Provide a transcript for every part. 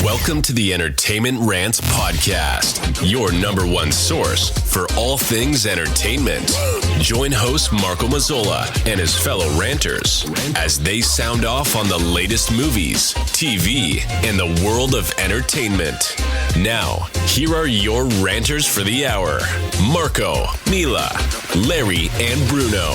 Welcome to the Entertainment Rants Podcast, your number one source for all things entertainment. Join host Marco Mazzola and his fellow ranters as they sound off on the latest movies, TV, and the world of entertainment. Now, here are your ranters for the hour, Marco, Mila, Larry, and Bruno.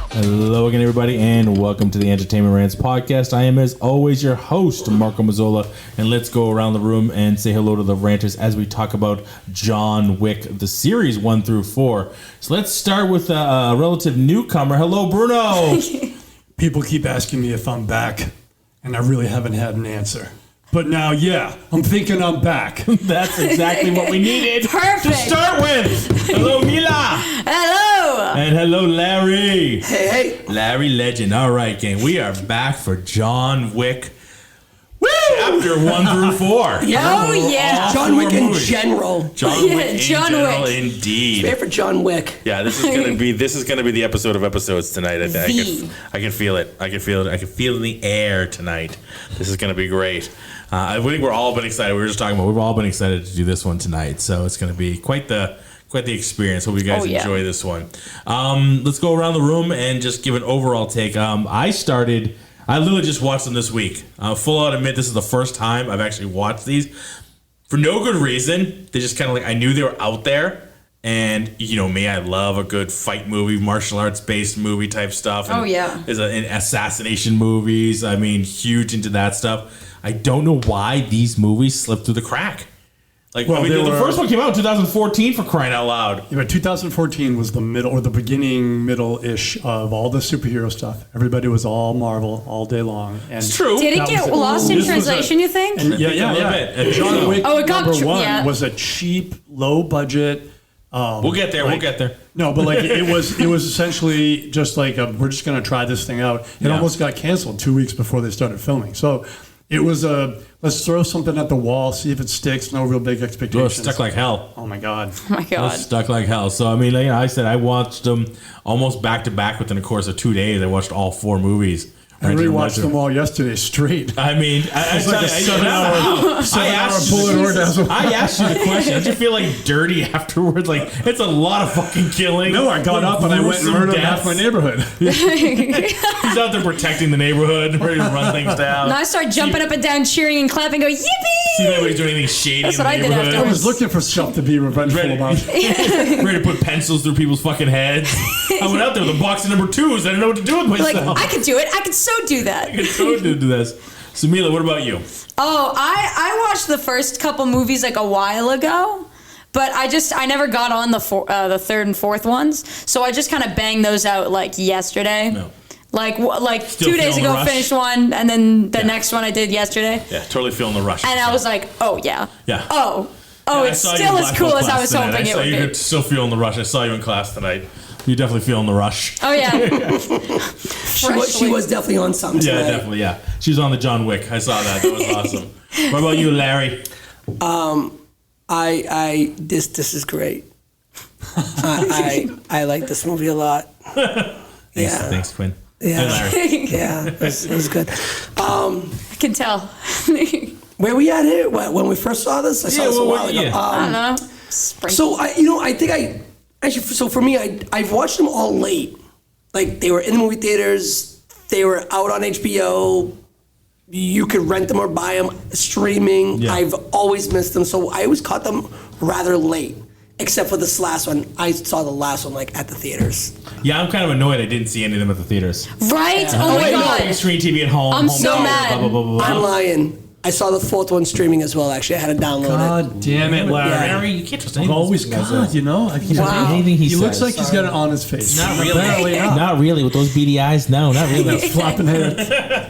Hello again, everybody, and welcome to the Entertainment Rants Podcast. I am, as always, your host, Marco Mazzola, and let's go around the room and say hello to the ranters as we talk about John Wick, the series 1 through 4. So let's start with a relative newcomer. Hello, Bruno. People keep asking me if I'm back, and I really haven't had an answer. But now, yeah, I'm thinking I'm back. That's exactly what we needed. Perfect. To start with. Hello, Mila. Hello. And hello, Larry. Hey. Larry Legend. All right, gang. We are back for John Wick. Woo! Chapter 1 through 4. Oh, yeah. John Wick in movies. general. John Wick in John general, Wick. indeed. Favorite John Wick. Yeah, this is gonna be the episode of episodes tonight. I can feel it. I can feel it in the air tonight. This is gonna be great. I think we're all been excited. We were just talking about we've all been excited to do this one tonight, so it's gonna be quite the experience. Hope you guys enjoy this one. Let's go around the room and just give an overall take. I literally just watched them this week. Full out admit this is the first time I've actually watched these for no good reason. They just kind of like I knew they were out there. And you know me, I love a good fight movie, martial arts based movie type stuff. And there's assassination movies. I mean, huge into that stuff. I don't know why these movies slipped through the crack. Like, well, the first one came out in 2014 for crying out loud. Yeah, but 2014 was the middle or the beginning, middle-ish of all the superhero stuff. Everybody was all Marvel all day long. And it's true. Did it get lost in translation, you think? Yeah. And John Wick number one was a cheap, low-budget. We'll get there. No, but like it was essentially just like we're just going to try this thing out. It almost got canceled 2 weeks before they started filming. So it was let's throw something at the wall, see if it sticks. No real big expectations. It was stuck like hell. Oh my god. It was stuck like hell. So I mean, like, I said I watched them almost back to back within the course of 2 days. I watched all 4 movies. I rewatched them all yesterday straight. I mean, it's like a 7-hour bullet orgasm. I asked you the question. Did you feel like dirty afterwards? Like, it's a lot of fucking killing. No, I got up and I went and murdered half my neighborhood. He's out there protecting the neighborhood, ready to run things down. No, I start jumping up and down, cheering and clapping, go, yippee! See if anybody's doing anything shady That's in the what I did neighborhood. afterwards. I was looking for stuff to be revengeful about. Ready to put pencils through people's fucking heads. I went out there with a box of number 2s. I didn't know what to do with myself. Like, I could do it. I could so do that. So do this. So Mila, what about you? Oh, I watched the first couple movies like a while ago, but I never got on the third and fourth ones, so I just kind of banged those out like yesterday. No. Like Still 2 days ago, finished one, and then the next one I did yesterday. Yeah, totally feeling the rush. And I was like, oh yeah. Yeah. Oh, it's still as cool as I was hoping it would be. I saw you still feeling the rush. I saw you in class tonight. You're definitely feeling the rush. Oh, yeah. She was definitely on something tonight. Yeah, definitely, yeah. She was on the John Wick. I saw that. That was awesome. What about you, Larry? This is great. I like this movie a lot. Thanks, Quinn. Yeah. Hey, Larry. Yeah, it was good. I can tell. Where we at here? When we first saw this? I saw this a while ago. I don't know. So, so for me, I've watched them all late. Like, they were in the movie theaters. They were out on HBO. You could rent them or buy them streaming. Yeah. I've always missed them. So I always caught them rather late. Except for this last one. I saw the last one, like, at the theaters. Yeah, I'm kind of annoyed I didn't see any of them at the theaters. Right? Yeah. Oh, my God. Big screen TV at home. I'm so mad. Blah, blah, blah, blah. I'm lying. I saw the 4th one streaming as well, actually. I had to download it. God damn it, Larry. Yeah. Larry, you can't trust anything. Always God, you know? Anything he looks like he's got it on his face. Not really. Not really. With those beady eyes, no, not really. That's flopping head.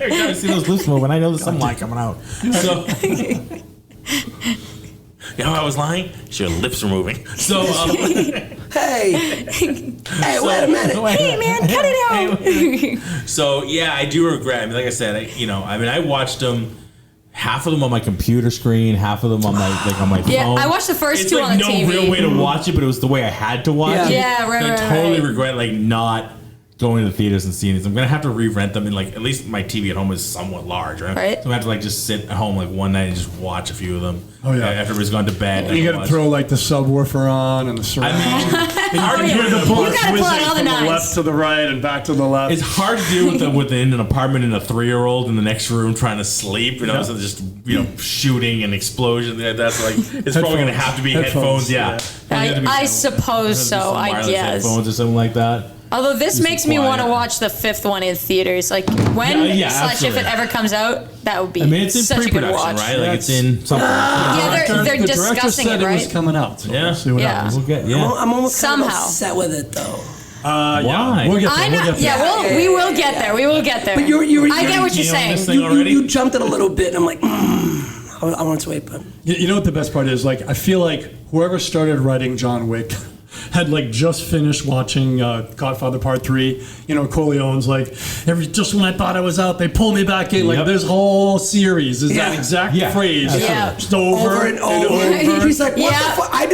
You gotta see those lips moving. I know there's some light coming out. So, you know how I was lying? Your lips were moving. So, Hey, wait a minute. Hey, man, cut it out. So, yeah, I do regret. I mean, like I said, I watched them. Half of them on my computer screen, half of them on my phone. Yeah, I watched the first two on the TV. It's no real way to watch it, but it was the way I had to watch it. Yeah, right. I totally regret not going to the theaters and seeing these. I'm gonna have to re-rent them, and like at least my TV at home is somewhat large, right? Right. So I'm gonna have to like just sit at home like one night and just watch a few of them. Oh, yeah. After everybody's gone to bed. You got to throw like the subwoofer on and the surround. I mean, and you can hear the You bullets gotta pull out whizzing all the from the knives. left to the right and back to the left. it's hard to do within an apartment and a 3-year-old in the next room trying to sleep, and also just shooting and explosion. That's like it's probably gonna have to be headphones. Yeah. I suppose so. I Wireless guess. headphones or something like that. Although this makes me want to watch the 5th one in theaters. Like when / if absolutely. it ever comes out, that would be. I mean, it's in such a good pre-production, watch. right? Like it's in something. Yeah, they're the director discussing said it, it was right? coming out. So Yeah. we'll see what Yeah. happens. We'll get, I'm almost kind of Somehow. upset with it though. Why? Yeah, we'll get there. I know. We'll get there. We will get there. We will get there. But you're I get what you're saying. thing already? You jumped it a little bit, and I'm like, I want to wait, but You know what the best part is? Like, I feel like whoever started writing John Wick had like just finished watching Godfather Part 3. You know, Corleone's like, just when I thought I was out, they pull me back in. Like, Yep. this whole series is Yeah. that exact Yeah. phrase. Yeah. Just over and over. He's like, what Yeah. the fuck? I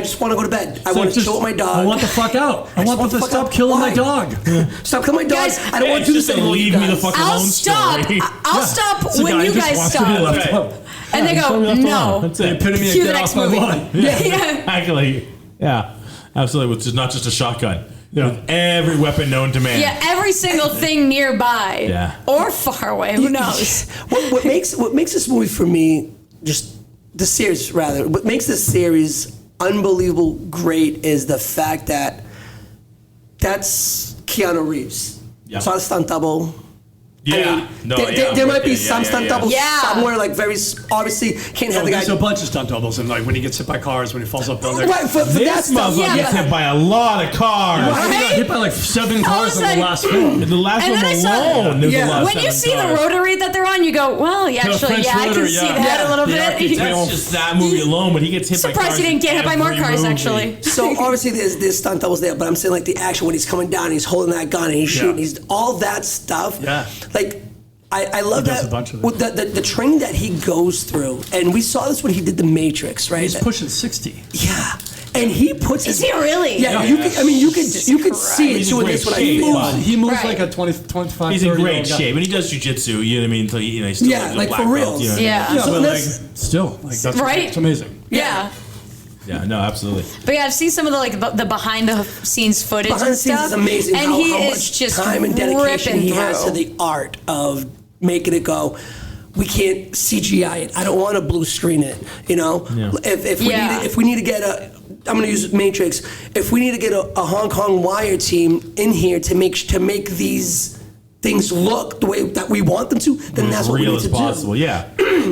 just want to go to bed. I want to chill with my dog. I want the fuck out. I want them to fuck stop out. killing my Why? dog. Stop killing my dog. Guys, I don't want to do just this anymore. leave you me the guys. fuck I'll alone stop. story. I'll stop It's a when guy you who just guys wants to be stop. left alone. And they Just go, leave me left alone. no. That's The it. epitome of Cue the get next off my movie. lawn. Yeah. Actually, yeah, absolutely. It's not just a shotgun. Yeah. With every weapon known to man. Yeah, every single thing nearby. Yeah. Or far away. Who knows? What makes this movie for me, just the series rather, what makes this series unbelievable great is the fact that that's Keanu Reeves. Yeah. It's not a stunt double. Yeah. There might be some stunt doubles Yeah. somewhere, like very obviously can't have the guy. There's a bunch of stunt doubles, and like when he gets hit by cars, when he falls up on there. Right, for that This stuff. motherfucker Yeah, gets but- hit by a lot of cars. He got Right? hit by like 7 All cars of in a the sudden- last film. In the last And one then I saw- alone, there's Yeah. a lot of When you 7 see the cars. rotary that they're on, you go, well, yeah, actually, French yeah, I can rotary, see yeah. that a little The bit. architect- That's just that movie alone, but he gets hit by cars. Surprised he didn't get hit by in more every cars, movie. actually. So obviously there's stunt doubles there, but I'm saying like the action when he's coming down, he's holding that gun and he's shooting, he's all that stuff. Yeah. Like I love He does that a bunch of it. with the training that he goes through, and we saw this when he did the Matrix, right? He's pushing 60. Yeah, and he puts. Is he really? Yeah, you could. I mean, you could see it He's in doing great this when I shape, feel. but- He moves Right. like a 25, He's in 30-year-old great guy. shape, and he does jujitsu. You know what I mean? So he's still Yeah, a like black for belt, reals. you know what I mean? Yeah. Yeah, But like, that's- still, like that's Right? It's amazing. Yeah. Yeah, no, absolutely. But yeah, I've seen some of the behind the scenes footage Behind and the scenes stuff. is amazing. And how he much is just time and dedication ripping he through. has to the art of making it go. We can't CGI it. I don't want to blue screen it. You know, Yeah. if we need to get a, I'm going to use Matrix. If we need to get a Hong Kong wire team in here to make these things look the way that we want them to, then that's As what we real need as to possible. do. Yeah.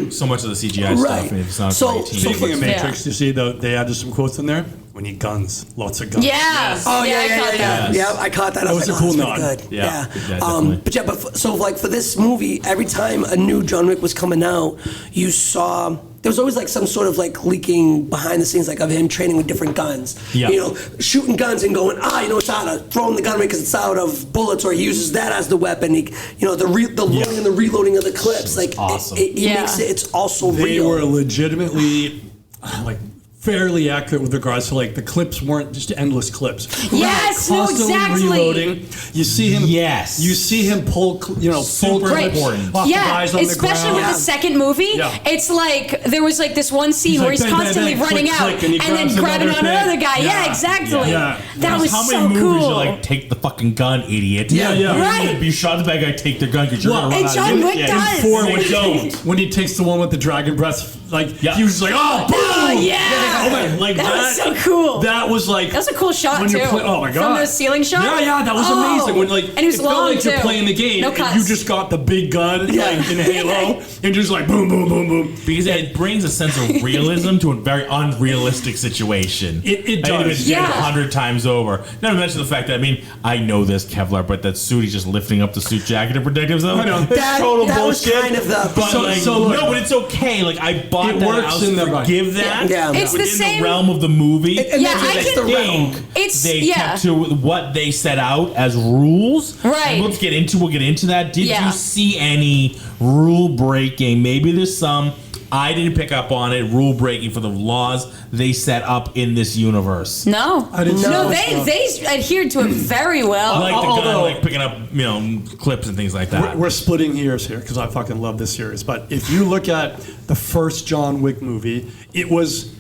So much of the CGI Right. stuff, and it's not So- great team. so Speaking of Yeah. Matrix, you see they added some quotes in there. We need guns, lots of guns. Yeah. Oh I yeah, caught that. Yes. I caught that. I was like, a cool that's nod. pretty good. Yeah, definitely. But yeah, so like for this movie, every time a new John Wick was coming out, you saw there was always like some sort of like leaking behind the scenes, like of him training with different guns. Yeah. You know, shooting guns and going, it's out of throwing the gun away because it's out of bullets, or he uses that as the weapon. He, the loading and the reloading of the clips, like awesome. it Yeah. makes it. It's also They real. were legitimately like fairly accurate with regards to like the clips weren't just endless clips. Yes, no, Constantly exactly. reloading. You see him. Yes. You see him pull. Pull Super clips important. off the Yeah, guys on the especially ground. with the second movie. Yeah. It's like there was like this one scene He's where like, he's bang, bang, constantly bang, running click, out click, and he and then grabs grabbing another on another thing. guy. Yeah, Yeah. exactly. Yeah. That was How so many movies cool. are like, take the fucking gun, idiot? Yeah, yeah. Right. You shot the bad guy, take their gun because you're Well, gonna run and out of John it. Wick Yeah. does. Four They when don't. when he takes the one with the dragon breath, like Yeah. he was just like, oh, boom! Oh, yeah. Oh my, like That was so cool. That was like That was a cool shot when too. you're oh my god! From the ceiling shot. Yeah, that was Oh. amazing. When like and he was it felt long like you're too. playing the game, No and cuts. you just got the big gun like in Halo, and just like boom, boom, boom, boom. Because it brings a sense of realism to a very unrealistic situation. It I mean, does. it's done Yeah. 100 times over. Not to mention the fact that, I know this Kevlar, but that suit, he's just lifting up the suit jacket to protect himself. I know. It's total That was bullshit. kind of the- But So look, no, but it's okay. Like, I bought it that. works I'll in the- forgive that. Yeah. It's the within same- the realm of the movie. And Yeah, that's I just can- the realm. It's they yeah. kept to what they set out as rules. Right. And we'll get into that. Did Yeah. you see any rule breaking? Maybe there's some. I didn't pick up on it. Rule breaking for the laws they set up in this universe. No, I didn't no, see they adhered to it very well. Like the guy, although- like picking up, clips and things like that. We're splitting hairs here because I fucking love this series. But if you look at the first John Wick movie, it was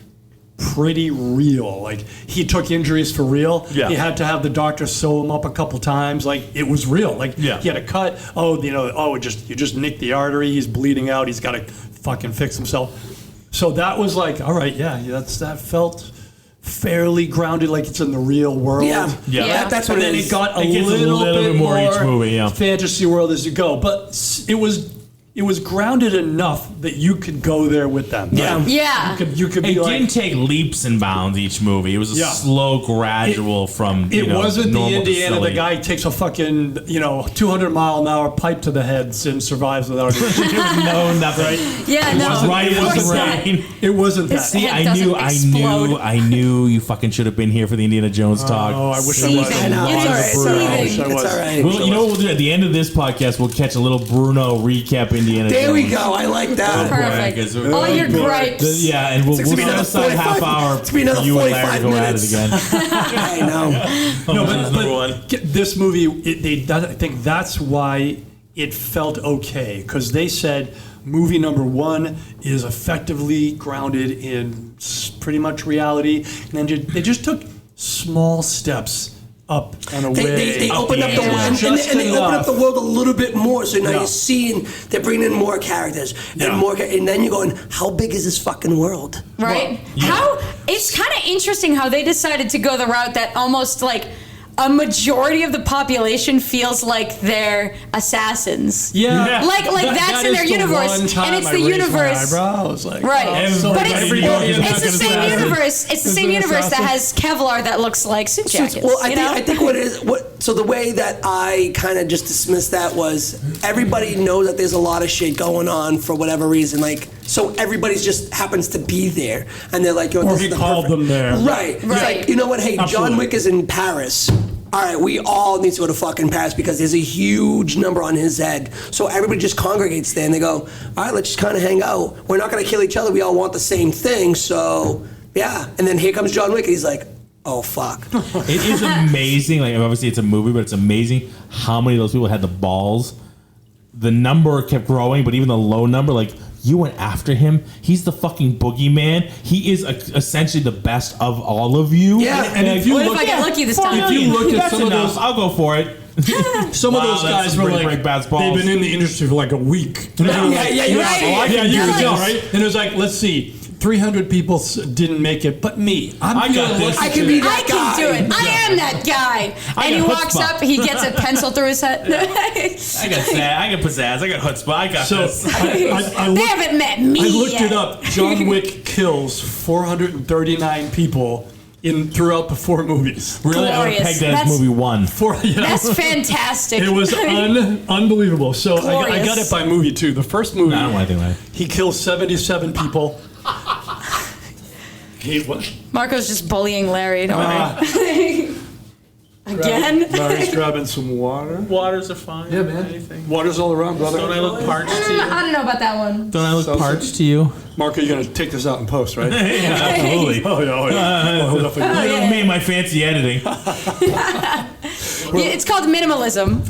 pretty real. Like, he took injuries for real. Yeah. He had to have the doctor sew him up a couple times. Like, it was real. Like, Yeah. he had a cut. You just nicked the artery. He's bleeding out. He's got to fucking fix himself. So that was like, all right, that felt fairly grounded, like it's in the real world. Yeah. Yeah. That's And what then it is. it got a gets little bit more each movie, yeah. fantasy world as you go, but it was grounded enough that you could go there with them. Yeah. Like, Yeah. you could be It like, didn't take leaps and bounds each movie. It was a Yeah. slow, gradual from. it wasn't the normal to Indiana. The silly. guy takes a fucking 200-mile-an-hour pipe to the heads and survives without it. No, nothing. Yeah, no. wasn't right, of it wasn't course not. right. It wasn't that. His See, head I knew, doesn't explode. I knew you fucking should have been here for the Indiana Jones talk. Oh, I wish I Seething. was. I know. It's It's all all right. right. I wish I was. It's all right. Well, you know what we'll do at the end of this podcast? We'll catch a little Bruno recap Indiana There Jones. we go. I like that. Perfect. Because we're- All your gripes. Yeah, and we'll It's gonna be set another aside half 45 hour it's gonna be another for you and Larry 45 to go at it minutes. again. I know. No, number one. this movie, I think that's why it felt okay, because they said movie number one is effectively grounded in pretty much reality, and then they just took small steps up and away. They opened up the ante. world, and Just they opened up enough. the world a little bit more. So now Yeah. you're seeing they're bringing in more characters and Yeah. more, and then you're going, how big is this fucking world? Right? How it's kind of interesting how they decided to go the route that almost like a majority of the population feels like they're assassins. Yeah, Like that's in is their the universe, one time and it's I the raised my universe. eyebrow. I was like, Right, oh, but it's, everybody is it's not the gonna same say that. universe. It's the Is same it universe that assassin? has Kevlar that looks like suit jackets. Well, you know? I think so the way that I kind of just dismissed that was everybody knows that there's a lot of shit going on for whatever reason. Like, so everybody's just happens to be there, and they're like, yo, Or this he is the called perfect- them there. Right. It's Right. like, you know what? Hey, John Absolutely. Wick is in Paris. All right, we all need to go to fucking Paris because there's a huge number on his head. So everybody just congregates there and they go, all right, let's just kind of hang out. We're not going to kill each other. We all want the same thing. So, yeah. And then here comes John Wick and he's like, oh, fuck. It is amazing. Like, obviously, it's a movie, but it's amazing how many of those people had the balls. The number kept growing, but even the low number, like, you went after him. He's the fucking boogeyman. He is essentially the best of all of you. Yeah, and if you what look if I get lucky this time? If you looked at That's some of enough. those, I'll go for it. some of Wow, those that's guys some were pretty like, break bad balls. they've been in the industry for like a week. Yeah, you're right. Yeah, you You're can tell, right. right? And it was like, let's see, 300 people didn't make it, but me. I got this. I can be I that can guy. do it. I am that guy. I And he got walks chutzpah. up, he gets a pencil through his head. I got pizzazz. I got chutzpah. I got So this. I They looked, haven't met me I looked yet. it up. John Wick kills 439 people throughout the 4 movies. Really, I would Glorious. peg that as That's- movie 1. That's fantastic. It was unbelievable. So I got Glorious. it by movie too. The first movie, No, I don't want anything like that. he kills 77 people. What? Marco's just bullying Larry. Don't worry. Again? Larry's grabbing some water. Waters are fine. Yeah, man. Anything. Water's all around, brother. Don't I look parched to you? I don't know about that one. Don't I look parched to you? Marco, you're gonna take this out in post, right? Yeah, absolutely. Oh yeah, oh yeah. Hold up again. You don't mean my fancy editing. Yeah, it's called minimalism.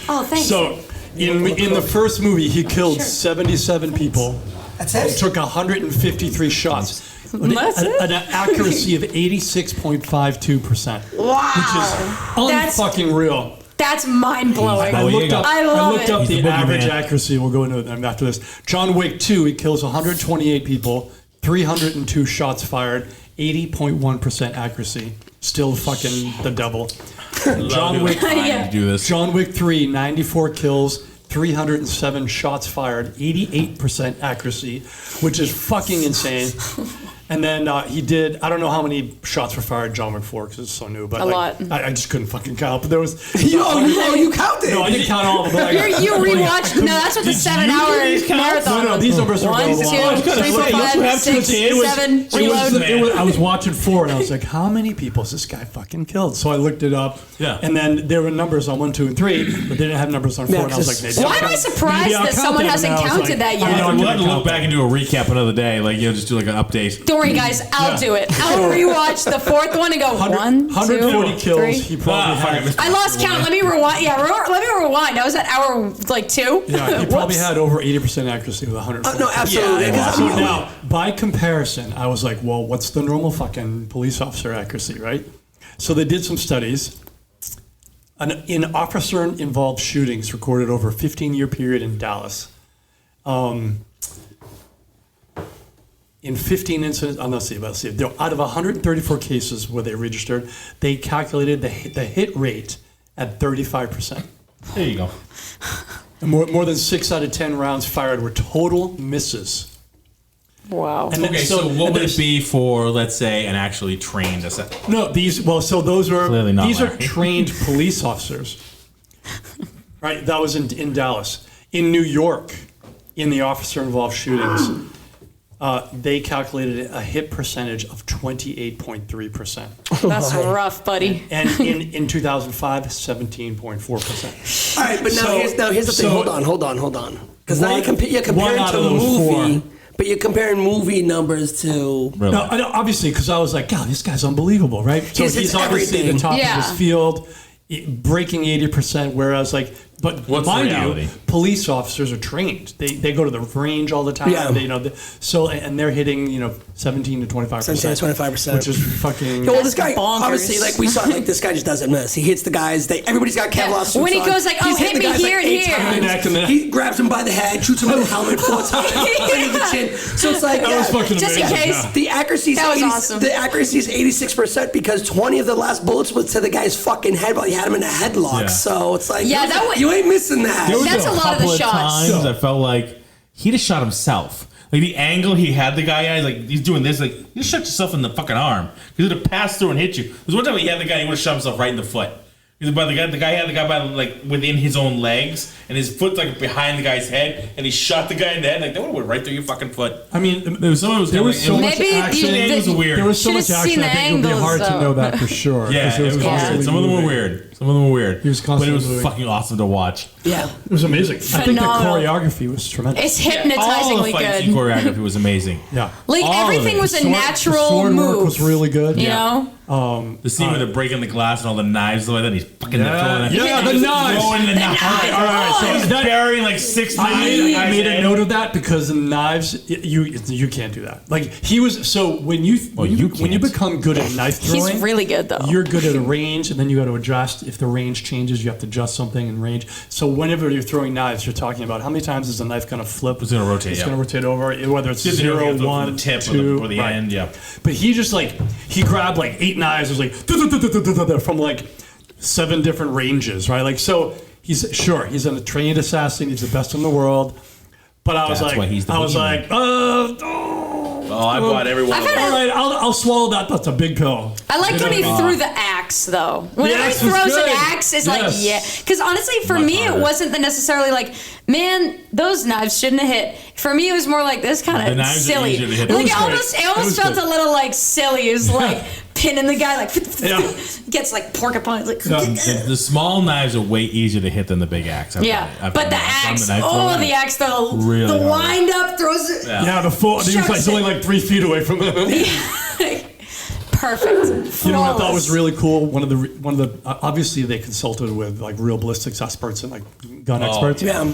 Oh, thanks. So, in the first movie, he killed 77 people. That's He it. took 1153 shots. That's it? An accuracy of 86.52%. Wow. That's- Unfucking real. That's mind blowing. Oh, yeah. I love looked it. up He's the the average boogeyman. accuracy. We'll go into it after this. John Wick 2, he kills 128 people, 302 shots fired, 80.1% accuracy. Still fucking the devil. John Wick, Yeah. To do this. John Wick 3, 94 kills, 307 shots fired, 88% accuracy, which is fucking insane. And then he did, I don't know how many shots were fired John Wick 4 because it's so new, but A lot. I just couldn't fucking count. But there was. You counted. No, I didn't count all of them. You rewatched. No, that's what the 7-hour marathon. No, these numbers are 1, 2, 3, 4, 5, 6, 7. Reload. I was watching 4 and I was like, how many people has this guy fucking killed? So I looked it up. Yeah. And then there were numbers on 1, 2, and 3, but they didn't have numbers on 4. Yeah, and I was like, maybe Why am I surprised that someone hasn't counted that yet? We'll have to look back and do a recap another day. Like, just do like an update. Don't worry, guys. I'll do it. I'll rewatch the 4th one and go 1, 2, 140 kills. 3. He probably had. I lost count. Let me rewind. Yeah, let me rewind. I was at hour 2. Yeah, he probably had over 80% accuracy with 140. No, absolutely. Yeah, So now, by comparison, I was like, well, what's the normal fucking police officer accuracy, right? So they did some studies. In officer-involved shootings recorded over a 15-year period in Dallas. In 15 incidents, let's see. Out of 134 cases where they registered, they calculated the hit rate at 35%. There you go. And more than 6 out of 10 rounds fired were total misses. Wow. And then- Okay, so what would it there's- be for, let's say, an actually trained assassin? No, those are Clearly not these are Larry. trained police officers. Right, that was in Dallas. In New York, in the officer-involved shootings, they calculated a hit percentage of 28.3%. That's rough, buddy. And in 2005, 17.4%. All right, but here's the thing. Hold on. Because now you're comparing one out to of a those movie, 4. but you're comparing movie numbers to. Really? No, I know, obviously, because I was like, God, this guy's unbelievable, right? So He's he's obviously everything. the top Yeah. of his field, breaking 80%, whereas like, but What's the mind reality? you, police officers are trained. They go to the range all the time. Yeah. And they're hitting 17 to 25%. 17 to 25%. Which is fucking. Well, this guy, bonkers. obviously, like we saw, like this guy just doesn't miss. He hits the guys. Everybody's got Kevlar suits When he on. goes like, He's oh, hit hit the me guys here like and 8 here. times. Neck and the neck. He grabs him by the head, shoots him in the helmet 4 times, into the chin. So it's like That was fucking Just in amazing. case. Yeah. the accuracy is That was awesome. The accuracy is 86% because 20 of the last bullets went to the guy's fucking head while he had him in a headlock. Yeah. So it's like, Yeah, that would- you ain't missing that. There was That's a lot of the couple shots. times I felt like he just shot himself. Like the angle he had the guy at, like he's doing this, like you just shot yourself in the fucking arm because it'd have passed through and hit you. There's one time he had the guy, he would have shot himself right in the foot. The guy had the guy by like within his own legs, and his foot's like behind the guy's head, and he shot the guy in the head. Like that would have went right through your fucking foot. I mean, There was so much Maybe action. It was weird. There was so Should've much action. seen I the think it would be angles, hard to though. know that for sure. Yeah, 'cause it was constantly some of them were moving. weird. Some of them were weird. He was but it constantly was moving. fucking awesome to watch. Yeah. It was amazing. I think the Phenomenal. choreography was tremendous. It's All the hypnotizingly fight scene good. choreography was amazing. Yeah. Like All of everything it. was a The natural sword move. work was really good. You know? The scene where they're breaking the glass and all the knives and all that, and he's fucking Yeah, throwing yeah, the He's knives. throwing the knives. All right, so He's burying like 6 I knives. made a note of that because the knives, you can't do that. Like he was, so when you can't. become good at knife throwing, He's really good though. you're good at a range, and then you got to adjust. If the range changes, you have to adjust something in range. So whenever you're throwing knives, you're talking about how many times is the knife going to flip? It's gonna rotate, It's yeah. going to rotate over, whether it's It's either 0, you have to go 1, from the tip 2, or the right. end, yeah. But he just he grabbed like 8 knives. It was like from like 7 different ranges, right? Like so, he's a trained assassin. He's the best in the world. But I was That's why he's the boogeyman. Oh, I bought every one of them. all right, I'll swallow that. That's a big pill. I liked when he threw the axe, though. Whenever axe he was throws good. an axe, it's like, Yes. yeah. Because honestly, for Much me, harder. it wasn't necessarily like, man, those knives shouldn't have hit. For me, it was more like, this kind The of knives are silly. easier to hit. Like, It was it great. almost It was felt good. a little like silly. It was like pinning the guy, like, Yeah. gets like porcupines. Like, The small knives are way easier to hit than the big axe. yeah. But the axe, the axe, Really the hard. wind up throws it. Yeah, the full. He was Shucks only like 3 feet away from him. Perfect. You know what I thought was Flawless. really cool? One of the obviously they consulted with like real ballistics experts and like gun experts. Yeah.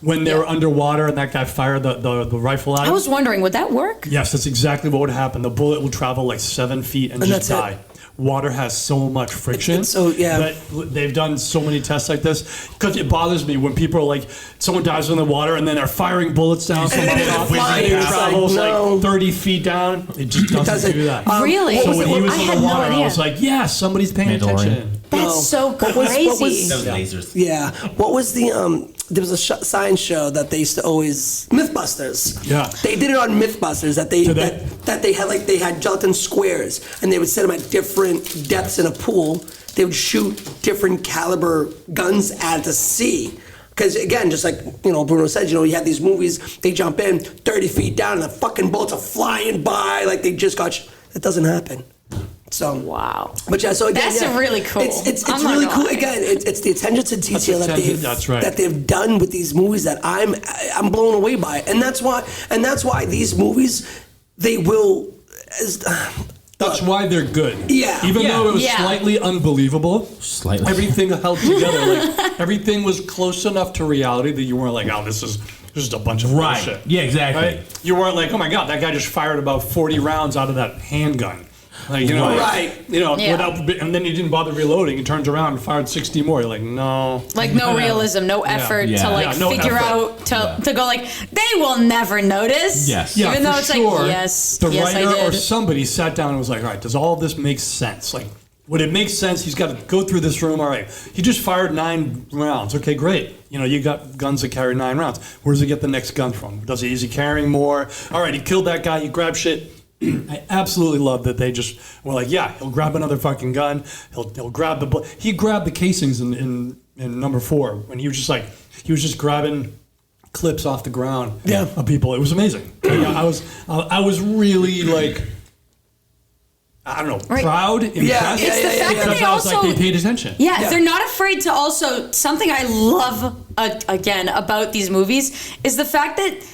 When they were underwater and that guy fired the rifle at I him. was wondering, would that work? Yes, that's exactly what would happen. The bullet would travel like 7 feet and just that's it. die. Water has so much friction. It's so- yeah. That they've done so many tests like this because it bothers me when people are like, someone dives in the water and then they're firing bullets down from And up then top. it's flying. It It's travels like, no. like 30 feet down. It just doesn't do that. Really? So when he was I in had the no water, I idea. was like, yeah, somebody's paying Mandalorian. attention. That's No. so What was- crazy. what was- That was lasers. Yeah. What was the there was a science show that they used to always Mythbusters. Yeah. They did it on Mythbusters that they had they had gelatin squares and they would set them at different depths in a pool. They would shoot different caliber guns at the sea. Because again, just like Bruno said, you have these movies. They jump in 30 feet down, and the fucking bullets are flying by like they just got. It doesn't happen. So wow. But yeah, so again, that's really cool. It's really cool. Again, it's the attention to detail that they've done with these movies that I'm blown away by, and that's why these movies they will. That's why they're good. Yeah. Even though it was slightly unbelievable, everything held together. Like everything was close enough to reality that you weren't like, oh, this is just a bunch of bullshit. Yeah, exactly. Right? You weren't like, oh my god, that guy just fired about 40 rounds out of that handgun. Like, without, and then he didn't bother reloading. He turns around and fired 60 more. You're like, no. Like, no realism, no effort to figure out, to go like, they will never notice. Yes. Yeah, even though it's sure, like, yes, the yes, writer I did. or somebody sat down and was like, all right, does all of this make sense? Like, would it make sense? He's got to go through this room. All right, he just fired 9 rounds. Okay, great. You got guns that carry 9 rounds. Where does he get the next gun from? Is he carrying more? All right, he killed that guy. He grabbed shit. I absolutely love that they just were like, yeah, he'll grab another fucking gun. He'll grab he grabbed the casings in number 4 when he was just grabbing clips off the ground of people. It was amazing. I was really like, I don't know, proud, impressed. It's the fact that they also they paid attention. Yeah, they're not afraid to also. Something I love again about these movies is the fact that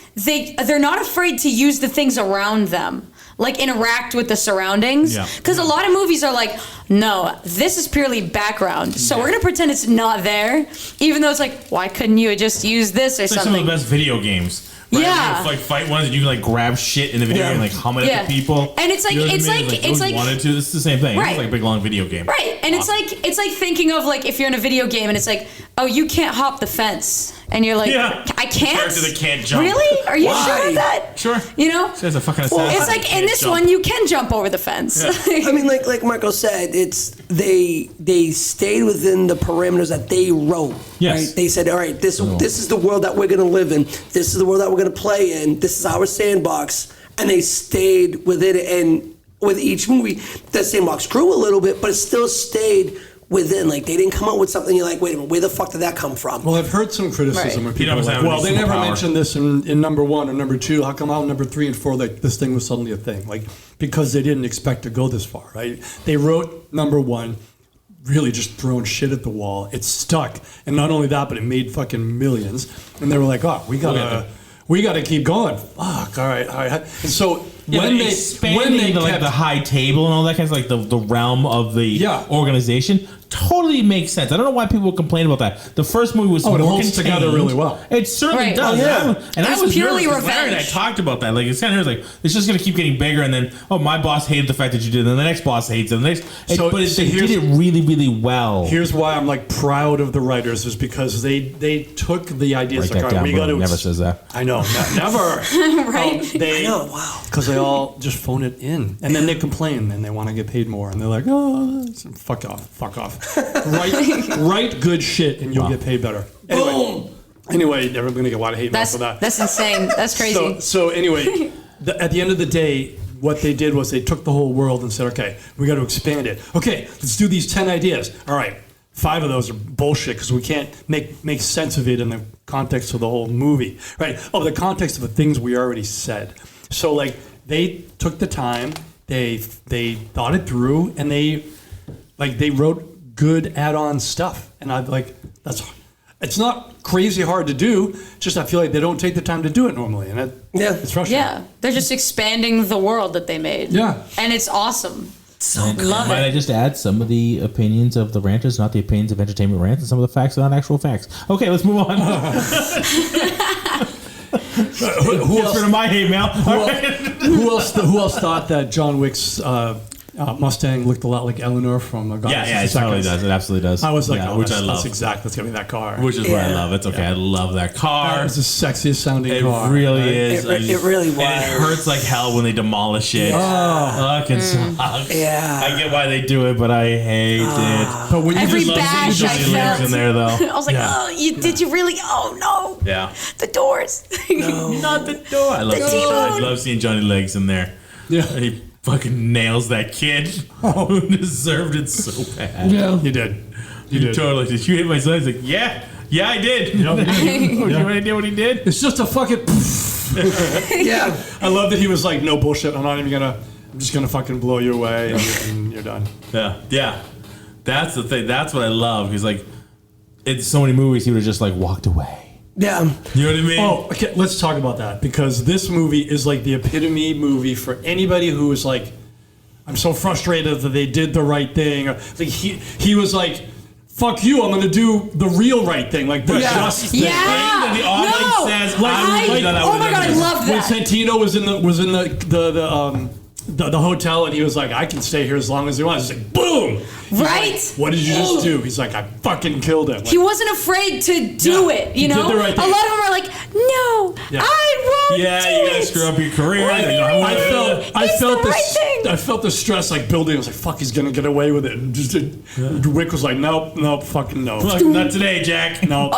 they're not afraid to use the things around them. Like interact with the surroundings. Because a lot of movies are like, no, this is purely background. So we're going to pretend it's not there. Even though it's like, why couldn't you just use this or something? Some of the best video games. Right? Yeah. You fight ones and you can grab shit in the video game and hum it at the people. And it's like, it's like wanted to. This is the same thing. Right. It's like a big long video game. Right. And it's like thinking of like if you're in a video game and it's like, oh, you can't hop the fence. And you're like, I can't? Character that can't jump. Really? Are you sure of that? Sure. It's a fucking assassin. It's like in this one you can jump over the fence. I mean, like Marco said, it's they stayed within the parameters that they wrote. Yes. Right? They said, all right, this is the world that we're going to live in. This is the world that we're going to play in. This is our sandbox. And they stayed within it. And with each movie, the sandbox grew a little bit, but it still stayed within. Like, they didn't come up with something you're like, wait a minute, where the fuck did that come from? Well, I've heard some criticism where people are like, well, they never mentioned this in number 1 or number 2. How come out number 3 and 4 like this thing was suddenly a thing? Like, because they didn't expect to go this far, right? They wrote number 1 really just throwing shit at the wall. It stuck. And not only that, but it made fucking millions. And they were like, oh, we gotta keep going. Fuck, all right. And so when they kept the high table and all that kind of like the realm of the organization totally makes sense. I don't know why people complain about that. The first movie was it more holds contained. together really well. It certainly does. And I was purely nervous. Larry and I talked about that. Like it's kind of like it's just gonna keep getting bigger, and then my boss hated the fact that you did it, and the next boss hates it, and the next. They did it really, really well. Here's why I'm like proud of the writers is because they took the ideas like, all right, we got to. Never says that. I know, never. Right? I know, wow. Because they all just phone it in, and then they complain, and they want to get paid more, and they're like, oh, fuck off. Write good shit, and you'll get paid better. Anyway, everyone's gonna get a lot of hate mail for that. That's insane. That's crazy. So anyway, at the end of the day, what they did was they took the whole world and said, okay, we got to expand it. Okay, let's do these 10 ideas. All right, 5 of those are bullshit because we can't make sense of it in the context of the whole movie, right? The context of the things we already said. So like they took the time, they thought it through, and they wrote good add-on stuff. And I'm like, it's not crazy hard to do. Just I feel like they don't take the time to do it normally, and it's frustrating. Yeah, they're just expanding the world that they made. Yeah, and it's awesome. So good. Love Might it. I just add some of the opinions of the ranters, not the opinions of Entertainment Rant, and some of the facts are not actual facts. Okay, let's move on. Who else? My hate mail. Who else thought that John Wick's Mustang looked a lot like Eleanor from Gone Yeah, it totally does. It absolutely does. I was like, which I love. That's exactly. That's gonna be that car. Which is what I love. It's okay. I love that car. That was the sexiest sounding car. It really is. It really was. And it hurts like hell when they demolish it. Fucking sucks. Yeah. I get why they do it, but I hate it. But when you Every just love bash I Johnny Legs in felt. there though. I was like, did you really? Oh no. Yeah. The doors. Not the door. I love seeing Johnny Legs in there. Yeah. And he fucking nails that kid who deserved it so bad. Yeah, you did. You totally did. You hit my son. He's like, yeah, I did. You know what I did? What he did? It's just a fucking. Yeah. I love that he was like, no bullshit. I'm just gonna fucking blow you away, and you're done. Yeah. That's the thing. That's what I love. He's like, in so many movies, he would have just like walked away. Yeah. You know what I mean? Oh, okay. Let's talk about that because this movie is like the epitome movie for anybody who is like, I'm so frustrated that they did the right thing. Or, like he was like, fuck you, I'm gonna do the real right thing, like the just thing. Yeah. And the audience says, oh my god, I love When that. Santino was in the hotel and he was like, I can stay here as long as he wants. He's like, boom! Right? What did you just do? He's like, I fucking killed him. Like, He wasn't afraid to do it, he you did know? the right A lot of thing. them are like, no, I won't do you gotta it. screw up your career. What do you I mean? I It's felt the right thing. I felt the stress like building. I was like, "Fuck, he's gonna get away with it." And just Wick was like, "Nope, fucking no, Look, not today, Jack. no."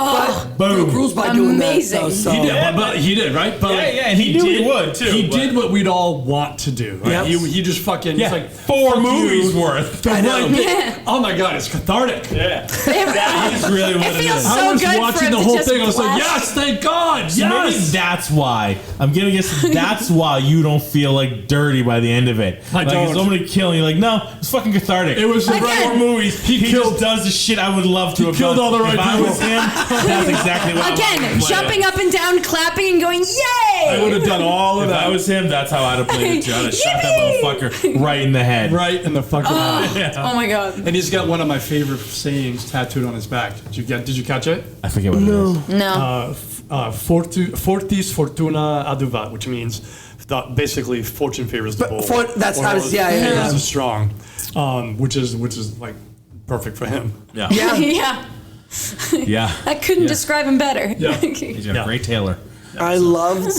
Broke rules by doing that. Amazing. So. He did, but he did, right? But and he knew he would, too, He but- did what we'd all want to do. Right? Yep. He just fucking. Yeah, He's like 4 "Fuck movies you." worth. The I know. right thing. Yeah. Oh my god, it's cathartic. Yeah. That's really what It it feels is. so I was good for watching him the to whole just thing. I was like, blast. "Yes, thank God, Maybe yes." that's why I'm gonna guess that's why you don't feel like dirty by the end of it. I like don't. if somebody killing you, like no, it's fucking cathartic. It was the right right- more movies. He killed- just does the shit I would love to have killed done. all the right if I was people. him, that's exactly what I would Again, have played jumping it. up and down, clapping and going, I would yay! have done all of If that. I was him, that's how I'd have played it too. I'd have shot that Yippee! motherfucker right in the head. right in the fucking. Oh my god. And he's got one of my favorite sayings tattooed on his back. Did you catch it? I forget what it is. No. Fortis fortuna aduvat, which means basically fortune favors the bold. That's Or I was yeah. favors the strong, which is like perfect for him. Yeah. Yeah. Yeah. Yeah. I couldn't describe him better. Yeah. He's got a great tailor. I loved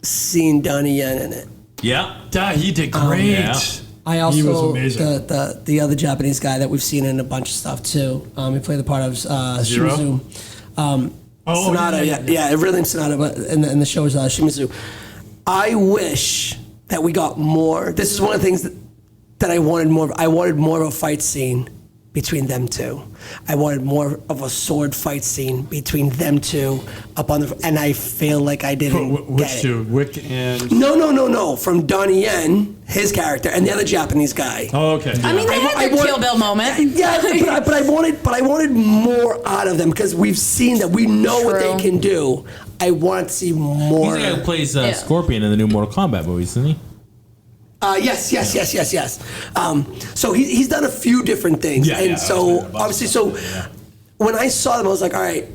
seeing Donnie Yen in it. Yeah. He did great. yeah. I also He was amazing. the other Japanese guy that we've seen in a bunch of stuff too. He played the part of Zero? Shimizu. Sonata, yeah, really named Sonata, but in the show is Shimizu. I wish that we got more. This is one of the things that I wanted more of. I wanted more of a fight scene between them two. I wanted more of a sword fight scene between them two up on the. And I feel like I didn't Which get it. two? Wick and. No. From Donnie Yen, his character, and the other Japanese guy. Oh, okay. I mean, they had their Kill Bill moment. Yeah, but I wanted more out of them because we've seen that we know what they True. can do. I want to see more. He's the guy who plays Yeah. Scorpion in the new Mortal Kombat movies, isn't he? Yes. So he's done a few different things, Yeah, and yeah, so I've seen a bunch obviously, of so stuff, when I saw them, I was like, all right,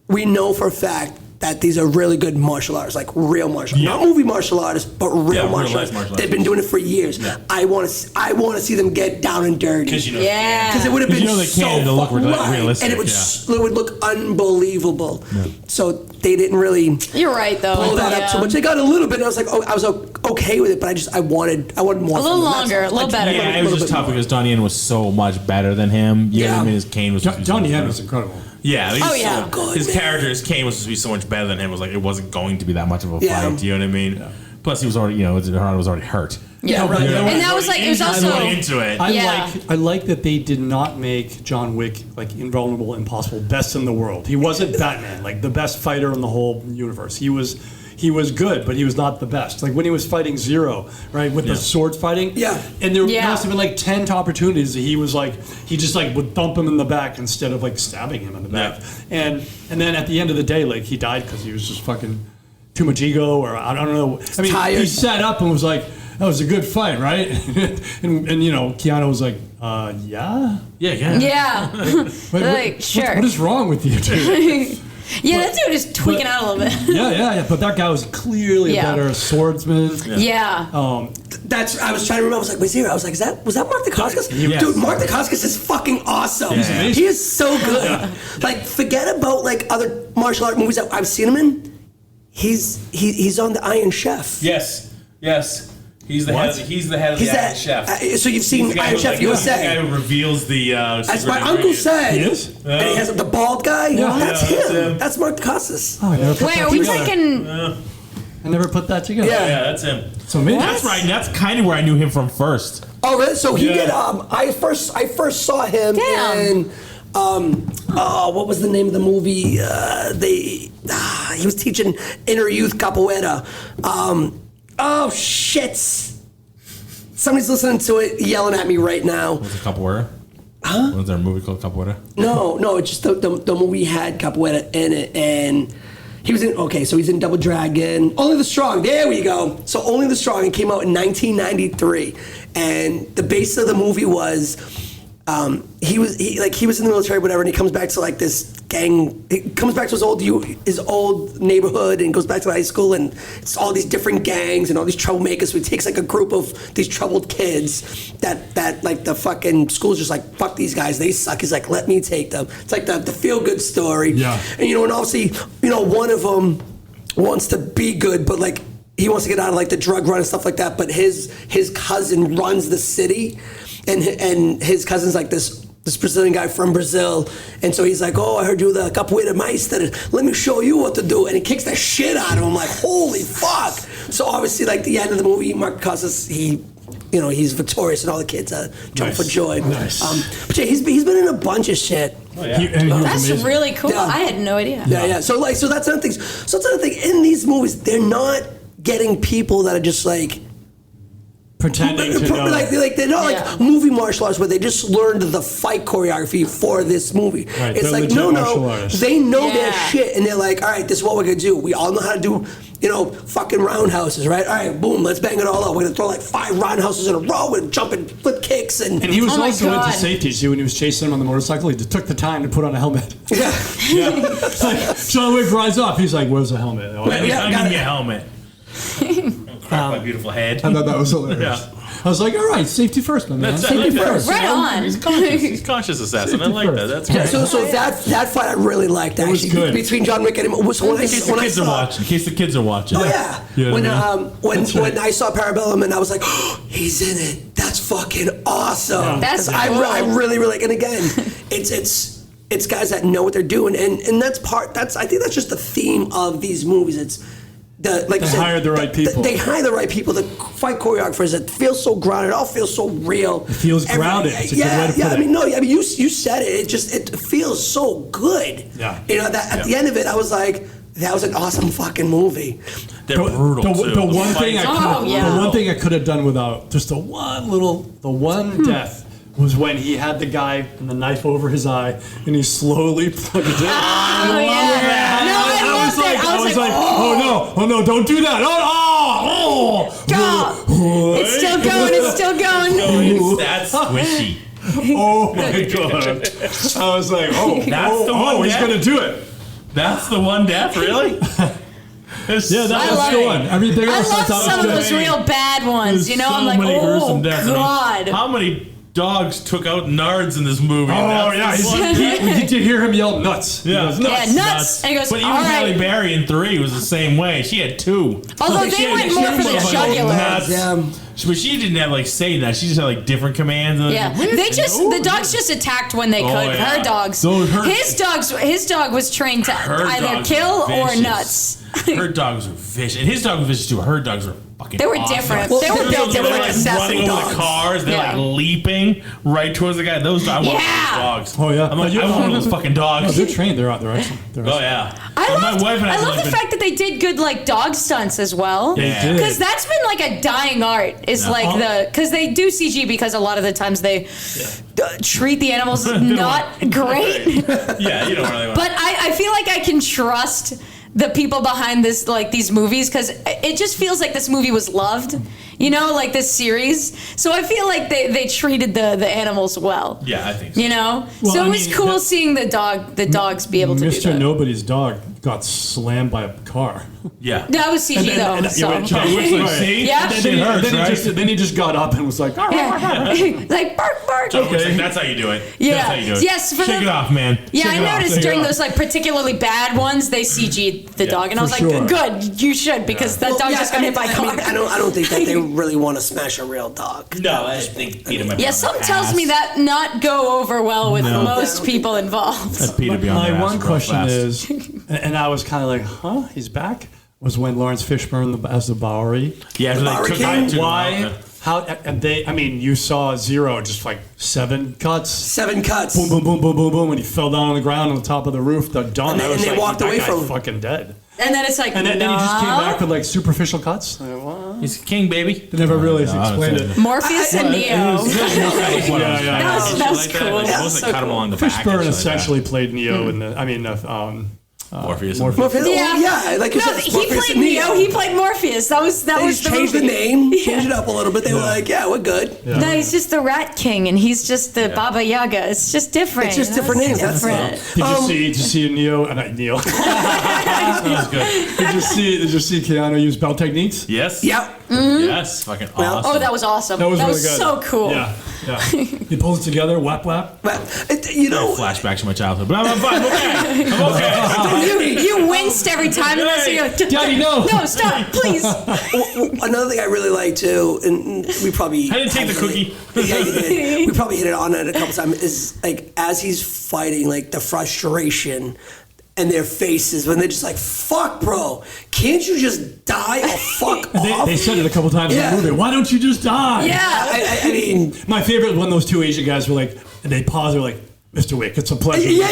we know for a fact that these are really good martial artists, like real martial, not movie martial artists, but real real martial life artists. martial They've been doing it for years. Yeah. I want to see them get down and dirty. Yeah. Because it would have been You know they so can't, it'll look fucking right, realistic, and it would look unbelievable. So they didn't really You're right, though. pull that up so much. They got a little bit. And I was like, I was okay with it, but I wanted more. A little from them. longer, a little better. Yeah, it was just tough because Donnie Yen was so much better than him. You know what I mean? His Kane was supposed to be Donnie so Yen much was better. incredible. Yeah, he was Oh, yeah. so Good, his man. character, his Kane was supposed to be so much better than him. It was like it wasn't going to be that much of a Yeah. fight. You know what I mean? Plus, he was already, Harada was already hurt. Yeah, right. And that was like, it was also. Going into it. I like that they did not make John Wick like invulnerable, impossible, best in the world. He wasn't Batman, like the best fighter in the whole universe. He was good, but he was not the best. Like when he was fighting Zero, right, with the sword fighting. Yeah. And there Yeah. must have been like 10 opportunities that he was like, he just like would thump him in the back instead of like stabbing him in the back. And then at the end of the day, like he died because he was just fucking too much ego, or I don't know. I mean, Tired. he sat up and was like, that was a good fight, right? and Keanu was like, yeah? Yeah. Yeah. Wait, Like, sure. What is wrong with you, dude? Yeah, that dude is tweaking out a little bit. yeah. But that guy was clearly Yeah. a better swordsman. Yeah. I was trying to remember. I was like, I was like, was that Mark Dacascos? Yes. Dude, Mark Dacascos is fucking awesome. He is so good. Like, forget about like other martial art movies that I've seen him in. He's on the Iron Chef. Yes. He's the head. He's the head of the Iron Chef. So you've seen Iron Chef USA. He's the guy who reveals the. As my uncle said. He is? And he has the bald guy. Yeah. That's Yeah, him. That's Mark Dacascos. Oh, I never put Wait, that are we together. taking? I never put that together. Yeah. Yeah, that's him. So maybe That's right. And that's kind of where I knew him from first. Oh, really? So he did. I first saw him Damn. in. What was the name of the movie? He was teaching inner youth capoeira. Oh shit! Somebody's listening to it, yelling at me right now. Was it Capoeira? Huh? Was there a movie called Capoeira? No, it's just the movie had capoeira in it, and he was in. Okay, so he's in Double Dragon. Only the Strong. There we go. So Only the Strong. It came out in 1993, and the base of the movie was. He was in the military, whatever, and he comes back to like this gang. He comes back to his old neighborhood and goes back to high school, and it's all these different gangs and all these troublemakers. So he takes like a group of these troubled kids that like the fucking school's just like, fuck these guys, they suck. He's like, let me take them. It's like the feel good story. Yeah. And and obviously, one of them wants to be good, but like he wants to get out of like the drug run and stuff like that. But his cousin runs the city. And his cousin's like this Brazilian guy from Brazil, and so he's like, oh, I heard you the capoeira meister. Let me show you what to do. And he kicks the shit out of him. Like, holy fuck! So obviously, like the end of the movie, Mark Dacascos, he's victorious, and all the kids jump for joy. Nice. But yeah, he's been in a bunch of shit. Oh, yeah. He was That's amazing. really cool. Yeah. I had no idea. Yeah. So that's another thing. So that's another thing. In these movies, they're not getting people that are just like. Pretending to know. Like they're not like movie martial arts where they just learned the fight choreography for this movie. Right, It's they're like legit martial artists. they know their Yeah. shit, and they're like, all right, this is what we're gonna do. We all know how to do, fucking roundhouses, right? All right, boom, let's bang it all out. We're gonna throw like 5 roundhouses in a row and jump and flip kicks and And he was Oh my also God. into safety. See, when he was chasing him on the motorcycle, he just took the time to put on a helmet. yeah. It's like, John Wick rides up. He's like, where's the helmet? Oh, Yeah, I got need it. a helmet. Crack my beautiful head. I thought that was hilarious. I was like, all right, safety first, my man. Safety first. Right on. He's conscious. He's conscious assassin. I like that. That's great. So that fight I really liked was actually good. between John Wick and him. So when In case the kids are watching. In case the kids are watching. Oh yeah. You know When what I mean? when I saw Parabellum and I was like, oh, he's in it. That's fucking awesome. That's I cool. really like. And again, it's guys that know what they're doing, and I think that's just the theme of these movies. It's they hire the right people. They hire the right people. The fight choreographers. It feels so grounded. It all feels so real. It feels grounded. It's a good way to put it. You said it. It feels so good. Yeah. At the end of it, I was like, that was an awesome fucking movie. They're brutal too. The one thing yeah. the one thing I could have done without just the one death was when he had the guy and the knife over his eye and he slowly plugged it in. Oh, yeah. No, I loved it. I was like, oh no, don't do that. It's still going. It's still going. That's squishy. Oh my god. I was like, he's gonna do it. That's the one death, really? Yeah, I that's love the it. one. Everything I else love thought some of was those good. real bad ones. There's I'm so like, many gruesome oh deaths. I mean, God. how many dogs took out nards in this movie? Oh yeah, you did hear him yell nuts. He Yeah. goes, Yeah, nuts. And he goes, But even all Halle right. Berry in 3 was the same way. She had 2. Although they went more for the jugular. Nuts. Yeah. But she didn't have like say that. She just had like different commands. And Yeah, the dogs just attacked when they could. yeah. Her dogs. So His dog was trained to Her either dogs kill were or vicious. nuts. Her dogs were vicious. And his dog was vicious too. Her dogs were fucking They were awesome. different. Well, They were built They're different. like assassin running over dogs. the cars. They're Yeah. like leaping right towards the guy. Those dogs. I want Yeah. those dogs. Oh, yeah. I'm like, I want one of those fucking Oh, dogs. they're trained. They're excellent. Oh yeah. I And love and the fact that they did good like dog stunts as well. Yeah. They did. Because that's been like a dying art. Is like because they do CG because a lot of the times they treat the animals not great. Yeah, you don't really want. But I feel like I can trust the people behind this, like these movies, because it just feels like this movie was loved, like this series. So I feel like they treated the animals well. Yeah, I think so. Well, Well, so I it was mean, cool seeing the dogs be able to do Mr. that. Nobody's dog got slammed by a car. Yeah. That was CG though. So. Yeah. Then he just got up and was like, like bark, bark. John Wick's like, that's how you do it. Yeah. That's how you do it. Yes. For Shake it off, man. Yeah, Shake I it off. noticed Shake it during off. those like particularly bad ones, they CG'd the dog, and I was like, sure. good, you should, because that dog just got hit by a car. I don't think that they really want to smash a real dog. No, I think Peter might be Yeah, on something my tells ass. me that not go over well with No. most people involved. That Peter be on My their ass one real question fast. is, and I was kind of like, huh, he's back? Was when Lawrence Fishburne as the Bowery. Yeah, so they took King? out to Why? How? And they, I mean, you saw Zero just like 7 cuts. 7 cuts. Boom, boom, boom, boom, boom, boom, and he fell down on the ground on the top of the roof. They're done. And they- I was and they like, walked that away guy's from him. fucking dead. And then it's like, And then he just came no. back with like superficial cuts. Like, what? He's king, baby. They never really no, explained it's it. Morpheus and Neo. Yeah, That was cool. Like, almost So like cut him cool. along the back. Fishburne essentially played Neo in the. I mean, Morpheus. Morpheus. Yeah. Yeah, like you No, said, he Morpheus played and Neo. He played Morpheus. That was They the just changed the movie. name, changed it up a little bit. They were like, yeah, we're good. No, he's just the Rat King, and he's just the Baba Yaga. It's just different. It's just different names. That's different. Did you see Neo? Neo. That was good. Did you see Keanu use belt techniques? Yes. Yep. Yes. Fucking awesome. Oh, that was awesome. That was really good. so cool. Yeah. He pulls it together. Whap whap. But you know, Flashbacks to my childhood, but I'm fine. I'm okay. You winced every time, and then you go, Daddy, no. No, stop, please. another thing I really like too, and we probably I didn't take the cookie. Yeah, you did. We probably hit it on it a couple times. Is like as he's fighting, like the frustration and their faces when they're just like, "Fuck, bro, can't you just die or fuck off?" They said it a couple times in Yeah. the movie. Why don't you just die? Yeah. I mean, My favorite was when those 2 Asian guys were like, and they paused. They're like, "Mr. Wick, it's a pleasure." yeah,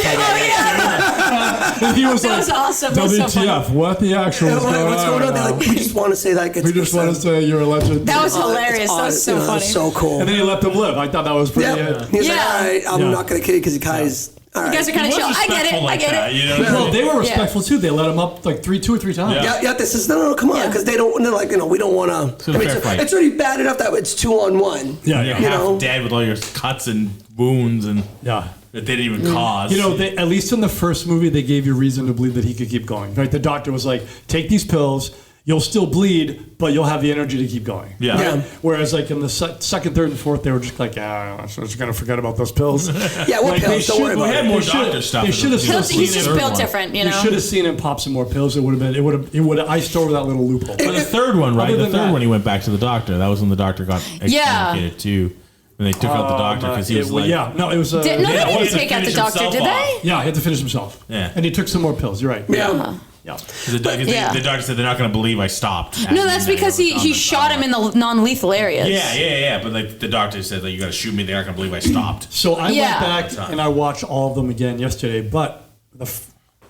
And he was That like, was awesome. That was so WTF? What the actual is going what's going on? They're like, we just want to say that. We just want to say you're a legend. That was hilarious. That was so funny. So cool. And then he let them live. I thought that was pretty. Yeah. He was like, Yeah. all right, I'm Yeah. not going to kill you because Kai's. All right. You guys are kind of chill. I get it. I get it. You know? Well, they were respectful too. They let him up like 2 or 3 times. Yeah, this is no, come on, because they don't. They're like, we don't want to. a fair fight. It's already bad enough that it's 2-on-1. Yeah, You're yeah. You half know? dead with all your cuts and wounds and Yeah. that they didn't even cause. You know, at least in the first movie, they gave you reason to believe that he could keep going. Right? The doctor was like, "Take these pills. You'll still bleed, but you'll have the energy to keep going." Yeah. Yeah. Whereas, like in the second, third, and fourth, they were just like, "Ah, I'm just gonna forget about those pills." Yeah, what Like, they pills? Don't worry should- about we had it. more They should- doctor stuff. they should have Pills, still he's seen just it. built different, you You know. should have seen him pop some more pills. It would have been. It would have iced over that little loophole. But the third one, right? Other The than third that- one, he went back to the doctor. That was when the doctor got excommunicated too. When they took out the doctor because he was like, yeah, no, it was. No, they he had didn't to take out the finish doctor, himself did off. they? Yeah, he had to finish himself. Yeah. And he took some more pills. You're right. Yeah. Yeah. the doctor said they're not going to believe I stopped. No, that's because he shot him in the non-lethal areas. Yeah. But like the doctor said, like you got to shoot me. They're not going to believe I stopped. So I Yeah. went back and I watched all of them again yesterday. But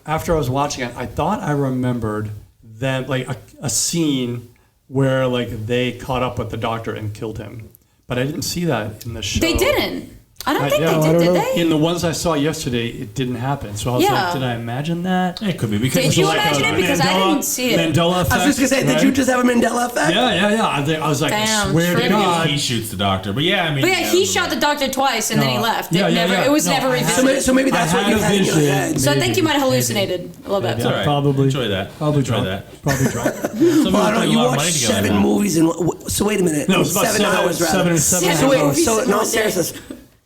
after I was watching it, I thought I remembered them like a scene where like they caught up with the doctor and killed him. But I didn't see that in the show. They didn't. I don't think yeah, they did, did they? In the ones I saw yesterday, it didn't happen. So I was Yeah. like, did I imagine that? It could be because Did it's you like imagine it? Because I didn't see it. Mandela effect. I was just gonna say, did you just have a Mandela effect? Yeah. I was like, Damn, I swear to true. God. he shoots the doctor. But yeah, I mean, But yeah, he shot the doctor twice and then he left. It was never I had- revisited. So maybe that's I what you had in your vision. head. So I think you might have hallucinated a little bit. It's all right. Probably. Enjoy that. Probably Enjoy drunk. that. Probably drunk. Some Well, I people don't know. put a You lot of watched money together 7 now. movies in. So wait a minute. No, it was about 7 hours rather. Seven So wait. movies So in no, one day. seriously.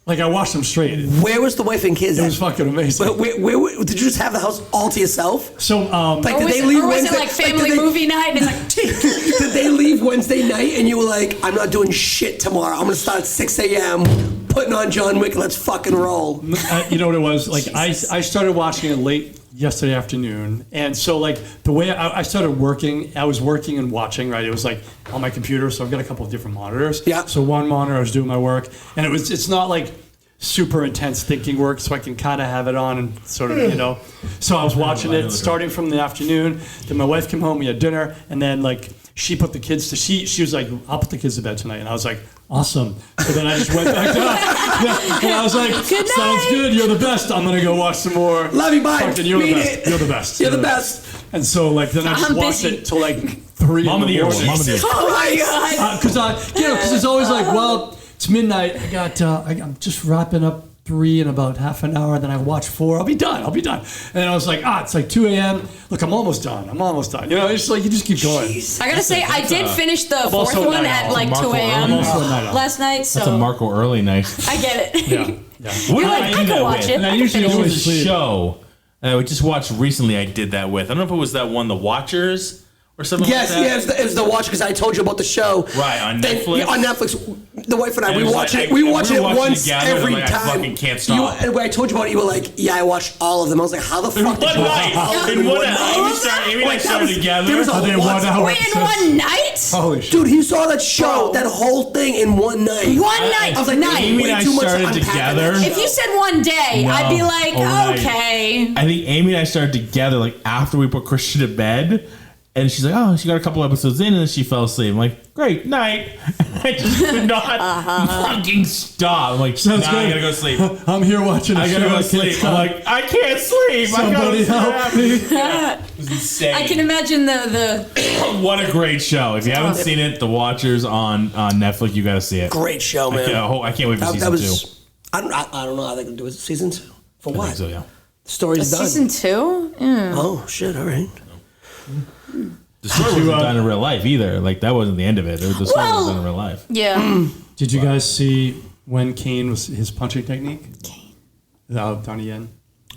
Like I watched them straight. Where was the wife and kids? It was fucking amazing. Where did you just have the house all to yourself? So, Like, Or did was, they it, leave or was Wednesday? it like family did they- movie night? And it's like, Did they leave Wednesday night and you were like, I'm not doing shit tomorrow. I'm gonna start at 6 a.m. putting on John Wick. Let's fucking roll. you know what it was? Like I started watching it late yesterday afternoon, and so like the way I started working, I was working and watching. Right, it was like on my computer, so I've got a couple of different monitors. Yeah. So one monitor, I was doing my work, and it's not like super intense thinking work, so I can kind of have it on and sort of, you know. So I was watching it starting from the afternoon. Then my wife came home, we had dinner, and then like she put the kids to she was like, I'll put the kids to bed tonight, and I was like, awesome. So then I just went back to and I was like, Good sounds night. good. You're the best. I'm gonna go watch some more. Love you, bye. Fucking, you're the Beat best. it. You're the best. You're the best. And so like then I just I'm watched busy. it till like 3 Mom in of the the year. morning. Mom of the year. oh my God. Because because it's always like, well, it's midnight. I got I'm just wrapping up 3 in about half an hour. Then I watch 4. I'll be done. And then I was like, it's like 2 a.m. Look, I'm almost done. You know, it's like you just keep going. I gotta say, I did finish the fourth one at like 2 a.m. last night. So That's a Marco early night. I get it. Yeah. What You're like, I can watch it. And I usually There always was a sleep. show we just watched recently. I did that with. I don't know if it was that one, The Watchers, or something Yes, like that. yeah, it was the watch because I told you about the show. Right, on Then- Netflix? yeah, on Netflix, the wife and I, And we it was watch like, it. We we watch were it watching once together, every like, I time. fucking can't stop. And when I told you about it, you were like, "Yeah, I watched all of them." I was like, "How the fuck did you watch all of them In one night?" night. Amy and I started together. There was a Are they lot. 1 hour Wait, in episodes? one night? Holy shit. Dude, he saw that show, Bro. that whole thing in one night. One night. I was like, night. Amy way and I too much to started unpack in together. that If show. you said one day, No, I'd be like, overnight. okay. I think Amy and I started together like after we put Christian to bed. And she's like, oh, she got a couple episodes in and then she fell asleep. I'm like, great, night. I just could not fucking stop. I'm like, Sounds nah, good. I gotta go sleep. I'm here watching a I gotta show. go I can't sleep. I'm stop. like, I can't sleep. Somebody I gotta help me. It was insane. I can imagine the What a great show. If you haven't seen it, The Watchers on Netflix, you gotta see it. Great show, man. I can't wait for season 2. I don't know how they can do it. Season 2 for I what? think so, yeah. The story's done. season 2. Oh shit! All right. The story wasn't done in real life either. Like, that wasn't the end of it. The story Well- was done in real life. Yeah. Did you guys see when Kane was his punching technique? Donnie Yen.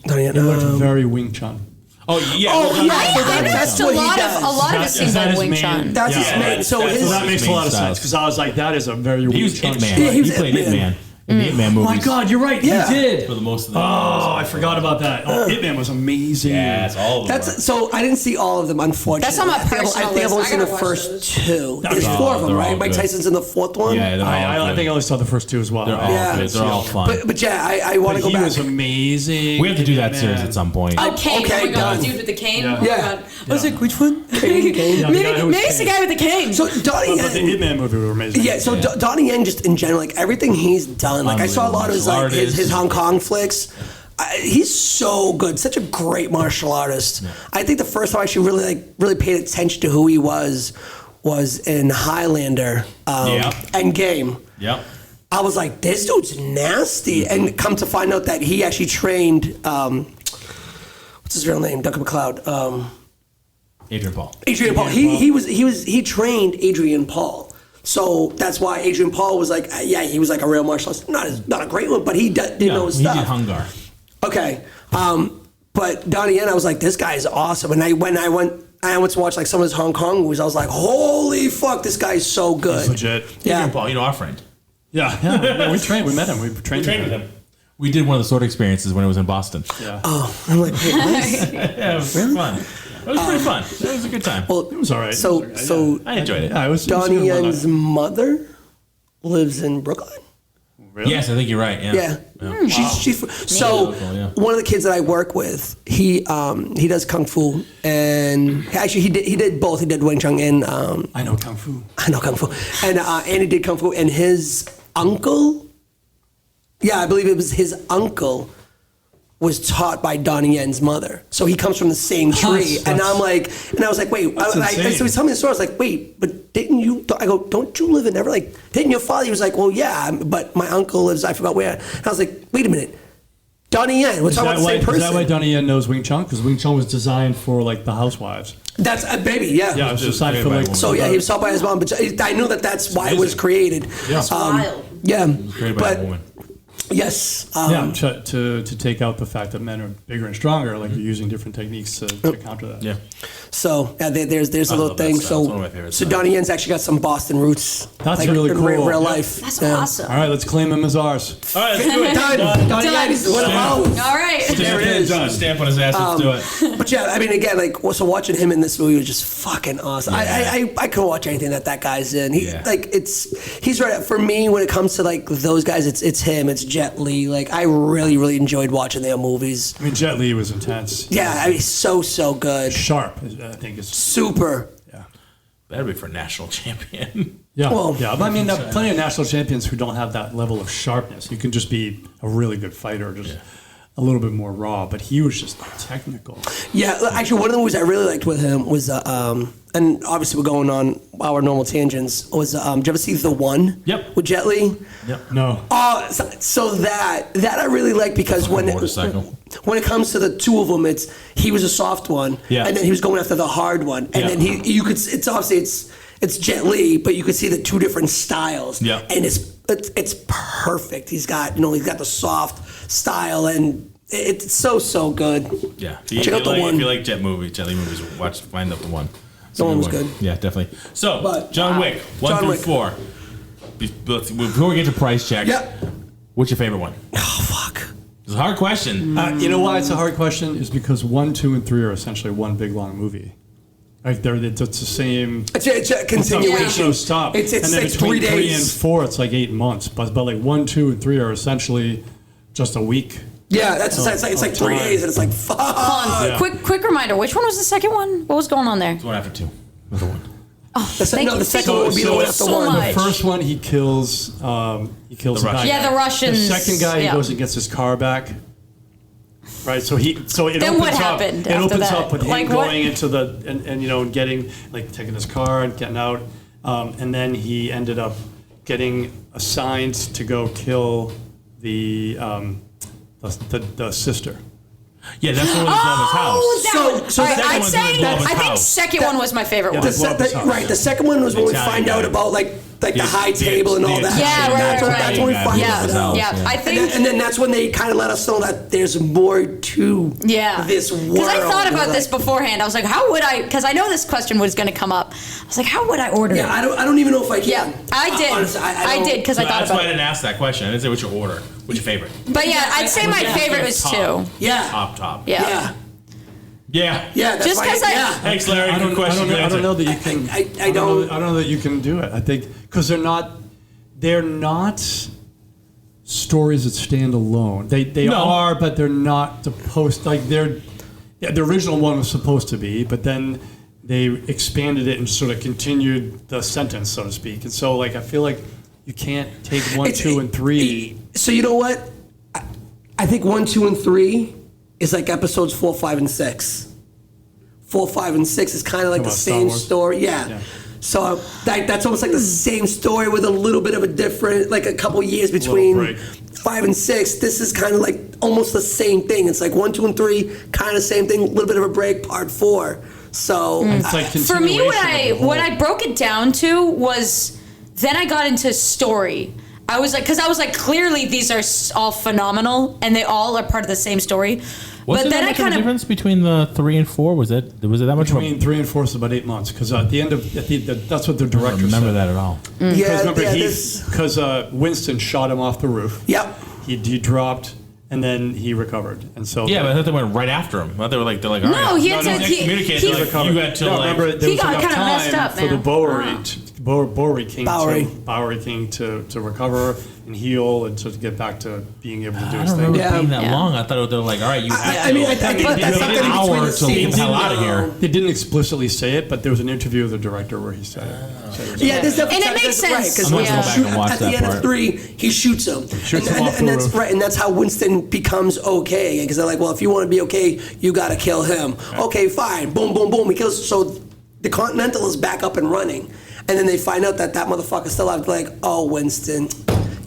Donnie Yen, It looked very Wing Chun. Oh, yeah. Oh, well, yeah. I That's noticed what he a lot of does. his scenes that like his Wing main- Chun. That's Yeah, his main. So that's his. So that makes a lot of Main sense because I was like, that is a very He Wing was Chun. Ip Man. Yeah, he was He played Ip Ip Man. In the Ip Man movies. Oh my God, you're right. Yeah. He did. For the most of the Oh, I forgot about that. Oh, Ip Man was amazing. Yeah, it's all of them. That's so. I didn't see all of them, unfortunately. That's on my I think personal I've only list. seen I the gotta watch first those. 2. There's Oh, 4 of them, they're all right? Mike good. Tyson's in the 4th one. Yeah, they're all I think I only saw the first 2 as well. They're all Yeah. good. They're all fun. But yeah, I want to But go he back. was amazing. We have to do that Man. series at some point. Oh, Kane. Okay, oh my God, done. the dude with the cane. Yeah. Oh my Yeah. God. I was like, which one? Kane. Yeah, the Maybe guy who was it's the Kane. guy with the cane. So Donnie But the Yen. Ip Man movie were amazing. Yeah, so Donnie Yen just in general, like everything he's done, like I saw a lot of his Unbelievable like his martial Hong Kong flicks. He's so good, such a great martial artist. I think the first time I actually really paid attention to who he was in Highlander and Game. Yep. I was like, this dude's nasty, and come to find out that he actually trained. What's his real name? Duncan MacLeod. Adrian Paul. Adrian Paul. He trained Adrian Paul. So that's why Adrian Paul was like, he was like a real martial artist. Not a great one, but he did know his he stuff. did Hungar. Okay. But Donnie Yen, I was like, this guy is awesome. And I went to watch like some of his Hong Kong movies. I was like, holy fuck, this guy is so good. Legit. Yeah. Adrian Paul, our friend. Yeah. We met him. We trained with him. We did one of the sword experiences when it was in Boston. Yeah. I'm like, wait, what? Yeah, it was fun. It was pretty fun. It was a good time. Well, It was all right. So I enjoyed it. Yeah, it was Donnie it was Yen's mother lives in Brooklyn. Really? Yes, I think you're right. Yeah. Yeah, she's so Local, yeah. one of the kids that I work with, he does kung fu, and actually he did both. He did Wing Chun and I know Kung Fu. I know kung fu, and he did kung fu, and his uncle, I believe it was his uncle, was taught by Donnie Yen's mother. So he comes from the same tree. And I was like, wait, so he's telling me the story. I was like, wait, but didn't you, I go, don't you live in Never? Like, didn't your father? He was like, well, yeah, but my uncle lives, I forgot where. And I was like, wait a minute. Donnie Yen, we're talking about the same person. Is that why Donnie Yen knows Wing Chun? Because Wing Chun was designed for like the housewives. That's a baby, yeah. Yeah, it was designed for like. So yeah, he was taught by his mom, but I knew that's why it was created. Yeah. Wild. Yeah, Created by a woman. yes. Yeah, to take out the fact that men are bigger and stronger, like you're using different techniques to counter that. Yeah. So there's a little love that thing. style. It's one of my favorite So styles. Donnie Yen's actually got some Boston roots. That's really in cool. Real Yeah. life. That's Yeah. awesome. All right, let's claim him as ours. All right, let's do it. Done. Donnie Yen is one of ours. All right. There it is. Stamp on his ass. Let's do it. But yeah, I mean, again, like, so watching him in this movie was just fucking awesome. I could watch anything that guy's in. He's right for me when it comes to like those guys. It's him. It's Jet Li. Like, I really enjoyed watching their movies. I mean, Jet Li was intense. Yeah, I mean, so good. Sharp, I think is. Super. Yeah. That'd be for national champion. Yeah, Well- yeah. But I mean, there are plenty of national champions who don't have that level of sharpness. You can just be a really good fighter. a little bit more raw, but he was just technical. Yeah, actually, one of the movies I really liked with him was, and obviously we're going on our normal tangents, was, did you ever see The One? Yep. With Jet Li? Yep. No. So that I really like because when it comes to the two of them, he was a soft one, and then he was going after the hard one, and then you could, it's obviously it's Jet Li, but you could see the two different styles, and it's perfect. He's got the soft style, and it's so good. Yeah, Check out The One. If you like Jet Li movies, find out The One. The One was good. Yeah, definitely. So, But, John Wick, 1 John through Wick. 4. Before we get to price checks, what's your favorite one? Oh fuck. It's a hard question. You know why it's a hard question? Is because 1, 2, and 3 are essentially one big long movie. Like it's the same. It's a continuation. No stop. It's and then like between 3 3 days. and 4, it's like 8 months. But like 1, 2, and 3 are essentially just a week. Yeah, it's like 3 days, and it's like fuck. Hold on. Quick reminder. Which one was the second one? What was going on there? It's 1 after 2. Another one. The second one would be the one after so one. much. The first one, he kills the guy. Yeah, the Russians. The second guy, he goes and gets his car back. Right, so it Then opens what up. happened It after opens that? up with him Like, going into the and getting taking his car and getting out, and then he ended up getting assigned to go kill the sister. Yeah, that's the one that's Bubba's house. So All right, that I'd one's say in Bubba's I think house. second one was my favorite one. The second one was when we Italian find out guy. about the high table and all that. Yeah, That's right. when we find Yeah, out. yeah. I think. And then that's when they kind of let us know that there's more to this world. Because I thought about this beforehand. I was like, how would I? Because I know this question was going to come up. I was like, how would I order it? Yeah, I don't even know if I can. Yeah, I did. Honestly, I did because I thought That's why about I it. didn't ask that question. I didn't say what's your order. What's your favorite? But yeah, I'd say my favorite was Top. 2. Yeah. Top. Yeah. Yeah. Yeah, that's Just why. 'cause I- Yeah. Thanks, Larry. I Good question. Good don't answer. know that you can. I don't. I don't know that you can do it. I think because they're not stories that stand alone. They are, but they're not supposed. Like the original one was supposed to be, but then they expanded it and sort of continued the sentence, so to speak. And so, I feel like you can't take 1, 2, and 3. So you know what? I think 1, 2, and 3 is like episodes 4, 5, and 6. 4, 5, and 6 is kind of like the About Star same Wars? story. Yeah. So that's almost like the same story with a little bit of a different, like a couple years between break. 5 and 6. This is kind of like almost the same thing. It's like 1, 2, and 3, kind of same thing. A little bit of a break. Part 4. So It's like For me, continuation of the what whole- I broke it down to was then I got into story. I was like, clearly these are all phenomenal and they all are part of the same story. Was but there then that I much of a kind of difference between the 3 and 4? Was it that much of a... Between 3 and 4 is about 8 months because at the end of that's what the I director don't remember said. that at all. Because Winston shot him off the roof. Yep. He dropped and then he recovered, and so Yeah, but I thought they went right after him. I thought they were like, all No, right. he had to- he- Communicate. he- Like, you had to remember there He was got enough kinda messed time up, for the man. Bowery King to recover and heal and to get back to being able to do I his don't thing. remember Yeah. being that Yeah. long. I thought they were like, all right, you have I mean, I to. think But- that's They something did an between hour the to get scenes. the hell out of here. They didn't explicitly say it, but there was an interview with the director where he said it. Yeah, there's definitely, And it makes that's right, sense. 'cause I'm gonna go Winston back and watch at the that end part. of 3, he shoots him. Shoots him off the and that's roof. right, and that's how Winston becomes okay. Because they're like, well, if you want to be okay, you got to kill him. Okay, fine. Boom, boom, boom. He kills. So the Continental is back up and running, and then they find out that motherfucker's still alive. Like, oh, Winston,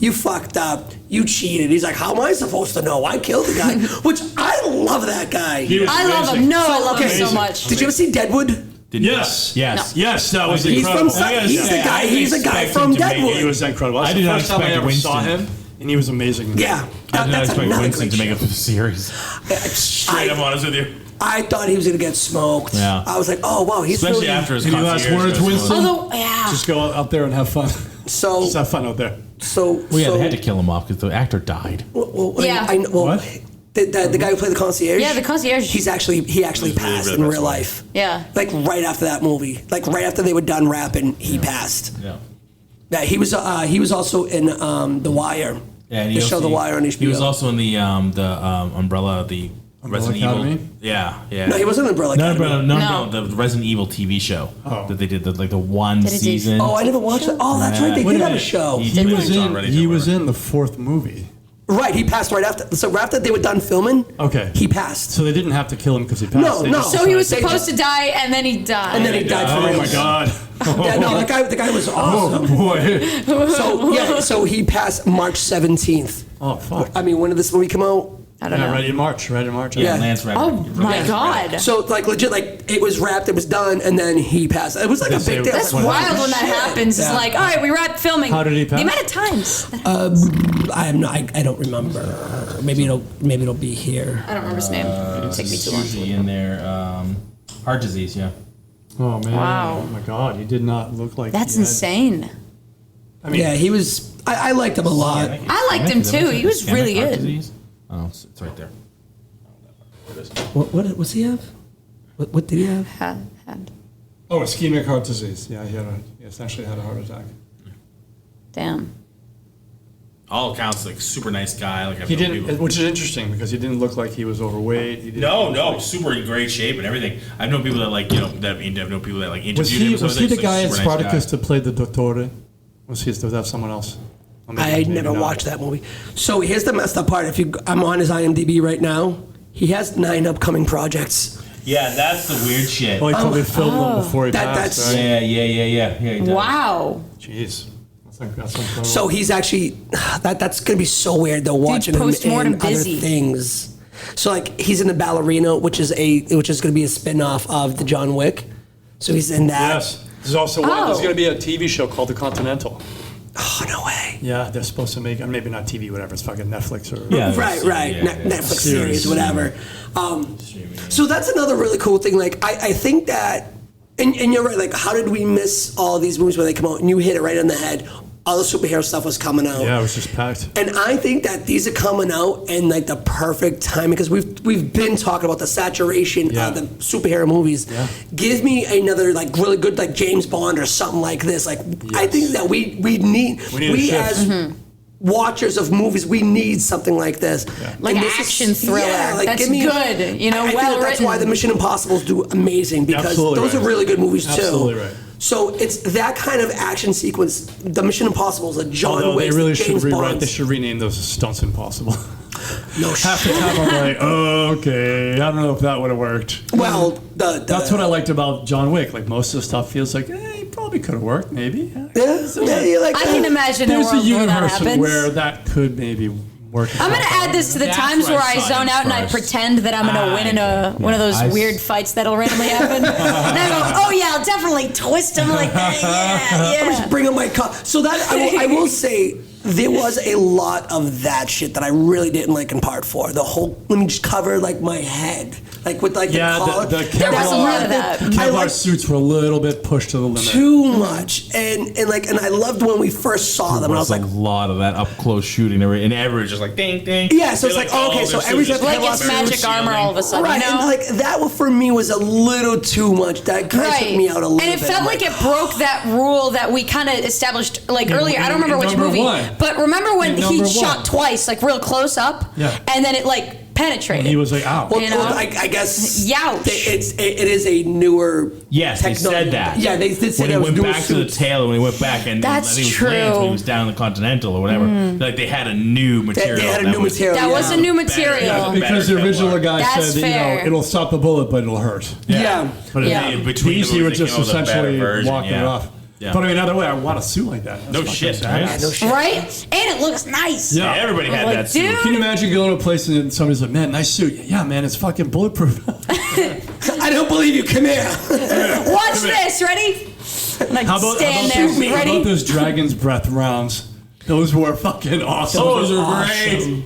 you fucked up. You cheated. He's like, how am I supposed to know? I killed the guy. Which I love that guy. He was I love amazing. him. No, I love him so Amazing. much. Did you ever see Deadwood? Yes. Yes. Yes, that was He's incredible. from. He's the guy. He's the guy expect him from to make it. Deadwood. He was incredible. That's I did the not first time I expect ever saw Winston. him, and he was amazing. Yeah, I did not that's expect another Winston great to make it show. through the series. Straight up honest with you. I thought he was gonna get smoked. Yeah. I was like, oh wow, he's Especially really, after his Any last concierge words, goes Winston? forward. Although, yeah. Just go out there and have fun. So Just have fun out there. so. Well, yeah, so, they had to kill him off because the actor died. Well, Yeah. What? The guy who played the concierge. Yeah, the concierge. He actually passed really in bad real story. life. Yeah. Like right after that movie, like right after they were done rapping, he passed. Yeah. Yeah, he was also in The Wire. Yeah, and the show The Wire on HBO. He was also in the Umbrella, the Resident Academy? Evil. Yeah, yeah. No, he wasn't in Umbrella No, Academy. no, No. the Resident Evil TV show Oh. that they did, the one Did he do- season. Oh, I never watched it. Oh, that's right. They Wait did a have a minute. show. He He was John Ready in. He to was work. in the 4th movie. Right, he passed right after. So right after they were done filming, Okay. he passed. So they didn't have to kill him because he passed. No, They no. just So he was They supposed just- to die, and then he died. And then he died for Oh real. my God. Yeah, no, the guy was awesome. Boy. So he passed March 17th. Oh fuck. I mean, when did this movie come out? I don't Yeah, know. right in March. Right in March. Yeah. Lance Reddick. Oh my God. So like legit, like it was wrapped, it was done, and then he passed. It was like a They big say- deal. That's Like, wild when that shit. happens. It's Yeah. like, all right, we wrapped filming. How did he pass? The amount of times. I am not. I don't remember. Maybe it'll be here. I don't remember his name. It'd take me too long. Usually in there. Heart disease, yeah. Oh man. Wow. Oh my God. He did not look like. That's he had- insane. I mean, Yeah, he was. I liked him a lot. I liked him too. He was really Heart good. disease? Oh, it's right there. What was he have? What did he have? Had. Oh, ischemic heart disease. Yeah, he essentially had a heart attack. Damn. All accounts, like super nice guy. Like He didn't, which is interesting because he didn't look like he was overweight. He didn't No, super in great shape and everything. I've known people that like I've known people that like interviewed Was him. he and stuff was like he that. the guy in He's a super nice Spartacus that played the Dottore? Was that someone else? Or maybe- I maybe never not. watched that movie. So here's the messed up part. I'm on his IMDb right now. He has 9 upcoming projects. Yeah, that's the weird shit. Oh, he probably filmed one before he passed. that's- Right? Yeah, he does. Wow. Jeez, that's incredible. So he's actually that's gonna be so weird though watching him postmortem in other busy. things. So like he's in the Ballerina, which is gonna be a spin-off of the John Wick. So he's in that. Yes, there's also there's going to be a TV show called The Continental. Oh no way. Yeah, they're supposed to make, maybe not TV, whatever. It's fucking Netflix or Yeah. Right. Yeah, Netflix Series. series, whatever. So that's another really cool thing. Like I think that, and you're right. Like how did we miss all these movies when they come out? And you hit it right on the head. All the superhero stuff was coming out. Yeah, it was just packed. And I think that these are coming out in like the perfect time because we've been talking about the saturation Yeah. of the superhero movies. Yeah. Give me another like really good like James Bond or something like this. Like I think that we need a shift. as watchers of movies, we need something like this. Like And an this action thriller. That's give me- good, you know, I think well that's why written. the Mission Impossibles do amazing because Absolutely those right. are really good movies too. Absolutely right. So it's that kind of action sequence. The Mission Impossibles, the John Although Wick, they really should James rewrite. They Bonds. should rename those as Stunts Impossible. No Half the shit. time I'm like, oh, okay, I don't know if that would have worked. Well, That's what I liked about John Wick. Like most of the stuff feels like, it probably could have worked, maybe. Yeah, you're like, I can imagine a There's a world where that universe happens. where that could maybe work. I'm gonna add this to the That's times where where I I saw zone it out and I first. pretend that I'm gonna win in one of those I s- weird fights that'll randomly happen. And I go, oh yeah, I'll definitely twist him like that. Yeah. bring up my car. So that I will say there was a lot of that shit that I really didn't like in part 4. The whole let me just cover like my head, like with like Yeah, the collar. the There was a lot of that. I Kevlar like suits were a little bit pushed to the limit. too much, and I loved when we first saw them. And I was There's like, a lot of that up close shooting, and everyone's just like ding ding. yeah. So it's They're like, oh, okay, so every time Like it's magic armor all of a sudden, right, you know? and like that for me was a little too much. That kind of took me out a little bit. And it felt I'm like it broke that rule that we kind of established like earlier. I don't remember in which number movie, one. but remember when In he number shot one. twice, like real close up, Yeah. and then it like penetrated. He was like, ow. Well, you know? I guess Youch. it is a newer. Yes, they technology. said that. Yeah, they did say when that he was went newer back to the suits. tail, when he went back and That's I think it was true. Lance when he was down in the Continental or whatever, like they had a new material. They had a that new was- material. That was a new material. Yeah, Because the better original Kevlar. guy That's said that, fair. it'll stop the bullet, but it'll hurt. Yeah. But Yeah. in Between these, the you were movies, just the better essentially version, walking yeah. it off. Yeah. But I mean, either way, I want a suit like that. That's No fucking shit, badass. right? No shit. Right? And it looks nice. Yeah. Everybody had Like, that suit. dude. Can you imagine going to a place and somebody's like, man, nice suit. Yeah, man, it's fucking bulletproof. I don't believe you. Come here. Watch this. Ready? Like stand there. those, how Ready? about those Dragon's Breath rounds? Those were fucking awesome. Those are great.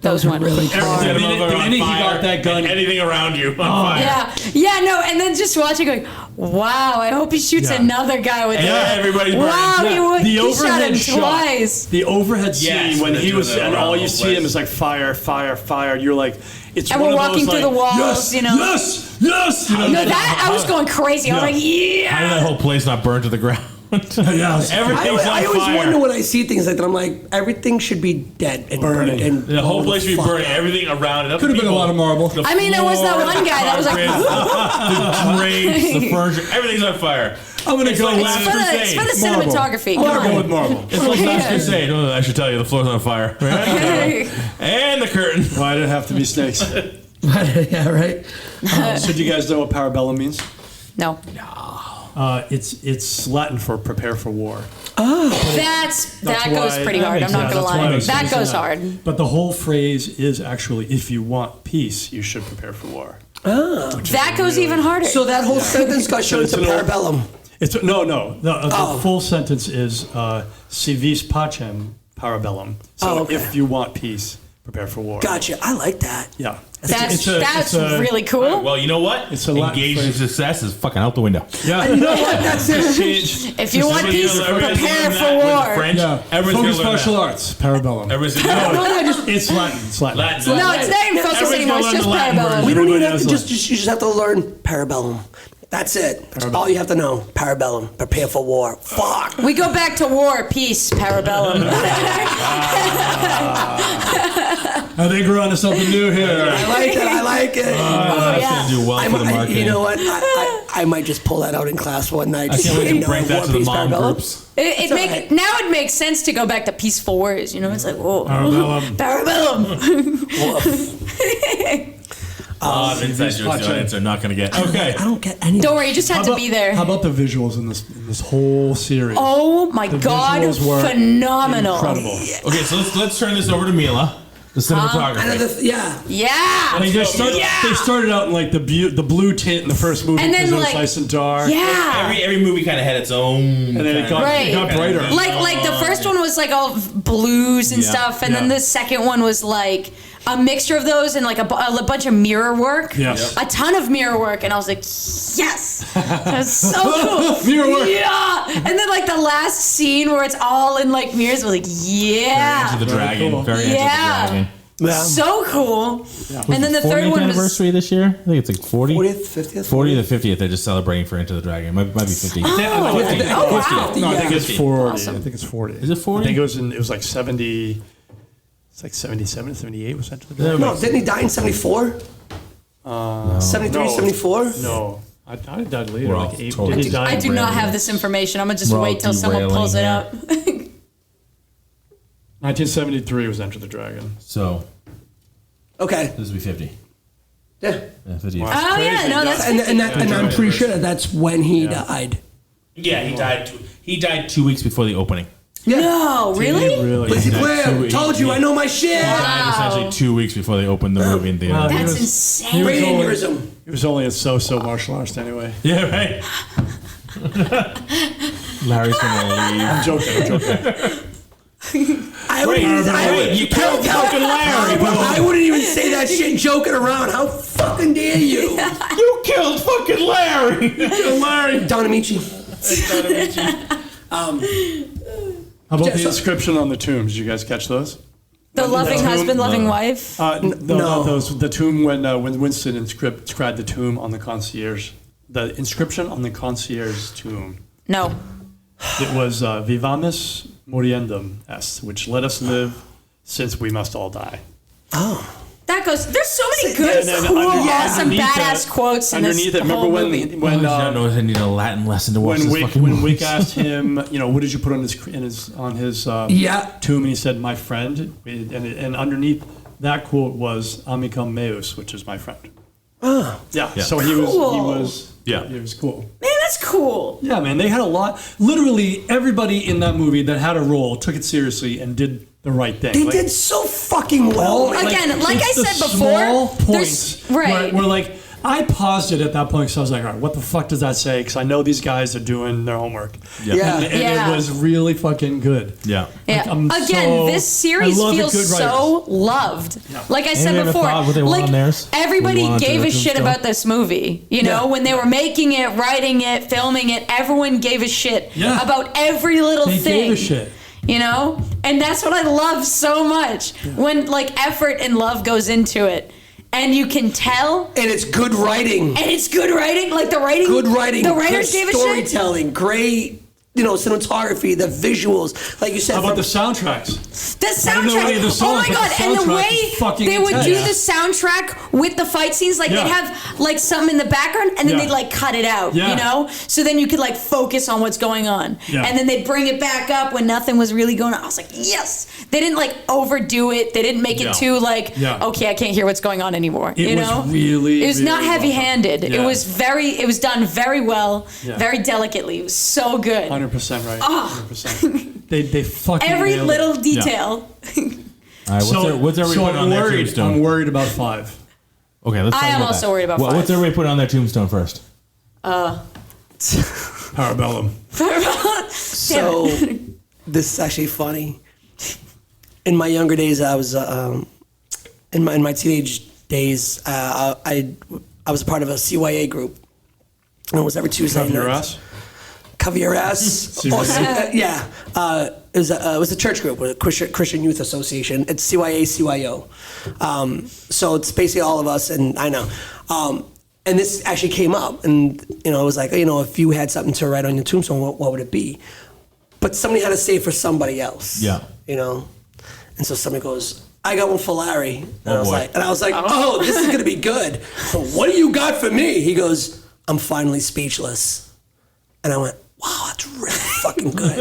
Those went really Every hard. time Anything the minute he on got fire, that gun, anything around you on fire. Yeah, no, and then just watching, going, wow, I hope he shoots Yeah. another guy with Yeah, that. everybody Wow, burns. he, would, the he shot overhead him shot, twice. the overhead Yes, scene when they're he doing was, that and around all the you whole see him place. is like fire, fire, fire. You're like, it's And one we're of those, walking through like, the walls, yes, you know. yes, yes. You know, No, that, I was going crazy. I was like, How did that yeah. whole place not burn to the ground? Yes. Everything's on I always fire. wonder when I see things like that. I'm like, everything should be dead and Burning. burning. And The whole place should be fuck burning. up. Everything around it. Could have been a lot of marble. I mean, there was that one guy that was like, the drapes, the furniture, everything's on fire. I'm gonna go it's last for the Marble. cinematography. I'm Come gonna go with on. marble. It's like Last Crusade. Oh, I should tell you, the floor's on fire. And the curtain. Why did it have to be snakes? Yeah, right. So do you guys know what parabellum means? No. It's Latin for prepare for war. That goes pretty hard. I'm not going to lie. That goes hard. But the whole phrase is actually, if you want peace, you should prepare for war. That goes even harder. So that whole sentence got shown to parabellum. It's no. The full sentence is si vis pacem parabellum. So okay. if you want peace, prepare for war. Gotcha. I like that. Yeah. That's really cool. Well, you know what? It's a Latin Engaged in phrase. success is fucking out the window. Yeah. And you know what? That's it. Change. If you want peace, Everybody's prepare learning for that with war. French. Yeah. Everyone's Focus gonna learn martial that. arts. Parabellum. Everyone's It's Latin. It's Latin. Latin. No, it's not even focus Everyone's anymore. gonna It's just learn the Latin parabellum. We don't even Everybody have to knows you just have to learn parabellum. That's it. That's all you have to know. Parabellum. Prepare for war. Fuck. We go back to war, peace, parabellum. I think we're onto something new here. I like it. I like it. Oh, yeah. Gonna do well for the marketing. You know what? I might just pull that out in class one night. I can't wait to break that to the Peace, mom parabellum. groups. Now it makes sense to go back to peaceful wars. You know, it's like, whoa. Parabellum. Inside jokes the audience are not going to get. Okay. I don't get any. Don't worry, you just had to be there. How about the visuals in this whole series? Oh my God, visuals were phenomenal. Incredible. Okay, so let's turn this over to Mila, the cinematography. Yeah. Yeah. They started out in like the blue tint in the first movie And then, because it was like- nice and dark. Yeah. Every movie kind of had its own. And then it got, Right. it got brighter. Like the first one was like all blues and stuff, and then yeah. the second one was like a mixture of those and like a bunch of mirror work. Yes. A ton of mirror work, and I was like, yes, that's so cool. Mirror work. Yeah. And then like the last scene where it's all in like mirrors, I was like, yeah, Enter the Dragon. cool. Very Enter the Yeah. Dragon. so cool. And then the third 40th one was anniversary this year? I think it's like 40. 40th, 50th. 40 to 50th. They're just celebrating for Enter the Dragon. Might be 50. oh wow. No, I think it's 50. 40. Awesome. I think it's 40. Is it 40? I think it was like 70. It's like 77, 78 was that to the Yeah, No, didn't he die in 74? 73, no. 74? No. I thought he died later. We're all Like 8. totally- Did he die? I do not have this information. I'm gonna just We're all wait till someone derailing pulls it here. up. 1973 was Enter the Dragon. So Okay. this would be 50. Yeah. Yeah, 50. Wow. Oh yeah, no, that's And I'm pretty sure that's when he died. Yeah, he died. He died 2 weeks before the opening. no, really? Really? Lizzie died Claire, 2 told you, I know my shit. Died essentially 2 weeks before they opened the movie in theater. Wow. That's was- insane. Brain aneurysm. He was only a so-so martial artist anyway. Yeah, right. Larry's gonna leave. I'm joking. I wouldn't, You killed fucking Larry. I wouldn't even say that shit joking around. How fucking dare you? You killed fucking Larry. Don Amici. How about the so- inscription on the tombs? Did you guys catch those? The loving tomb? husband, loving wife. No, No. not those. The tomb when Winston inscribed the tomb on the concierge. The inscription on the concierge tomb. No. It was Vivamus Moriendum est, which let us live since we must all die. That goes. There's so many good, And then cool, underneath awesome, that- underneath quotes in this Underneath it, remember whole when movie. when I don't know if I need a Latin lesson to watch when this Wick fucking when movie. Wick asked him, what did you put on his Yeah. tomb, and he said, my friend, and underneath that quote was amicum meus, which is my friend. Yeah. So he Cool. was cool. Man, that's cool. Yeah, man, they had a lot. Literally everybody in that movie that had a role took it seriously and did the right thing. They Like, did so fucking well. all- Again, like it's I the said before, small there's- points right. where like I paused it at that point because I was like, all right, what the fuck does that say? Because I know these guys are doing their homework. Yeah. And Yeah. it was really fucking good. Yeah. Yeah. I'm Again, so- this series I love feels good so loved. Like I said Anybody ever before, thought what they want like on theirs? everybody We want gave to a shit still. about this movie. You know, when they were making it, writing it, filming it, everyone gave a shit Yeah. about every little They thing. gave a shit. You know? And that's what I love so much. When like effort and love goes into it. And you can tell, And it's good writing. and it's good writing. Like the writing, Good writing. The writers good gave a shit. storytelling. Great cinematography, the visuals, like you said. How about the soundtracks? The I don't know any of the Oh songs, my but god! the And the soundtrack way is fucking they would intense. do the soundtrack with the fight scenes, like Yeah. they'd have like some in the background, and then Yeah. they'd like cut it out, Yeah. you know. So then you could like focus on what's going on, Yeah. and then they'd bring it back up when nothing was really going on. I was like, yes! They didn't like overdo it. They didn't make it No. too like, Yeah. okay, I can't hear what's going on anymore. It you was know, really, it was not really well heavy-handed. done. It Yeah. was done very well, Yeah. very delicately. It was so good. 100% right. 100%. They fucking Every nailed little it. detail. All right, what's everybody putting on their tombstone? I'm worried about 5. Okay, let's talk I am about also that. worried about What's 5. everybody putting on their tombstone first? Parabellum. So this is actually funny. In my younger days, I was in my teenage days. I was a part of a CYA group, and it was every Tuesday Cover your night. ass. Cover your ass. Yeah. It was a church group, a Christian Youth Association. It's CYA, CYO. So it's basically all of us, and I know. And this actually came up, and it was like, if you had something to write on your tombstone, what would it be? But somebody had to say it for somebody else. Yeah. And so somebody goes, I got one for Larry. And I was boy. like, oh, this is gonna be good. So what do you got for me? He goes, I'm finally speechless. And I went, wow, that's really fucking good.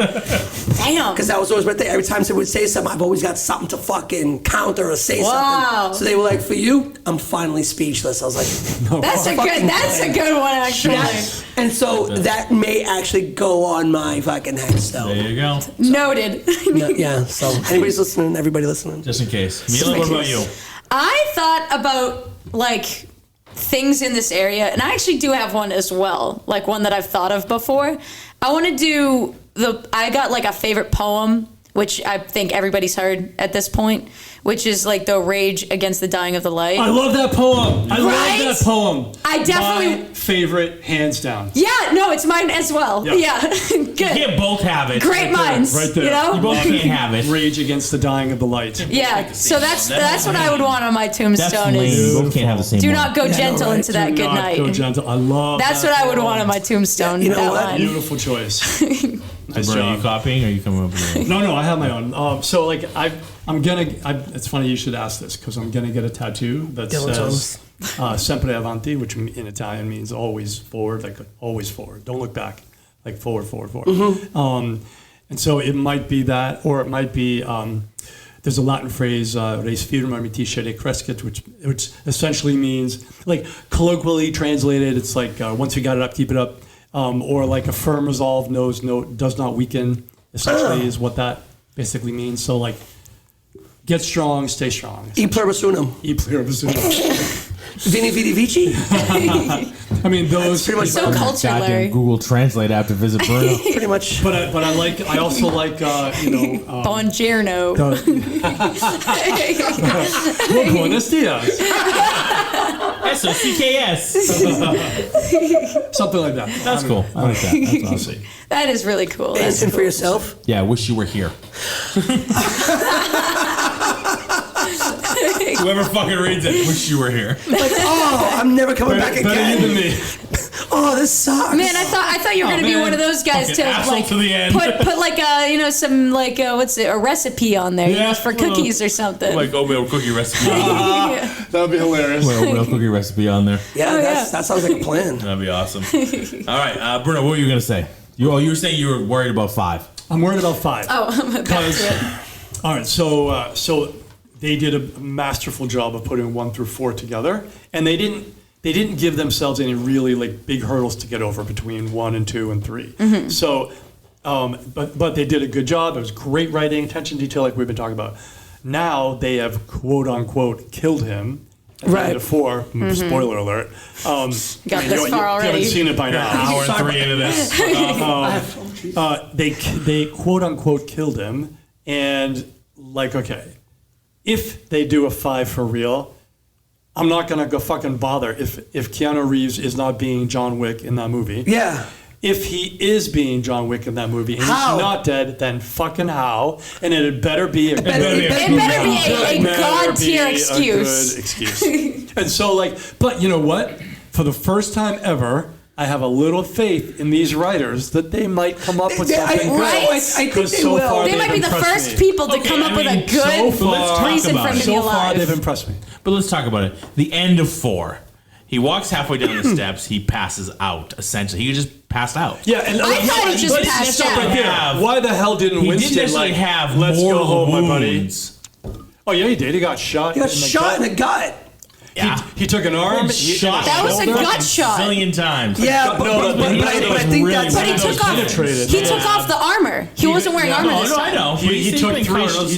Damn. Because that was always right there. Every time someone would say something, I've always got something to fucking counter or say Wow. something. So they were like, for you, I'm finally speechless. I was like, That's a good one actually. that, and so that may actually go on my fucking headstone. There you go. Noted. No, yeah, so anybody's listening, everybody listening. Just in case. Mila, what about you? I thought about like things in this area, and I actually do have one as well, like one that I've thought of before. I want to do I got like a favorite poem, which I think everybody's heard at this point, which is like the Rage Against the Dying of the Light. I love that poem. I Right? love that poem. I definitely- My favorite, hands down. Yeah, no, it's mine as well. Yeah. Yeah, You good. can't both have it. Great minds, right there. you know? You both can't have it. Rage Against the Dying of the Light. Yeah, so that's what I would want on my That's tombstone lame. is You both can't have the same do one. not go gentle right. into that Do good not night. Go gentle. I love That's that what I would poem. want on my tombstone. You know that what? line. Beautiful choice. Nice Bro, are you job. copying or are you coming up with it? No, I have my own. So like it's funny you should ask this because I'm gonna get a tattoo that says "Sempre avanti," which in Italian means always forward, like always forward. Don't look back, like forward. And so it might be that, or it might be. There's a Latin phrase, "res firma mitiscere crescit," which essentially means, like colloquially translated, it's like once you got it up, keep it up. Or like a firm resolve does not weaken, essentially is what that basically means. So like, get strong, stay strong. E pluribus unum. E pluribus unum. Vini vidi vici. I mean, those pretty much So cultured, Goddamn Larry. Google Translate app to visit Bruno. Pretty much. But I also like Buongiorno. Buenos dias, S-O-C-K-S. something like that. That's cool. I like that. That's awesome. That is really cool. That's And for yourself? Yeah, I wish you were here. Whoever fucking reads it, wish you were here. Like, oh, I'm never coming back Better again. you than me. Oh, this sucks. Man, I thought you were gonna be man. one of those guys Fucking to asshole like to the end. put like some like a recipe on there, Yeah, for cookies or something. Like oatmeal cookie recipe. That would be hilarious. Oatmeal cookie recipe on there. yeah, yeah. that sounds like a plan. That'd be awesome. All right, Bruno, what were you gonna say? You were saying you were worried about 5. I'm worried about 5. Oh, back to it. All right, so they did a masterful job of putting 1 through 4 together, and they didn't give themselves any really like big hurdles to get over between 1 and 2 and 3. Mm-hmm. So, but they did a good job. It was great writing, attention to detail, like we've been talking about. Now they have quote unquote killed him. At the end of 4, spoiler alert. Got this far You already. haven't seen it by now. Hour and 3 into this. They quote unquote killed him, and like, okay, if they do a 5 for real, I'm not gonna go fucking bother if Keanu Reeves is not being John Wick in that movie. Yeah. If he is being John Wick in that movie and How? he's not dead, then fucking how? And it better be a It better be a god tier excuse. good excuse. And so, like, but you know what? For the first time ever, I have a little faith in these writers that they might come up with something good. I think they will. They might be the first people to come up with a good reason for him to be alive. So far, they've impressed me. But let's talk about it. The end of 4. He walks halfway down the steps. He passes out, essentially. He just passed out. Yeah, and I thought he just passed stop right there. out. Why the hell didn't Winston have let's more go home, wounds. my buddy? Oh, yeah, he did. He got shot. He got shot in the gut. Yeah. He took an arm. Shot. That was a gut shot. A zillion times. Yeah, but I think that's... But he took off the armor. He wasn't wearing armor this time. I know. He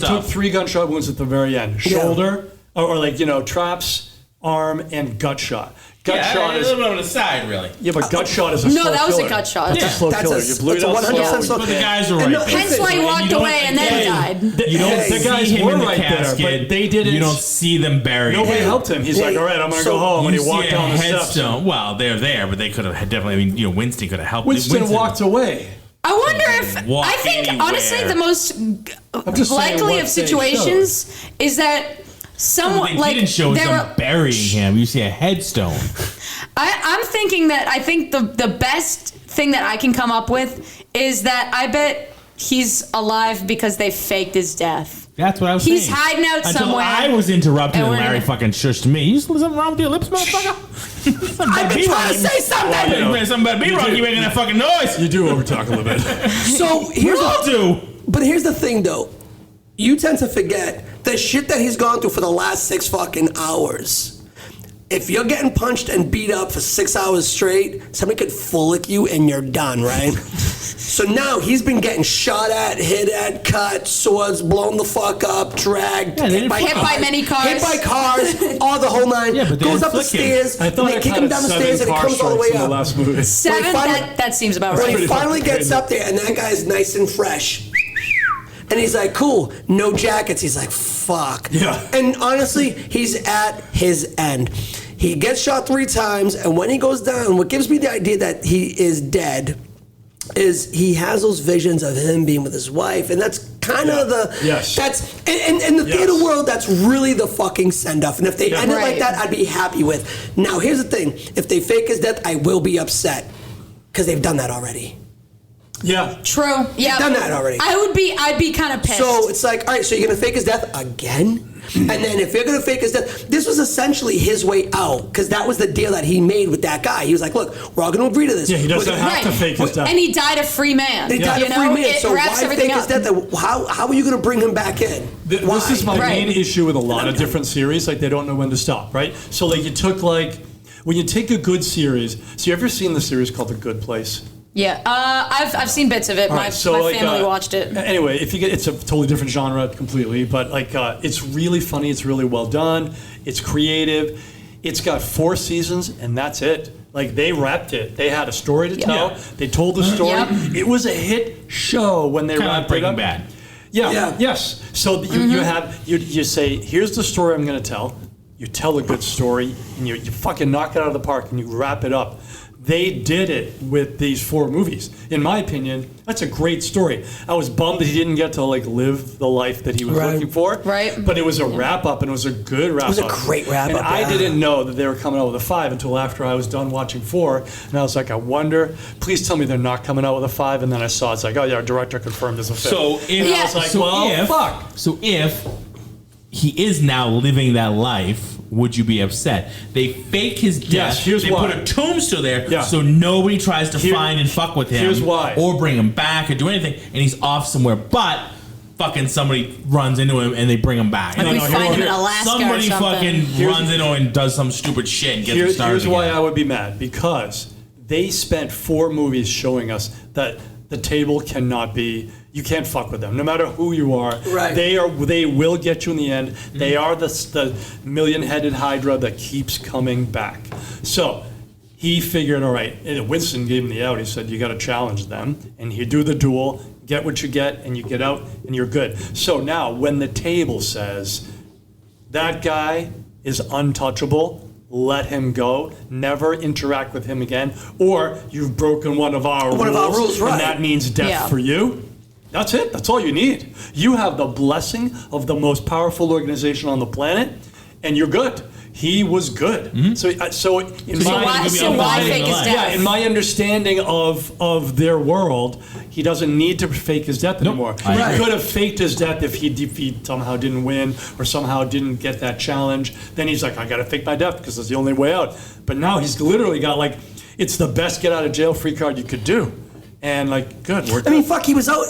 took 3 gunshot wounds at the very end. Shoulder, or traps, arm, and gut shot. Gut shot is is a little bit on the side, really. Yeah, but gut shot is a slow No, that was killer. a gut shot. That's a slow killer. You bleed out 100% slow. But the guys are right there. Hence why he walked away and then died. You don't The guys see him were in the right there, casket. but they didn't. You don't see them buried. Nobody helped him. He's like, all right, I'm going to go home. And he walked down the steps. Headstone. Well, they're there, but they could have definitely. I mean, Winston could have helped. Winston walked away. I wonder if I think honestly the most likely of situations is that someone they didn't show them burying him. You see a headstone. I'm thinking that I think the best thing that I can come up with is that I bet he's alive because they faked his death. That's what I was He's saying. hiding out Until somewhere. I was interrupted and we're Larry gonna- fucking shushed me. You something wrong with your lips, motherfucker? I've been trying to say something. Something about B-Rock, you making that fucking noise. You do overtalk a little bit. So here's But here's the thing, though. You tend to forget the shit that he's gone through for the last 6 fucking hours. If you're getting punched and beat up for 6 hours straight, somebody could full lick you and you're done, right? So now he's been getting shot at, hit at, cut, swords blown the fuck up, dragged, hit by many cars. Hit by cars, all the whole 9. Yeah, but they goes up the inflict him. stairs, I thought and they I kick him down the stairs and he comes all the way in the up. last movie. 7, that seems about When right. he finally gets up there and that guy's nice and fresh. And he's like, cool, no jackets. He's like, fuck. Yeah. And honestly, he's at his end. He gets shot 3 times, and when he goes down, what gives me the idea that he is dead is he has those visions of him being with his wife, and that's kind of the... Yes. That's in the theater world, that's really the fucking send-off. And if they end it like that, I'd be happy with. Now, here's the thing. If they fake his death, I will be upset, because they've done that already. Yeah. True. Yeah. Done that already. I'd be kind of pissed. So it's like, all right, so you're gonna fake his death again? And then if you're gonna fake his death, this was essentially his way out, because that was the deal that he made with that guy. He was like, look, we're all gonna agree to this. Yeah, he doesn't have to fake his death. And he died a free man. They died a free man, so why fake his death? How are you gonna bring him back in? This is my Right. main issue with a lot of different series. Like, they don't know when to stop, right? So, like, when you take a good series, so you ever seen the series called The Good Place? Yeah, I've seen bits of it. My family watched it. Anyway, it's a totally different genre completely, but it's really funny. It's really well done. It's creative. It's got 4 seasons, and that's it. Like, they wrapped it. They had a story to tell. Yeah. They told the story. Yep. It was a hit show when they Kind of wrapped like it up. Breaking Bad. Yeah. Yes. So you say, here's the story I'm going to tell. You tell a good story, and you fucking knock it out of the park, and you wrap it up. They did it with these 4 movies. In my opinion, that's a great story. I was bummed that he didn't get to live the life that he was looking for. Right. But it was a wrap up, and it was a good wrap up. It was a great wrap and up. I didn't know that they were coming out with a 5 until after I was done watching 4. And I was like, I wonder. Please tell me they're not coming out with a 5. And then I saw it's like, oh yeah, our director confirmed there's a 5. So if, I was like, fuck. So if he is now living that life, would you be upset? They fake his death. Yes, here's they why. put a tombstone there, Yeah. so nobody tries to find and fuck with him. Here's why. Or bring him back or do anything, and he's off somewhere. But fucking somebody runs into him and they bring him back. Like we find him in Alaska somebody or something. fucking runs into him and does some stupid shit and gets him started. Here's why again. I would be mad. Because they spent 4 movies showing us that the table cannot be... You can't fuck with them, no matter who you are. Right. They will get you in the end. They are the million-headed hydra that keeps coming back. So he figured, all right. And Winston gave him the out. He said, you got to challenge them, and you do the duel, get what you get, and you get out, and you're good. So now, when the table says that guy is untouchable, let him go. Never interact with him again, or you've broken one of our rules, right. and that means death for you. That's it. That's all you need. You have the blessing of the most powerful organization on the planet, and you're good. he was good. So why fake his death? Yeah, in my understanding of their world, he doesn't need to fake his death anymore. He could have faked his death if he somehow didn't win or somehow didn't get that challenge. Then he's like, I got to fake my death because it's the only way out. But now he's literally got like, it's the best get out of jail free card you could do. And like, good. I mean, fuck, he was out.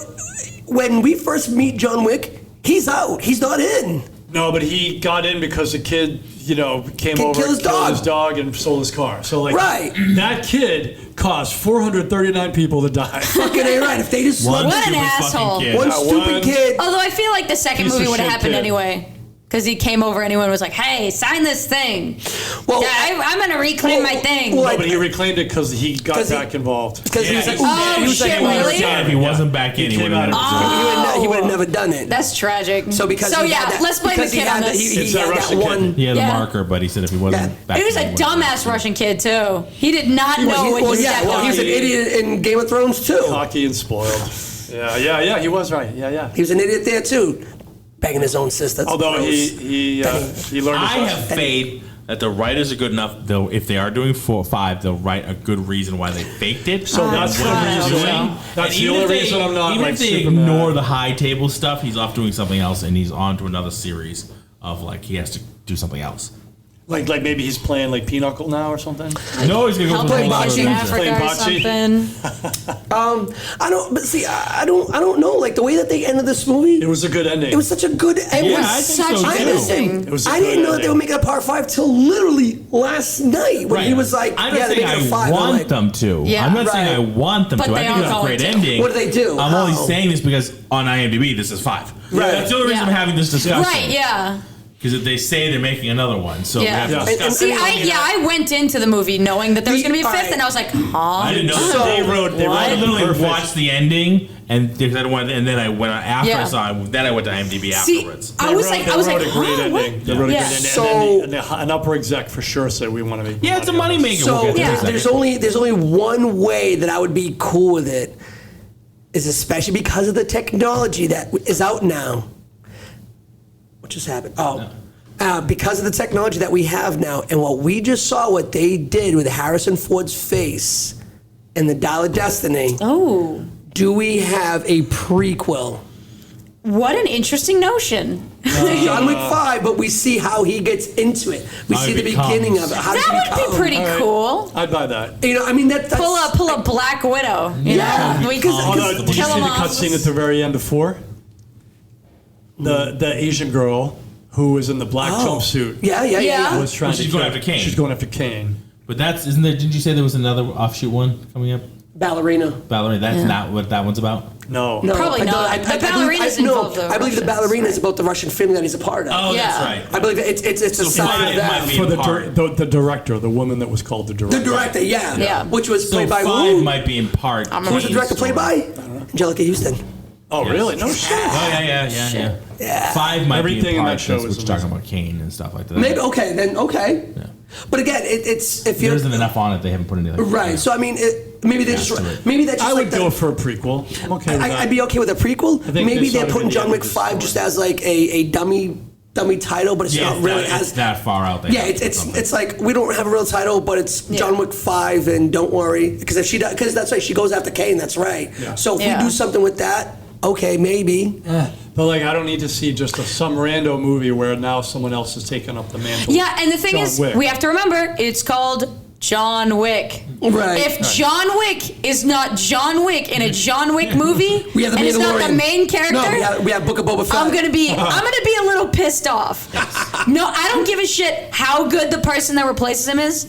When we first meet John Wick, he's out. He's not in. No, but he got in because the kid, came over, killed his dog, and stole his car. So, like, Right. that kid caused 439 people to die. Fucking A right. If they just One slugged What an stupid fucking asshole. kid. one Yeah, stupid one- kid. Although I feel like the second Piece movie of would have shit happened kid. anyway. Because he came over and anyone was like, hey, sign this thing. Well, Yeah, I'm going to reclaim my thing. well, No, but he reclaimed it because he got 'Cause he- back involved. Because he was like, Oh, he was like, shit, "Ooh, really? Yeah, if he wasn't back in, he would have. he would have never done it. That's tragic. So because he had that, let's blame the because he kid had on that, this. he It's that had that Russian kid. one. He had a Yeah. marker, but he said if he wasn't Yeah. back He was in, a he would've been. dumbass Russian kid, too. He did not know what his dad he was an done. idiot in Game of Thrones too. Cocky and spoiled. Yeah, he was right. Yeah. He was an idiot there too, banging his own sister. That's Although gross. he learned his I lesson. have faith that the writers are good enough. Though if they are doing 4 or 5, they'll write a good reason why they faked it. So that's what the he's reason. doing. That's And the even only if they- reason I'm not even like if they super mad. ignore the high table stuff, he's off doing something else, and he's on to another series of like he has to do something else. Like maybe he's playing like Pinochle now or something. No, he's gonna go Help for the him whole watch in adventure. Africa or Playing something. I don't. But see, I don't know. Like the way that they ended this movie, It was a good ending. it was such a good. It Yeah, was I think so, such. too. It was a I good didn't know that they ending. were making a part 5 till literally last night when he was like, I'm "Yeah, not they're saying making a I 5." I'm want like, them to. Yeah. I'm not saying I Right. want them But to. I they think are it's a going great to. ending. What do they do? I'm only Oh. saying this because on IMDb this is 5. Right. That's the only reason Yeah. I'm having this discussion. Right, yeah. Because they say they're making another one, so we Yeah. have to Yeah. discuss See, it. I went into the movie knowing that there was going to be a fifth, Alright. and I was like, huh? I didn't know So- that. They I wrote literally perfect. watched the ending, and because I didn't want, and then I went after I Yeah. saw it. Then I went to IMDb See, afterwards. I was like, They wrote a great huh, ending. what? They wrote a Yeah. great ending. So- And then an upper exec for sure said we want to make. Yeah, it's a money on moneymaker. this. So We'll get to Yeah. it in a there's second. only one way that I would be cool with it, is especially because of the technology that is out now. What just happened? Because of the technology that we have now, and what we just saw, what they did with Harrison Ford's face and the Dial of Destiny. Oh, Do we have a prequel? what an interesting notion. John Wick 5, but we see how he gets into it. We How see he the becomes. beginning of it. How does he That would become. be pretty cool. I'd buy that. You know, I mean, that's Pull a Black Widow. You Yeah, know? We because- Although, did you see kill the him off. cutscene at the very end of 4? The Asian girl who was in the black jumpsuit Yeah. Yeah. was trying She's to going kill- after Kane. She's going after Kane. But that's isn't there? Didn't you say there was another offshoot one coming up? Ballerina. Ballerina. That's not what that one's about. No. No, Probably I not. don't- The ballerina's involved, though, I believe the Russians, ballerina is right? about the Russian family that he's a part of. Oh, Yeah. that's right. I believe it's a So side five of that. might be For in part. the director, the woman that was called the director. The director, yeah. Yeah. Which was So played by 5 who? might be in part. Who was the director played by? Angelica Houston. Oh, really? No shit. Oh yeah. Yeah. 5 might Everything be in in part. that show Since is we're talking about Kane and stuff like that. Maybe okay. But again, it's if There you're isn't enough on it. They haven't put anything. right. So I mean, maybe they That's just true. maybe that's just I like would go for a prequel. I'm okay with that. I'd be okay with a prequel. think Maybe they they're sort of putting in the John end Wick of the 5 story. just as like a dummy title, but it's Yeah, not really it's as that far out there. yeah. It's like we don't have a real title, but it's John Wick 5, and don't worry because if she does, because that's right, she goes after Kane. That's right. Yeah. So if Yeah. we do something with that, okay, maybe. But like, I don't need to see just some rando movie where now someone else is taking up the mantle. Yeah, and the thing John is, Wick. we have to remember, it's called John Wick. Right. If John Wick is not John Wick in a John Wick movie, We have the and it's not the Mandalorian. main character, No, we have Book of Boba Fett. I'm gonna be a little pissed off. No, I don't give a shit how good the person that replaces him is.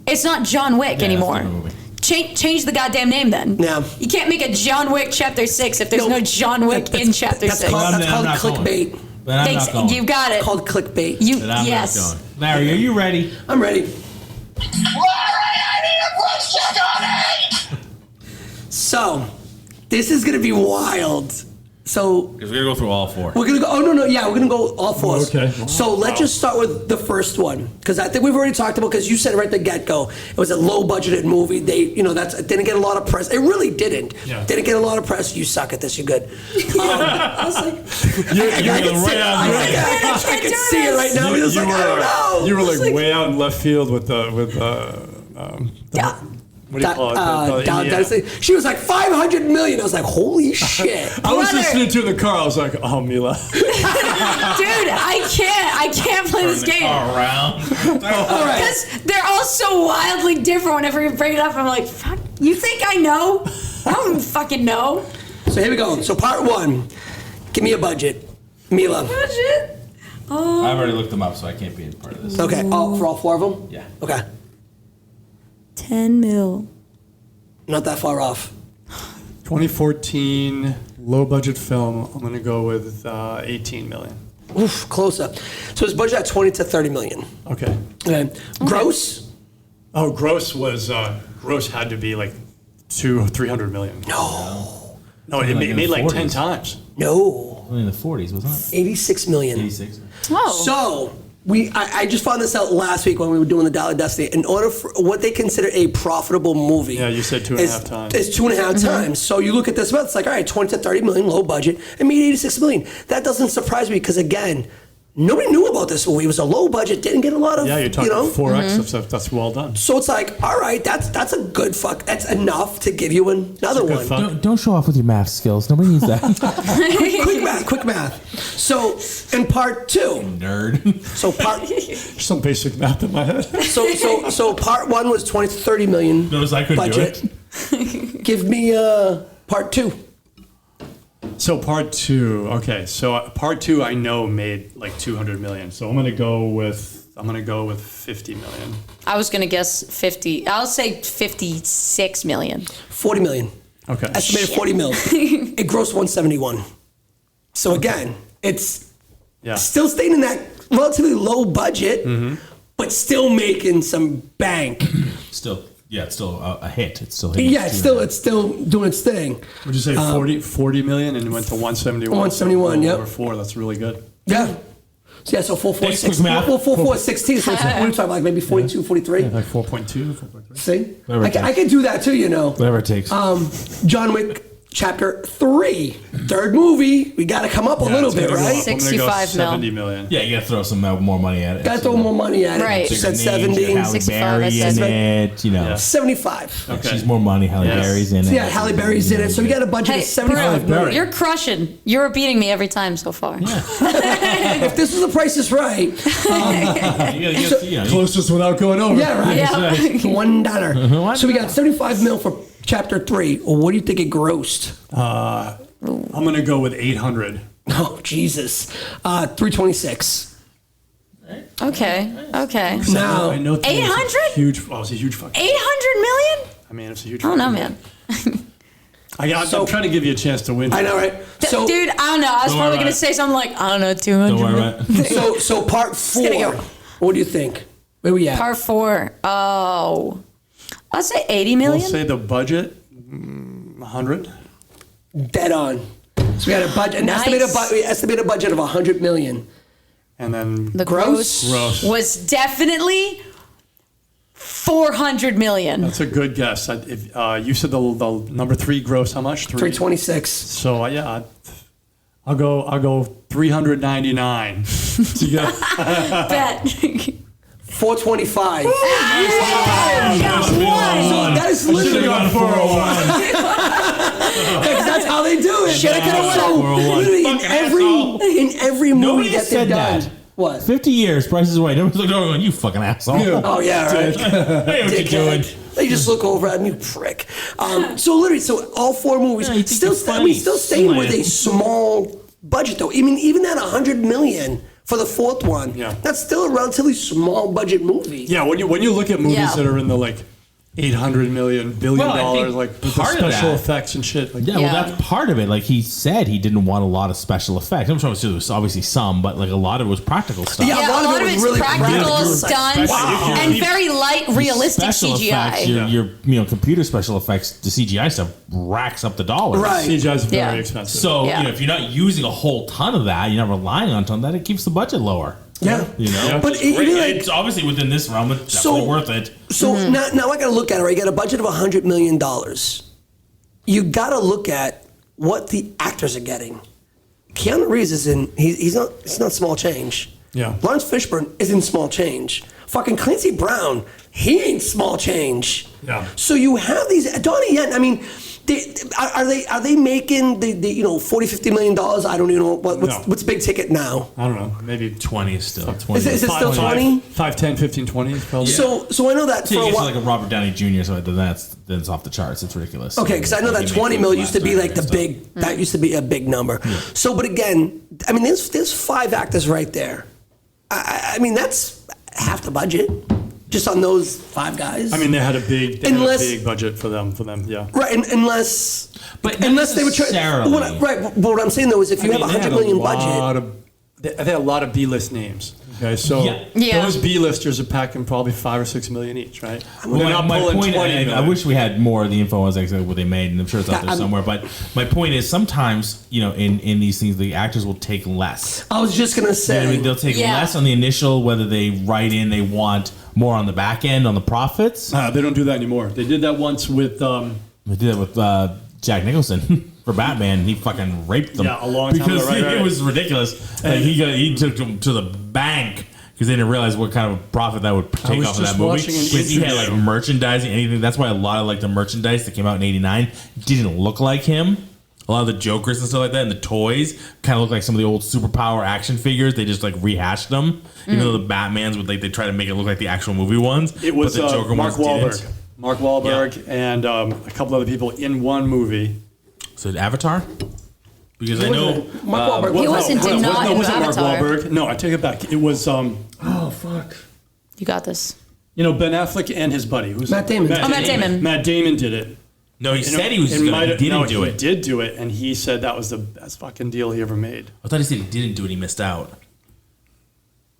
It's not John Wick anymore. that's not a movie. Change the goddamn name then. Yeah. You can't make a John Wick Chapter 6 if there's no John Wick in Chapter 6. That's called I'm not going. clickbait. But I'm Thanks, not going. you got it. Called clickbait. You But I'm yes. not going. Larry, are you ready? I'm ready. So, this is gonna be wild. So Because we're gonna go through all four. we're gonna go. Oh no, yeah, we're gonna go all four. Okay. So let's just start with the first one because I think we've already talked about because you said right at the get go it was a low budgeted movie. They, it didn't get a lot of press. It really didn't. Yeah. Didn't get a lot of press. You suck at this. You're good. I was like, I can see it right now. He was like, I don't know. You were like way out in left field with Yeah. what do you call it? Dynasty. She was like 500 million. I was like, holy shit. I was Brother. listening to in the car. I was like, oh, Mila. Dude, I can't play this game. Around. All right. Because they're all so wildly different whenever you bring it up. I'm like, fuck, you think I know? I don't fucking know. So here we go. So part one. Give me a budget. Mila. Budget? I've already looked them up, so I can't be a part of this. Okay. Oh, for all four of them? Yeah. Okay. 10 mil. Not that far off. 2014 low budget film. I'm going to go with 18 million. Oof, close up. So his budget at 20 to 30 million. Okay. Okay. Gross? Oh, gross had to be like 200 or 300 million. No. No, it Like made, in made the like 10 40s. times. No. Only in the 40s, wasn't 86 million. it? 86. Oh. So I just found this out last week when we were doing the Dollar Destiny. In order for what they consider a profitable movie, Yeah, you said 2.5 times. It's 2.5 times. So you look at this, it's like, all right, 20 to 30 million, low budget, and made 86 million. That doesn't surprise me because again, nobody knew about this movie. It was a low budget, didn't get a lot of, Yeah, you're talking 4X Mm-hmm. of stuff. That's well done. So it's like, all right, that's a good fuck. That's enough to give you another good one. fuck. Don't show off with your math skills. Nobody needs that. Quick math. So in part two, Nerd. so part Some basic math in my head. so part one was 20 to 30 million Notice I couldn't budget. do Give me part two. So part two. Okay, so part two I know made like 200 million. So I'm gonna go with 50 million. I was going to guess 50. I'll say 56 million. 40 million. Okay. Estimated 40 mil. It grossed 171. So again, it's Yeah. still staying in that relatively low budget, but still making some bank. Still, yeah, it's still a hit. It's still hitting. Yeah, it's still doing its thing. Would you say 40 million and it went to 171? 171, yep. Over 4. That's really good. Yeah. So yeah, so 446. Quick math. Well, 4416. So what are you talking about? Like maybe 42, 43? Like 4.2, 4.3. See? Whatever it I takes. can do that too, you know. Whatever it takes. John Wick Chapter 3. Third movie. We got to come up a little It's gonna bit, go right? up. I'm gonna go 65 mil. 70 million. yeah, you gotta throw some more money at it. Got to throw more money at it. Right. You said Names, 70. Halle 65, Berry I in said. it, you know. Yeah. 75. Okay. She's more money. Halle Yes. Berry's in it. So yeah, Halle Berry's in it. So we got a budget Hey, of 75 bro, million. you're crushing. You're beating me every time so far. If this was the Price is Right, Closest without going over. yeah, right. Yeah. $1. So we got 75 mil for Chapter 3. Well, what do you think it grossed? I'm going to go with 800. Oh, Jesus. 326. Okay. Now, I know 800? Huge. Oh, it's a huge fucking. 800 million? I mean, it's a huge. I don't know, fucking- man. I'm trying to give you a chance to win. I know, right? So, Dude, I don't know. I was Don't probably worry going about to say something like, I don't know, 200 Don't worry million. about it. so part gonna 4. go. What do you think? Where we at? Part 4. Oh. I'll say 80 We'll million. say the budget 100. Dead on. So we had a budget, Nice. estimated budget of 100 million. And then The Gross? gross was definitely 400 million. that's a good guess. If you said the number 3 gross, how much? 326. So yeah, I'll go 399. So you got Bet. 425. Got one. So that is literally Gone 401. because that's how they do it. Shoulda, coulda, woulda. So literally in every movie Nobody that said they've done. that. What? 50 years, Price is Right. Nobody's looking over going, you fucking asshole. Oh yeah, right. Hey, what you doing? They just look over at me, prick. So literally, all 4 movies Yeah, you think still, you're I mean, funny. still staying with a Slam. small budget though. I mean, even at 100 million for the 4th one, Yeah. that's still a relatively small budget movie. yeah. When you look at movies Yeah. that are in the like $800 million, billion Well, I think dollars, like with the part of special that- effects and shit. Like, Yeah, Yeah. well, that's part of it. Like he said, he didn't want a lot of special effects. I'm sure there was obviously some, but like a lot of it was practical stuff. Yeah, Yeah, a lot of it's really practical practical. stunts Wow. and very light, realistic Special CGI. effects, your computer special effects, the CGI stuff racks up the dollars. Right. CGI is very Yeah. expensive. So Yeah. if you're not using a whole ton of that, you're not relying on a ton of that, it keeps the budget lower. Yeah. You know, But it- Great. you like- it's obviously within this realm. It's definitely worth it. So now I got to look at it. Right? You got a budget of $100 million. You got to look at what the actors are getting. Keanu Reeves is in. He's not. It's not small change. Yeah. Lawrence Fishburne isn't small change. Fucking Clancy Brown, he ain't small change. Yeah. So you have these Donnie Yen. I mean, are they making the $40-50 million? I don't even know what's big ticket now. I don't know, maybe 20 is still 20. Is it still 20? 5, 10, 15, 20 is probably. So I know that So for you a get to while. like a Robert Downey Jr. So then it's off the charts. It's ridiculous. Okay, because I know Like, that he 20 makes mil it used to be last like the and big. That used to be a big number. So, but again, I mean, there's 5 actors right there. I mean, that's half the budget just on those 5 guys. I mean, they had a big budget for them. Yeah. right? Unless But unless they were trying. necessarily. Right. But what I'm saying though is, if you have they $100 had million a lot budget, they had a lot of B-list names. Okay, so Yeah. those B-listers are packing probably $5 or $6 million each, right? Well, They're not my pulling point, 20 I million. wish we had more of the info on exactly what they made, and I'm sure it's out there somewhere. But my point is, sometimes in these things, the actors will take less. I was just gonna You know what I say. mean? They'll take Yeah. less on the initial, whether they write in they want more on the back end on the profits. They don't do that anymore. They did that once with They did that with Jack Nicholson for Batman. He fucking raped them. Yeah, a long time because ago, right, it right. was ridiculous. Like he took them to the bank. Because they didn't realize what kind of profit that would take was off of that just movie. watching an Because he had like interview. merchandising, anything. That's why a lot of like the merchandise that came out in '89 didn't look like him. A lot of the Jokers and stuff like that, and the toys kind of look like some of the old superpower action figures. They just like rehashed them. Even though the Batmans would like they try to make it look like the actual movie ones. it was but the Joker Mark ones Wahlberg. didn't. Mark Wahlberg and a couple other people in one movie. So Avatar. Because I know Mark Wahlberg. He wasn't in no, not it in wasn't Mark Avatar. Wahlberg. No, I take it back. It was oh fuck. You got this. Ben Affleck and his buddy. Who's Matt Damon. Oh, Matt Damon. Matt Damon did it. no, he said he was It gonna, might he have- didn't no, do he it. did do it, and he said that was the best fucking deal he ever made. I thought he said he didn't do it. He missed out.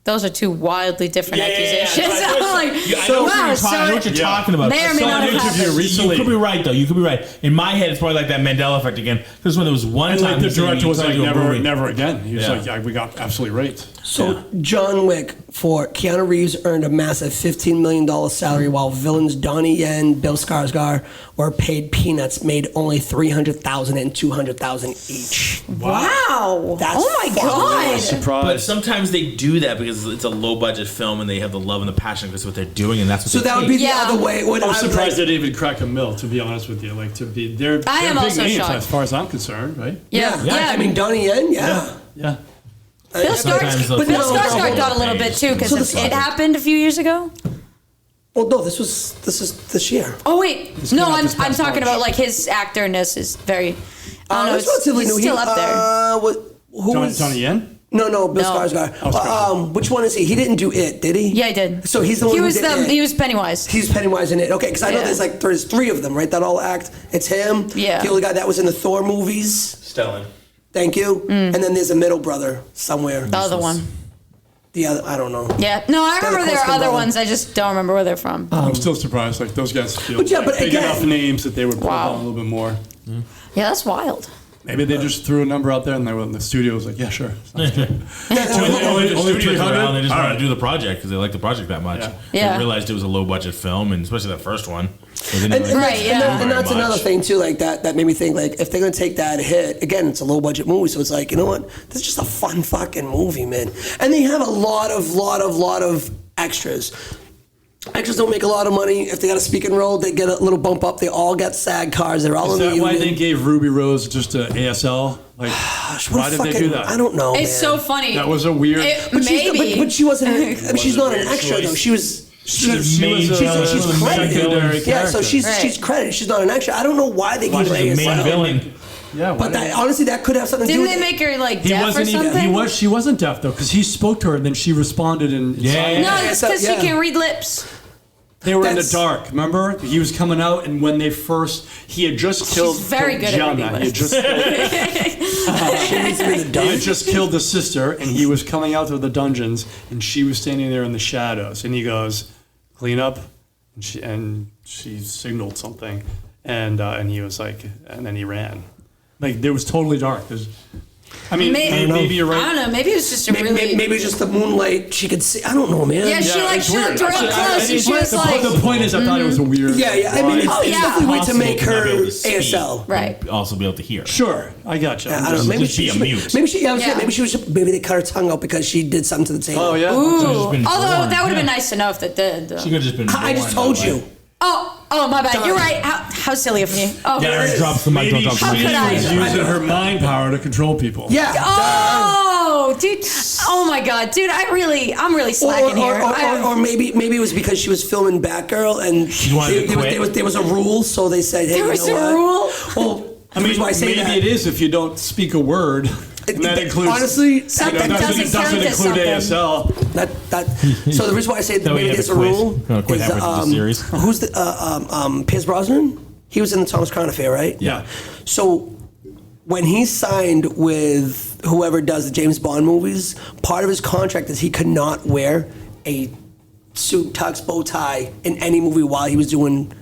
Those are 2 wildly different Yeah, accusations. yeah, I'm like, I know what you're talking about. May or may I saw not an have interview happened. recently. You could be right, though. You could be right. In my head, it's probably like that Mandela effect again. Because when there was one And time like the he said director he was tried like, to do a movie. never again. He was Yeah. like, yeah, we got absolutely raped. So John Wick for Keanu Reeves earned a massive $15 million salary, while villains Donnie Yen, Bill Skarsgård were paid peanuts, made only $300,000 and $200,000 each. Wow. That's Oh my fucking God. Surprise. But sometimes they do that because it's a low budget film and they have the love and the passion because what they're doing, and that's what So they that would take. be Yeah. the other way. What I'm I would surprised like- they didn't even crack a mill, to be honest with you. Like they're I am big also names shocked. as far as I'm concerned, right? Yeah. I mean, Donnie Yen, yeah. Yeah. Bill Sometimes they'll Skarsgård, but Bill take Skarsgård got a little bit too because it happened a few years ago. Well, no, this is this year. Oh wait, came no, out I'm this past talking March. about like his actorness is very. I don't know, That's relatively he's new. still up there. Who was Donnie Yen? No, Bill No. Skarsgård. Oh, Skarsgård. Which one is he? He didn't do it, did he? Yeah, he did. So he's the one He who was did it. he was Pennywise. He's Pennywise in it. Okay, because I know Yeah. there's 3 of them, right? That all act. It's him. Yeah. The only guy that was in the Thor movies. Stellan. Thank you. And then there's a middle brother somewhere. The other one. The other, I don't know. Yeah. No, I remember there are Costa other Rica. ones. I just don't remember where they're from. I'm still surprised. Like those guys feel But yeah, like but big again- enough names that they would put Wow. on a little bit more. Yeah, that's wild. Maybe they just threw a number out there, and the studio was like, "Yeah, sure." Sounds good. Only only 300. 300? They just All wanted right. to do the project because they like the project that much. Yeah. Yeah. They realized it was a low budget film, and especially that first one. They didn't And, really and Right, that's, yeah. and, that- do and very that's another much. thing too, like that made me think, like, if they're gonna take that hit again, it's a low budget movie, so it's like, you know what, this is just a fun fucking movie, man. And they have a lot of extras. Actors don't make a lot of money. If they got a speaking role, they get a little bump up. They all got SAG cards. They're all Is in the that why union. they gave Ruby Rose just an ASL? Like, Gosh, why what did they fucking- do that? I don't know. It's man. so funny. That was a weird. But she's, Maybe. but she wasn't. I mean, she's not an weird extra choice. though. She was. She's She's a credited. secondary Yeah, so character. she's Right. credited. She's not an extra. I don't know why they gave her the main ASL. villain. Yeah, why But that, honestly, that could have something to do Didn't with they it. make her like he deaf or wasn't even. something? She wasn't deaf though, because he spoke to her and then she responded in. Yeah. No, Yeah, it's so- because yeah. she can read lips. They were in the That's- dark. Remember, he was coming out, and when he had just killed very good at Gianna. reading He had just He had just killed the sister, and he was coming out of the dungeons, and she was standing there in the shadows. And he goes, "Clean up," and she signaled something, and he was like, and then he ran. Like, it was totally dark. Maybe you're right. I don't know. Maybe it was just a really. Maybe it's just the moonlight. She could see. I don't know, man. Yeah, she it's weird. looked real close, and she was like. The point is, I thought it was a weird. Yeah. I mean, it's definitely weird to make her Possible to be able to speak ASL. Right. and also be able to hear. Sure, I got you. I don't know. Maybe Just be a mute. Maybe she. Yeah, Yeah. maybe they cut her tongue out because she did something to the table. Oh yeah. Ooh. just been Although born. that would have been Yeah. nice to know if that did. She could have just been. I just born told that you. way. Oh, my bad. You're right. How silly of me. Oh, Yeah, drop the mic. Don't drop the How mic. could I? was using her mind power to control people. Yeah. Oh, dude. Oh my God, dude. I'm really slacking here. Or maybe it was because she was filming Batgirl and wanted to quit? there was a rule, so they said, hey, There you was know a what? rule? Well, I mean, why I say maybe that. it is if you don't speak a word. And that includes. honestly, Something doesn't count doesn't as include something. ASL. so the reason why I say That way maybe you there's a had to quit. rule Gonna quit is halfway through the series. who's the Pierce Brosnan? He was in the Thomas Crown Affair, right? Yeah. So when he signed with whoever does the James Bond movies, part of his contract is he could not wear a suit, tux, bow tie in any movie while he was doing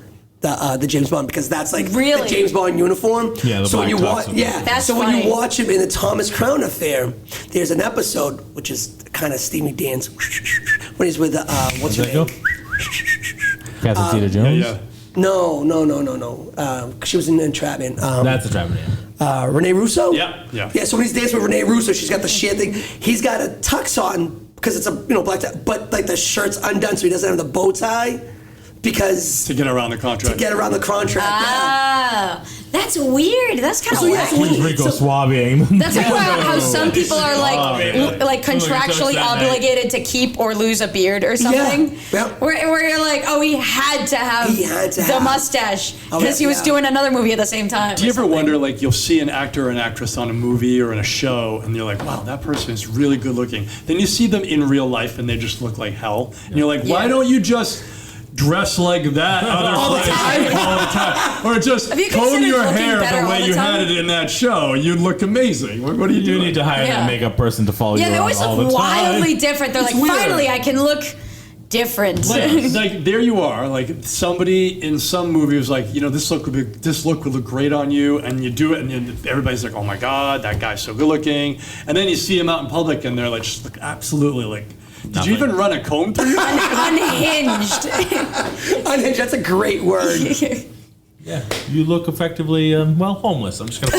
the James Bond, because that's like Really? the James Bond uniform. Yeah, the so when you black watch, tux. yeah, That's so when funny. you watch him in the Thomas Crown Affair, there's an episode which is kind of Steamy Dan's when he's with what's her Does that go? name? Catherine Zeta-Jones. Yeah. No. She was in Entrapment. That's a trap name. Renee Russo? Yeah. Yeah, so when he's dancing with Renee Russo, she's got the shit thing. He's got a tux on because it's a black tie, but like the shirt's undone, so he doesn't have the bow tie because To get around the contract. to get around the contract. Ah, that's weird. That's kind of So, yeah, so wacky. when- Rico Suave. That's like how some people are like contractually that night. obligated to keep or lose a beard or something. Yeah. Where you're like, oh, he had to have the mustache Oh, because he was yeah. doing another movie at the same time. Do you ever wonder, like, you'll see an actor or an actress on a movie or in a show, and you're like, wow, that person is really good looking. Then you see them in real life, and they just look like hell. And you're like, why Yeah. don't you just dress like that all the time? Or just Have you comb considered your looking hair better the way all the you time? had it in that show. You'd look amazing. What are you You doing? need to hire Yeah. that makeup person to follow Yeah, you they around always all the look time. wildly different. They're It's like, weird. finally, I can look different. Like there you are, like somebody in some movie was like, this look would look great on you, and you do it, and then everybody's like, oh my god, that guy's so good looking, and then you see him out in public, and they're like, just look absolutely like. Did you even run a comb through you? Unhinged. Unhinged, that's a great word. Yeah, you look effectively homeless. I'm just gonna.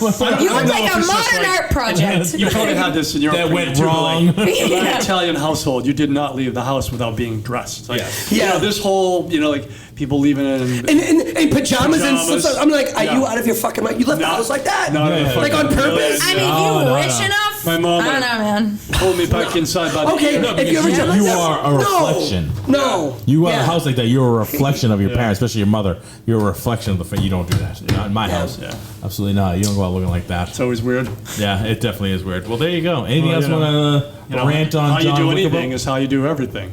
You look like a modern art project. You probably had this in your That upbringing went too, wrong. like, in an Yeah. Italian household, you did not leave the house without being dressed. Like, Yeah. this whole, like people leaving it In pajamas and Pajamas. stuff. I'm like, are Yeah. you out of your fucking mind? You left the house like that? No, Like on purpose? I mean, No, you rich no. enough? My mom, I don't know, man. pulled me back inside by the Okay, ear. if you're because rich you enough- are a reflection. No. You have Yeah. a house like that. You're a reflection of your parents, especially your mother. You're a reflection of the fact you don't do that. Not in my house. Yeah. Absolutely not. You don't go out looking like that. It's always weird. Yeah, it definitely is weird. Well, there you go. Anything Well, else you want to rant on how John you do Wick anything about? is how you do everything.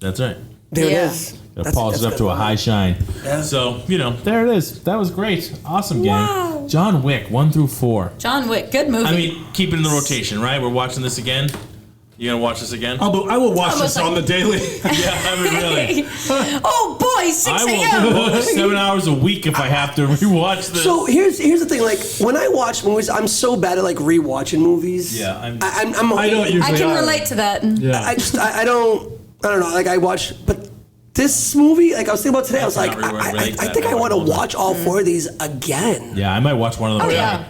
That's right. There Yeah. it is. Gotta polish it up to a high shine. Yeah. So, there it is. That was great. Awesome, gang. Wow. John Wick, 1 through 4. John Wick, good movie. I mean, keep it in the rotation, right? We're watching this again. You gonna watch this again? I will watch Almost this on the like- daily. Yeah, I mean, really. oh boy, 6 I a.m. will watch 7 hours a week if I have to rewatch this. So here's the thing. Like when I watch movies, I'm so bad at like rewatching movies. Yeah, I'm- I don't usually. I can either. relate to that. Yeah. I don't know. Like I watch, but this movie, like I was thinking about today, I was like, cannot relate to I that think I want to at all. watch all 4 of these again. yeah, I might watch one of them. Oh tonight. yeah.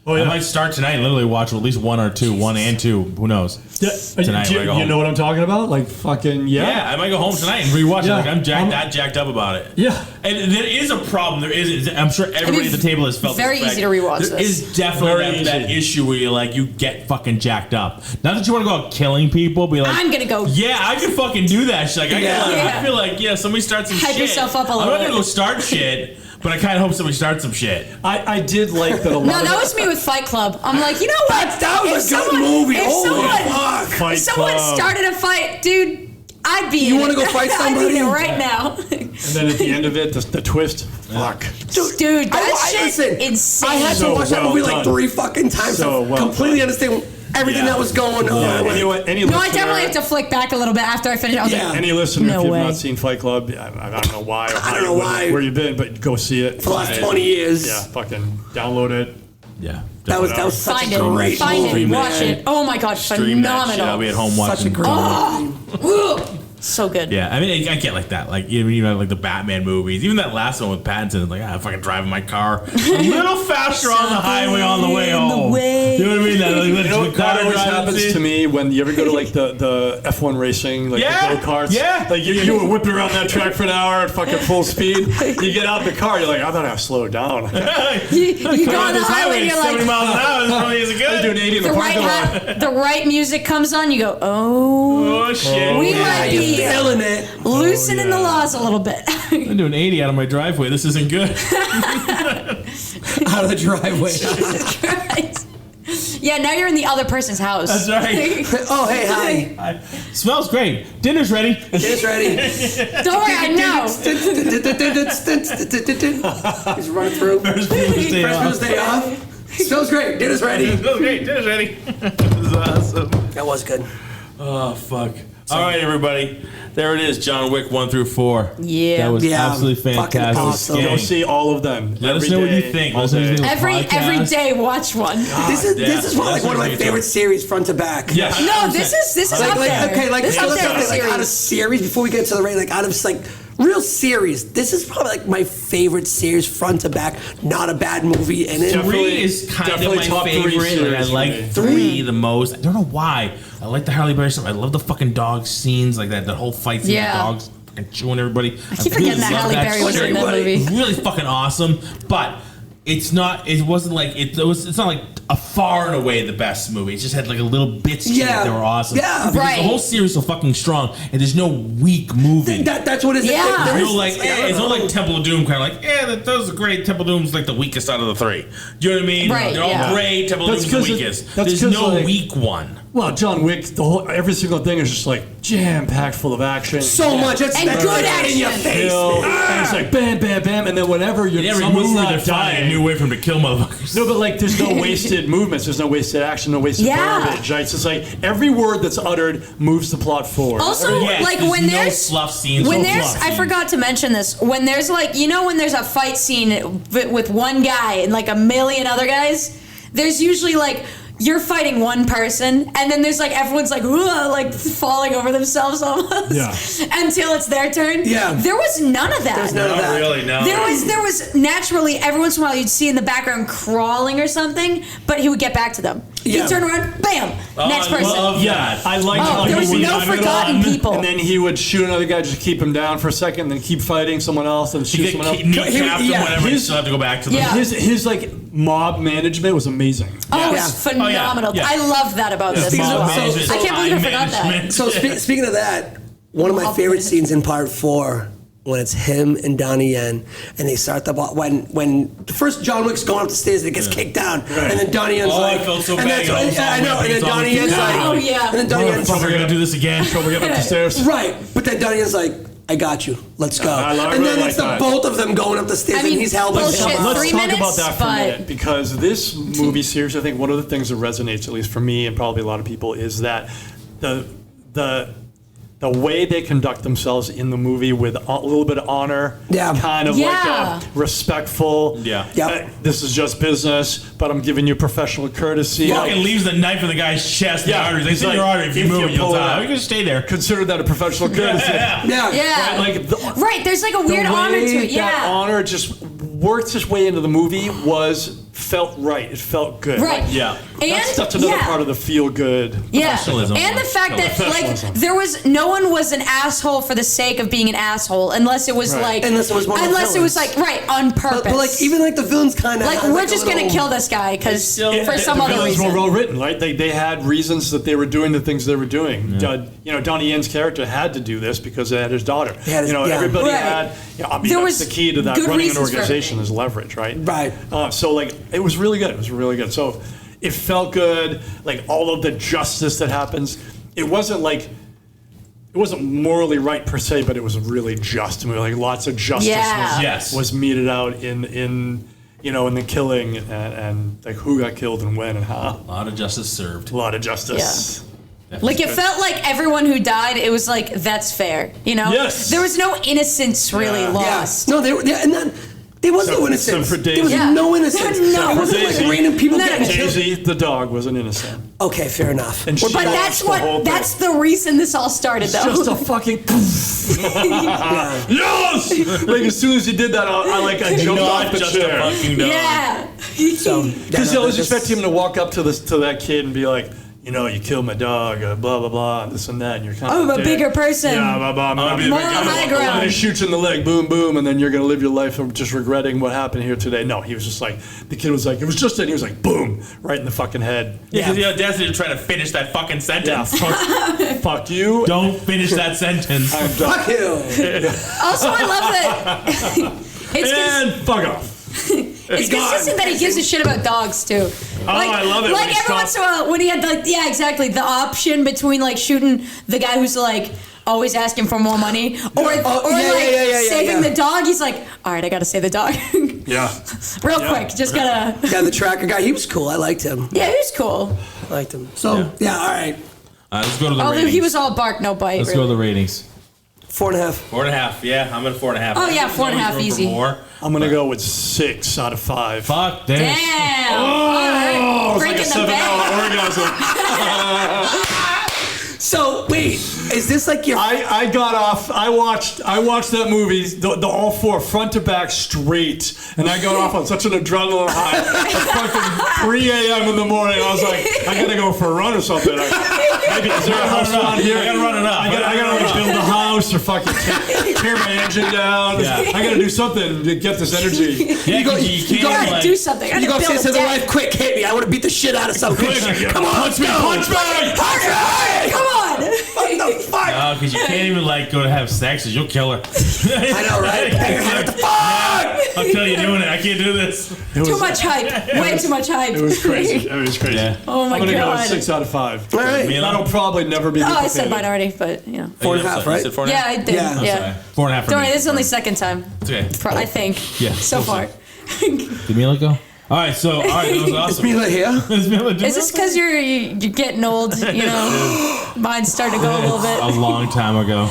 Oh, I might start tonight and literally watch at least 1 or 2, 1 and 2. Who knows? Yeah, Tonight do when I go you home. know what I'm talking about? Like fucking Yeah, I might go home tonight and rewatch Yeah. it. Like I'm jacked up about it. Yeah. And there is a problem. There is. I'm sure everybody at the table has felt very this easy to rewatch There this. is definitely Very that easy. issue where you get fucking jacked up. Not that you want to go out killing people, but like I'm gonna go. Yeah, I could fucking do that. Shit. Like, I Yeah. feel like somebody starts some Hype shit. yourself up a I'm little not gonna bit. go start shit, but I kind of hope somebody starts some shit. I did like that a lot. No, of that it- was me with Fight Club. I'm like, you know what? That was If a good movie. If Holy someone, fuck. Fight if someone Club. started a fight, dude, I'd be. You want to go fight I'd be somebody in it right now. And then at the end of it, the twist. Fuck. Dude, that shit listen, insane. I had to So watch that well movie like done. 3 fucking times So to well completely done. understand everything that was going on. Yeah, you know what? Any No, I listener- definitely have to flick back a little bit after I finish. I was Yeah. like, Any listener, No if you've way. not seen Fight Club, I don't know why. Or I don't know why. where you've been, but go see it. For the last 20 years. Yeah, fucking download it. Yeah. That was such find a great it, find movie, it, watch man. it. Oh my god, Stream that shit. phenomenal. I'll be at home Such a watching. great movie. Ugh, so good. Yeah, I mean, I get like that. Like, you know, like the Batman movies. Even that last one with Pattinson, it's like, I'm fucking driving my car a little faster on the highway on the way home. You know what I mean? That, like, You know, the car that always driving happens scene. to me when you ever go to like the F1 racing, like Yeah, the go-karts. yeah. Like you were whipping around that track for an hour at fucking full speed. You get out in the car, you're like, I thought I slowed down. You go on the This highway and you're 70 like, miles an hour. This probably isn't I'm good. doing 80 in the the parking lot. the right music comes on, you go, oh, Oh, shit. we Yeah, might you're be feeling it. loosening the laws a little bit. I'm doing 80 out of my driveway. This isn't good. Out of the driveway. Yeah, now you're in the other person's house. That's right. Oh, hey, hi. Smells great. Dinner's ready. Dinner's ready. Don't worry, I know. He's running through. First day off. Christmas day off. Smells great. Dinner's ready. Smells great. Dinner's ready. This is awesome. That was good. Oh, fuck. All right, everybody. There it is. John Wick 1 through 4. Yeah. That was Yeah, absolutely fucking fantastic. awesome. Gang. Go see all of them. Let us every know what you day, think. all Let us know what you day. think. Every day, watch one. This is probably like one of my favorite series, front to back. Yeah. No, this is up there. Okay, like this is up let's there. say, like out of series before we get to the rate, like out of like real series. This is probably like my favorite series, front to back. Not a bad movie in it. Definitely- 3 is kind of definitely my top 3 favorite. Like, I series for like me. 3 the most. I don't know why. I like the Halle Berry stuff. I love the fucking dog scenes, like that. The whole fight scene Yeah. with dogs fucking chewing everybody. I keep forgetting that Halle Berry was in that movie. It's really fucking awesome, but it's not. It wasn't like it was. It's not like a far and away the best movie. It just had like a little bits to it Yeah. that were awesome. Yeah. Because Right. the whole series is so fucking strong, and there's no weak movie. That's what it is. Yeah. There There's is- no like, I don't it's not know. like Temple of Doom, kind of like, that was great. Temple of Doom's like the weakest out of the 3. Do you know what I mean? Right, They're all yeah. great. Temple of That's Doom's the 'cause it- weakest. that's There's 'cause, no like- weak one. Well, John Wick, every single thing is just like jam packed full of action. So much. That's And that's good like in your action. face. Kill, and it's like bam, bam, bam, and then whenever you're In every someone's movie, not they're finding a dying. new way for him to kill motherfuckers. No, but like, there's no wasted movements. There's no wasted action. No wasted Yeah. verbiage. Right? It's just like every word that's uttered moves the plot forward. Also, Yes, like there's when no there's fluff scenes. when no there's fluff I scenes. forgot to mention this, when there's like, you know, when there's a fight scene with one guy and like a million other guys, there's usually like you're fighting one person and then there's like everyone's like, "Ugh," like falling over themselves almost until it's their turn. Yeah. There was none of that. There's none of Not that. really, no. There was naturally every once in a while you'd see in the background crawling or something, but he would get back to them. Yeah. He'd turn around, bam, next I person. love Yeah, that. I like Oh, how there he was would no run forgotten people. and then he would shoot another guy, just keep him down for a second, then keep fighting someone else, and shoot You someone else. get kneecapped Yeah, or whatever, you his- still have to go back to them. Yeah. His like mob management was amazing. Oh, Yeah. it's phenomenal. yeah. I love that about this as Speaking of- well. management, I can't believe I time forgot that. management. So speaking of that, one of my favorite scenes in part 4 when it's him and Donnie Yen and they start the ball when the first John Wick's going up the stairs and it gets kicked down and then Donnie Yen's Oh, like I felt so and bad. that's what, yeah, I know and then Donnie Yen's like Oh, yeah. and then Donnie Yen's We're gonna do this again. We're getting up the stairs. right but then Donnie Yen's like I got you let's go I and really then like it's the that. both of them going up the stairs I mean, and he's held by bullshit. someone. Let's 3 talk minutes, about that for a but- minute because this movie series, I think one of the things that resonates, at least for me and probably a lot of people, is that the way they conduct themselves in the movie with a little bit of honor, Yeah. kind of Yeah. like respectful. Yeah. Yep. This is just business, but I'm giving you professional courtesy. Fucking leaves the knife in the guy's chest. Yeah, The arteries. They he's say like, your artery. If you if move you it, you'll pull it die. out. You can just stay there. Consider that a professional courtesy. yeah Yeah. Like Right, there's like a weird the way honor to it. that Yeah. honor just worked its way into the movie felt right. It felt good. Right. Like, Yeah. And that's another yeah. part of the feel good. Yeah, Professionalism. and the fact that like Professionalism. there was no one was an asshole for the sake of being an asshole, unless it was Right. like Unless it was one of the unless it was like villains. right on purpose. but like even like the villains kind of like we're just gonna kill this guy because for some the other villains reason. were well written, right? They had reasons that they were doing the things they were doing. Donnie Yen's character had to do this because they had his daughter. had his- yeah. Everybody Right. had. I mean, There that's was the key to that. good Running an reasons for organization everything. is leverage, right? Right. So like it was really good. It was really good. So it felt good. Like all of the justice that happens. It wasn't like it wasn't morally right per se, but it was really just. I mean, like lots of justice was meted out in the killing and like who got killed and when and how. A lot of justice served. A lot of justice. Yeah. Like it felt like everyone who died, it was like that's fair, Yes. There was no innocence really lost. No, there was no innocence. For there was Daisy. no innocence. No. It wasn't like random people getting killed. Daisy, the dog, wasn't innocent. Okay, fair enough. And But that's the reason this all started, though. Just a fucking yes! Like as soon as he did that, I jumped off the chair. Yeah. Because I was expecting him to walk up to that kid and be like, you killed my dog, blah blah blah, this and that. And you're kind of I'm a bigger person. Yeah, blah blah. More on high ground. And he shoots in the leg, boom boom, and then you're gonna live your life of just regretting what happened here today. No, he was just like the kid was like, it was just it. He was like, boom, right in the fucking head. Yeah, because the audacity to try to finish that fucking sentence. Yeah, fuck you. Don't finish that sentence. Fuck you. Also, I love that. And fuck off. It's consistent that he gives a shit about dogs too. I love it. Like every once in a while, when he had exactly the option between like shooting the guy who's like always asking for more money, or saving the dog. He's like, all right, I gotta save the dog. Yeah. Real quick, just gotta. Yeah, the tracker guy, he was cool. I liked him. Yeah, he was cool. I liked him. So all right. Let's go to the Although ratings. he was all bark, no bite. Let's go to the ratings. 4.5. 4.5. Yeah, I'm at 4.5. Oh yeah, 4.5 Room easy. for more. I'm gonna go with 6 out of 5. Fuck this. Damn. All right. It's like a Breaking the 7-hour orgasm. So wait, is this like your? I got off. I watched that movie, the all 4 front to back straight, and I got off on such an adrenaline high. At fucking 3 a.m. in the morning, I was like, I gotta go for a run or something. Maybe is there a house around here? I gotta run it up. I gotta build a house or fucking tear my engine down. Yeah. I gotta do something to get this energy. Yeah, you gotta do something. You gotta say to the wife, quick, hit me. I want to beat the shit out of something. Come on, punch me, punch me. Come on. What the fuck? No, because you can't even go to have sex, because you'll kill her. I know, right? What the fuck? I'll kill you doing it. I can't do this. Too much hype. Way too much hype. It was crazy. It was crazy. Yeah. Oh my I'm gonna go god. with 6 out of 5. All right. That'll probably never be. Oh, I said duplicated. mine already, but 4.5, right? You said 4.5? Yeah, I did. Yeah. Yeah. 4.5 for Don't me. worry, this is only second time. It's okay. I think. Yeah. So far. Did Mila go? All right, that was awesome. Is Mila here? Is Mila doing Is this because you're getting old? Mine's starting to go a little bit. a long time ago?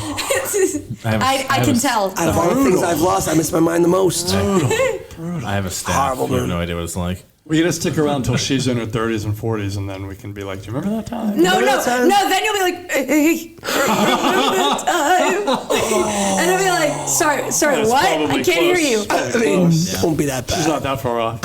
I can tell. Out of all the things I've lost, I miss my mind the most. I have a staff. Horrible, You have man. no idea what it's like. We're gonna stick around until she's in her 30s and 40s, and then we can be like, "Do you remember that time?" No. Then you'll be like, hey, remember that time? And I'll be like, sorry, That's what? probably I can't hear close. you. I mean, it won't be that She's bad. not that far off.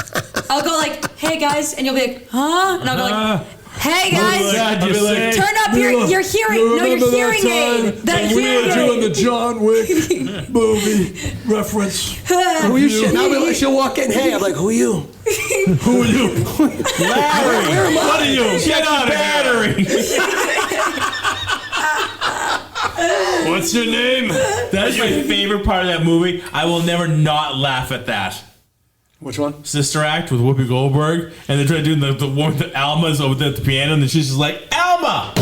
I'll go like, hey guys, and you'll be like, huh? And I'll go like, hey guys, I'd be like, turn up your hearing. No, your hearing aid. That we were doing hearing the aid. John Wick movie reference. Who are you? Shit. Now she'll walk in. Hey, I'm like, who are you? Who are you? Larry, Where am I? what are you? Get out of battery. What's your name? That's my favorite part of that movie. I will never not laugh at that. Which one? Sister Act with Whoopi Goldberg, and they're trying to do the one with Alma's over there at the piano, and then she's just like, Alma,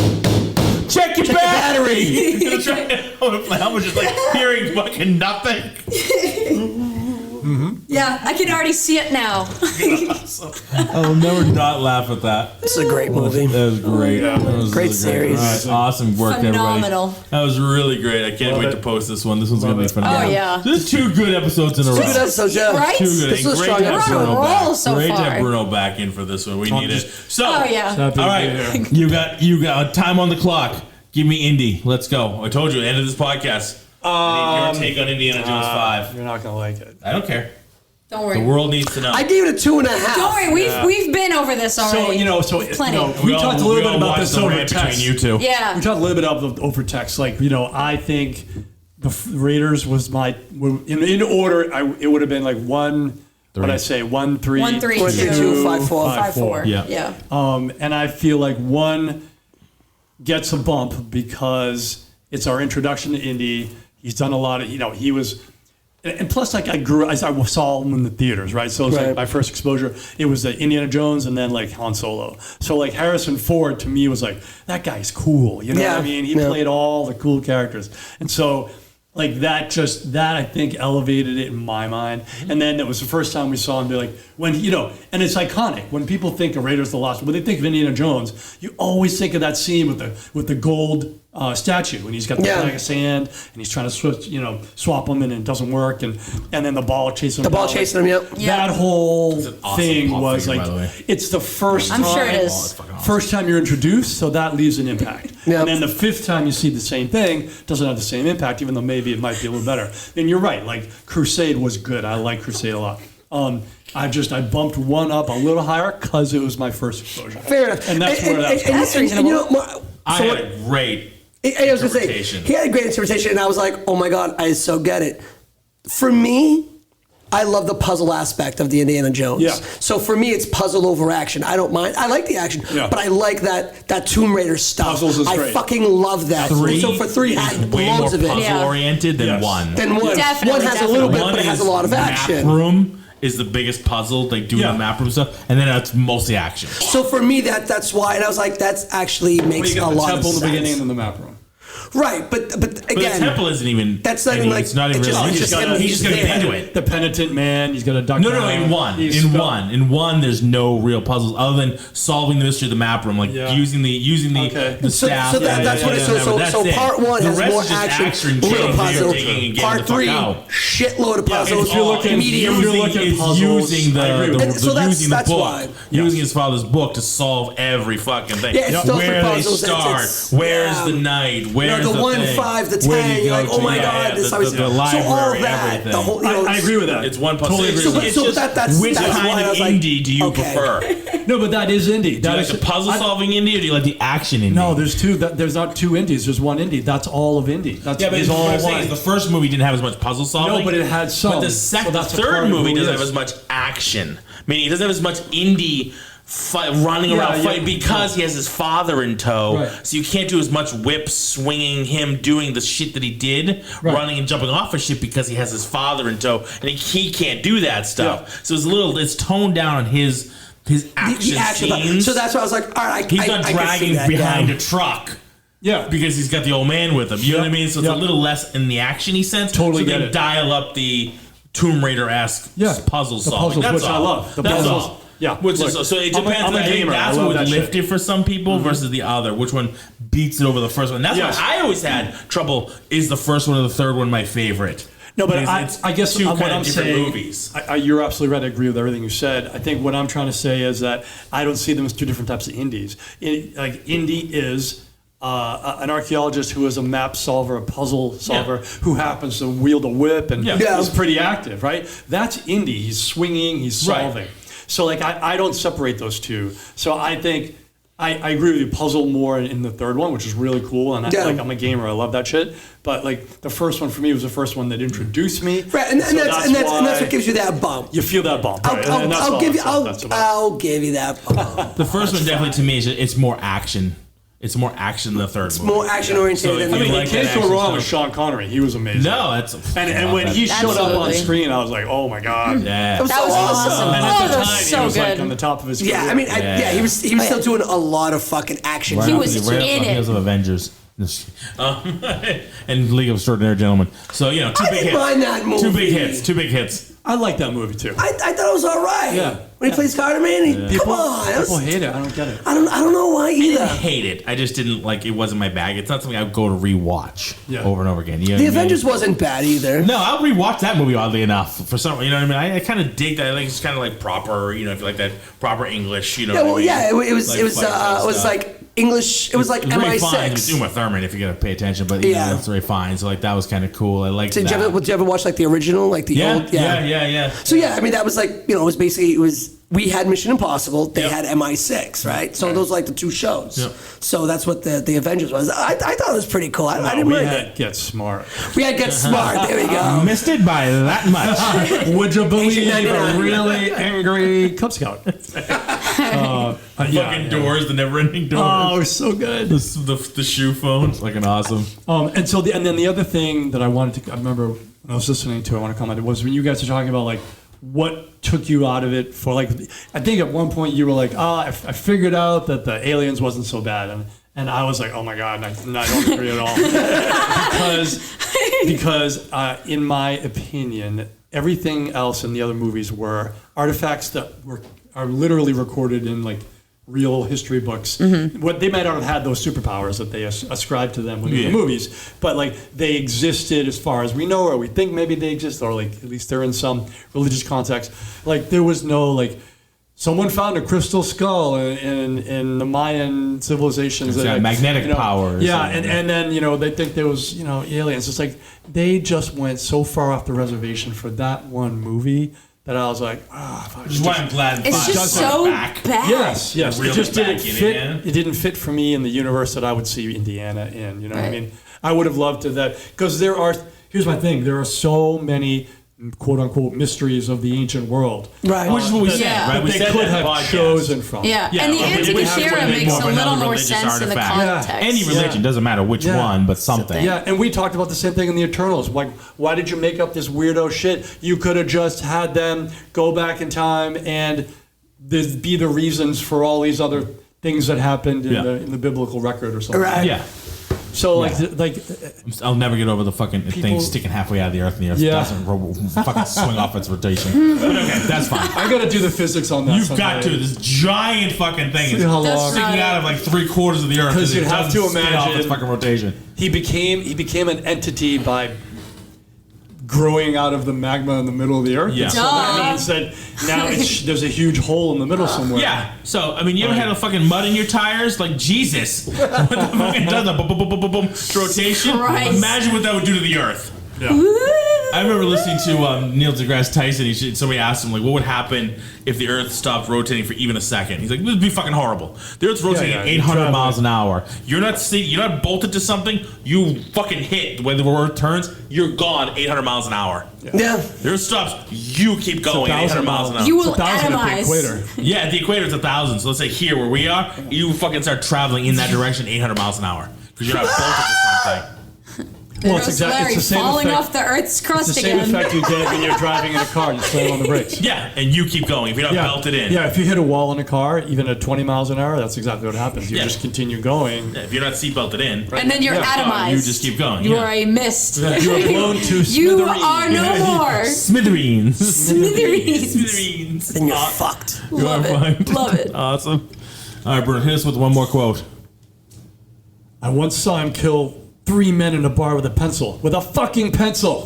check your battery. Alma's just like hearing fucking nothing. Yeah, I can already see it now. I will never not laugh at that. This is a great movie. That was great. That was Great really series. All right, awesome work, Phenomenal. everybody. That was really great. I can't wait to post this one. This one's going to be phenomenal. Oh, yeah. There's 2 good episodes in a row. Good episodes, yeah. Right? 2 good. This was Great strong to have episode. Bruno Roll back. so Great to far. have Bruno back in for this one. We need it. So, Oh yeah. Happy all to right, be here. you got time on the clock. Give me Indy. Let's go. I told you, end of this podcast. I need your take on Indiana Jones 5. You're not gonna like it. I don't care. Don't worry. The world needs to know. I gave it a 2.5. Don't worry. We've been over this already. Plenty. We talked a little bit about watched this the over rant text. between you two. Yeah. We talked a little bit about the over text. Like, I think the Raiders was my in order. It would have been like 1. What I say? 1, 3, 1, 3, 1, 3, 2, 5, 4. 5, 4. Yeah. Yeah. And I feel like 1 gets a bump because it's our introduction to Indy. He's done a lot of, he was And plus, like I saw them in the theaters, right? So it was like my first exposure. It was Indiana Jones and then like Han Solo. So like Harrison Ford to me was like, that guy's cool. You know what I mean? He played all the cool characters. And so like that I think elevated it in my mind. And then it was the first time we saw him be like, when, you know, and it's iconic. When people think of Raiders of the Lost, when they think of Indiana Jones, you always think of that scene with the gold statue, and he's got the bag of sand, and he's trying to swap them, and it doesn't work, and then the ball chasing him. That whole thing was like, it's the first time. I'm sure it is. First time you're introduced, so that leaves an impact. And then the fifth time you see the same thing, doesn't have the same impact, even though maybe it might be a little better. And you're right, like Crusade was good. I like Crusade a lot. I bumped one up a little higher because it was my first exposure. Fair enough. And that's where that's reasonable. I had a great I was going to say, he had a great interpretation, and I was like, oh my God, I so get it. For me, I love the puzzle aspect of the Indiana Jones. Yeah. So for me, it's puzzle over action. I don't mind. I like the action, but I like that Tomb Raider stuff. Puzzles is great. I fucking love that. So for 3, I had way loads more of it. puzzle-oriented than one. Then one. Definitely, One has a little bit, but it has a lot of action. Map room is the biggest puzzle, like doing the map room stuff, and then it's mostly action. So for me, that's why, and I was like, that's actually makes a lot of sense. The temple in the beginning and then the map room. Right, but again, But the temple isn't even. That's not even like. It's not even really. He's just gonna get into it. The penitent man, he's got to duck. No, in one, there's no real puzzles other than solving the mystery of the map room, like using the staff. So that's what it is. So part 1 has more action, little puzzle. Part 3, shitload of puzzles. If you're looking using the book, why. using his father's book to solve every fucking thing. Yeah, where they start, where's the night, where's the 1, 5, the 10. You're like, oh my God, this is the library, so all that. everything. The whole, I agree with that. It's one puzzle. Which kind of indie do you prefer? No, but that is indie. Do you like the puzzle-solving indie, or do you like the action indie? No, there's two. There's not two indies. There's one indie. That's all of indie. That's but all what I'm saying is the first movie didn't have as much puzzle solving. No, but it had some. But the third movie doesn't have as much action. Meaning, it doesn't have as much indie running around fighting because he has his father in tow. Right. So you can't do as much whip swinging, him doing the shit that he did, running and jumping off of shit because he has his father in tow, and he can't do that stuff. Yeah. So it's toned down on his action scenes. So that's why I was like, all right, he's not dragging behind a truck. Yeah, because he's got the old man with him. You know what I mean? So it's a little less in the actiony sense. Totally so get they it. Dial up the Tomb Raider-esque puzzle solving. That's all. I love. That's all. Yeah, so it depends. I'm a gamer. That's what would lift it for some people versus the other. Which one beats it over the first one? That's why I always had trouble. Is the first one or the third one my favorite? No, but I guess two what kind I'm of different saying, movies. You're absolutely right. I agree with everything you said. I think what I'm trying to say is that I don't see them as two different types of indies. Indie is an archaeologist who is a map solver, a puzzle solver, who happens to wield a whip and is pretty active, right? That's indie. He's swinging, he's solving. Right. So I don't separate those two. So I think I agree with you. Puzzle more in the third one, which is really cool. And I'm a gamer. I love that shit. But the first one for me was the first one that introduced me. Right, and that's what gives you that bump. You feel that bump. Right? I'll give you that bump. The first one definitely to me it's more action. It's more action than the third movie. More action oriented. You can't go wrong with Sean Connery. He was amazing. No, that's and when he showed up on screen, I was like, oh my God. Yeah. That was awesome. And at the time, he was like on the top of his career. Yeah, I mean, he was still doing a lot of fucking action. He was in it. Because of Avengers. And League of Extraordinary Gentlemen. So, two big hits. Mind that movie. Two big hits. I like that movie too. I thought it was all right. Yeah. When he plays Carter Man, come on. People hate it. I don't get it. I don't know why either. I didn't hate it. I just didn't it wasn't my bag. It's not something I would go to rewatch over and over again. You know the Avengers wasn't bad either. No, I'll rewatch that movie oddly enough for some. You know what I mean? I kind of dig that. I think it's kind of like proper. If you like that proper English. You know. Yeah. Well, what I mean? It was like English. It was like MI6. It was Uma Thurman if you gotta pay attention, but it's very fine. So that was kind of cool. I liked that. Did you ever watch the original, old? Yeah. So I mean that was it was basically we had Mission Impossible, they had MI6, right? So those were the two shows. Yep. So that's what the Avengers was. I thought it was pretty cool. I didn't mind it. Get Smart. We had Get Smart. There we go. Missed it by that much. Would you believe a really angry Cub Scout? Fucking doors, the never-ending doors. Oh, so good. The shoe phones, like an awesome. And then the other thing that I remember when I was listening to, I want to comment, was when you guys were talking about like what took you out of it for like, I think at one point you were like, I figured out that the aliens wasn't so bad. And I was like, oh my God, I don't agree at all. because in my opinion, everything else in the other movies were artifacts that are literally recorded in like real history books. Mm-hmm. What they might not have had those superpowers that they ascribed to them within the movies, but like they existed as far as we know, or we think maybe they exist, or like at least they're in some religious context. Like there was no like someone found a crystal skull in the Mayan civilizations that got magnetic powers. Yeah, and then they think there was aliens. It's like they just went so far off the reservation for that one movie. That I was like, That's why I'm glad it's just so bad. Yes. It just didn't fit. Again. It didn't fit for me in the universe that I would see Indiana in. You know what I mean? I would have loved to that because here's my thing. There are so many quote unquote mysteries of the ancient world. Right. Which is what we said, right? We they said could that have chosen from. Yeah. And the Antiques era makes a little more sense in the context. Any religion, doesn't matter which one, but something. Yeah, and we talked about the same thing in the Eternals. Like, why did you make up this weirdo shit? You could have just had them go back in time and be the reasons for all these other things that happened in the biblical record or something. Right. Yeah. So I'll never get over the fucking thing sticking halfway out of the earth, and the earth doesn't fucking swing off its rotation. But okay, that's fine. I got to do the physics on that. You've got to. This giant fucking thing is sticking out of like 3/4 of the earth. Because you have to imagine off its fucking rotation. He became an entity by growing out of the magma in the middle of the earth. Yeah. So that means that now there's a huge hole in the middle somewhere. Yeah. So, I mean, you ever had a fucking mud in your tires? Like, Jesus. What the fucking does a boom, boom, boom, boom, boom, rotation? Christ. Imagine what that would do to the earth. Yeah. I remember listening to Neil deGrasse Tyson. Somebody asked him, like, what would happen if the Earth stopped rotating for even a second? He's like, it would be fucking horrible. The Earth's rotating at 800 miles an hour. You're not bolted to something. You fucking hit the way the Earth turns. You're gone 800 miles an hour. Yeah. The Earth stops. You keep going 800 miles an hour. You will 1,000 at the equator. atomize. Yeah, at the equator it's 1,000. So let's say here where we are, you fucking start traveling in that direction 800 miles an hour because you're not bolted to something. Well, it's the same falling effect. off the Earth's crust It's the same again. effect you get when you're driving in a car. You slam on the brakes. Yeah, and you keep going if you're not belted in. Yeah, if you hit a wall in a car, even at 20 miles an hour, that's exactly what happens. You just continue going. Yeah, if you're not seatbelted in, And then you're atomized. you just keep going. You are a mist. You are blown to smithereens. You are no more. Smithereens. Smithereens. Smithereens. Then you're fucked. You are Love fine. it. Love it. Awesome. All right, Bruno, hit us with one more quote. I once saw him kill 3 men in a bar with a pencil. With a fucking pencil.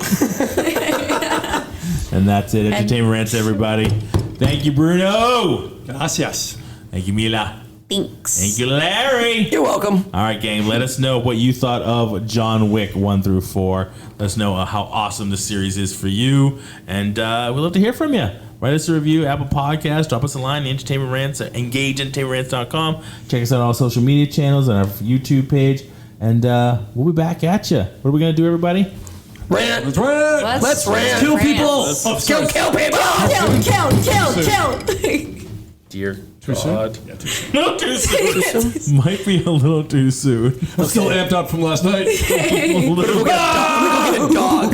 And that's it. Entertainment Rants, everybody. Thank you, Bruno. Gracias. Thank you, Mila. Thanks. Thank you, Larry. You're welcome. All right, gang. Let us know what you thought of John Wick 1 through 4. Let us know how awesome the series is for you. And we'd love to hear from you. Write us a review, Apple Podcasts, drop us a line, Entertainment Rants, engageentertainmentrants.com. Check us out on all social media channels and our YouTube page. And we'll be back at you. What are we going to do, everybody? Rant. Let's rant. Let's rant. Kill Rant. people. Kill people. Kill. Dear Too soon? God. No, too soon. Might be a little too soon. I'm still amped up from last night. A little Dog.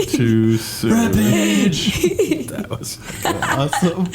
too soon. Rampage. That was awesome.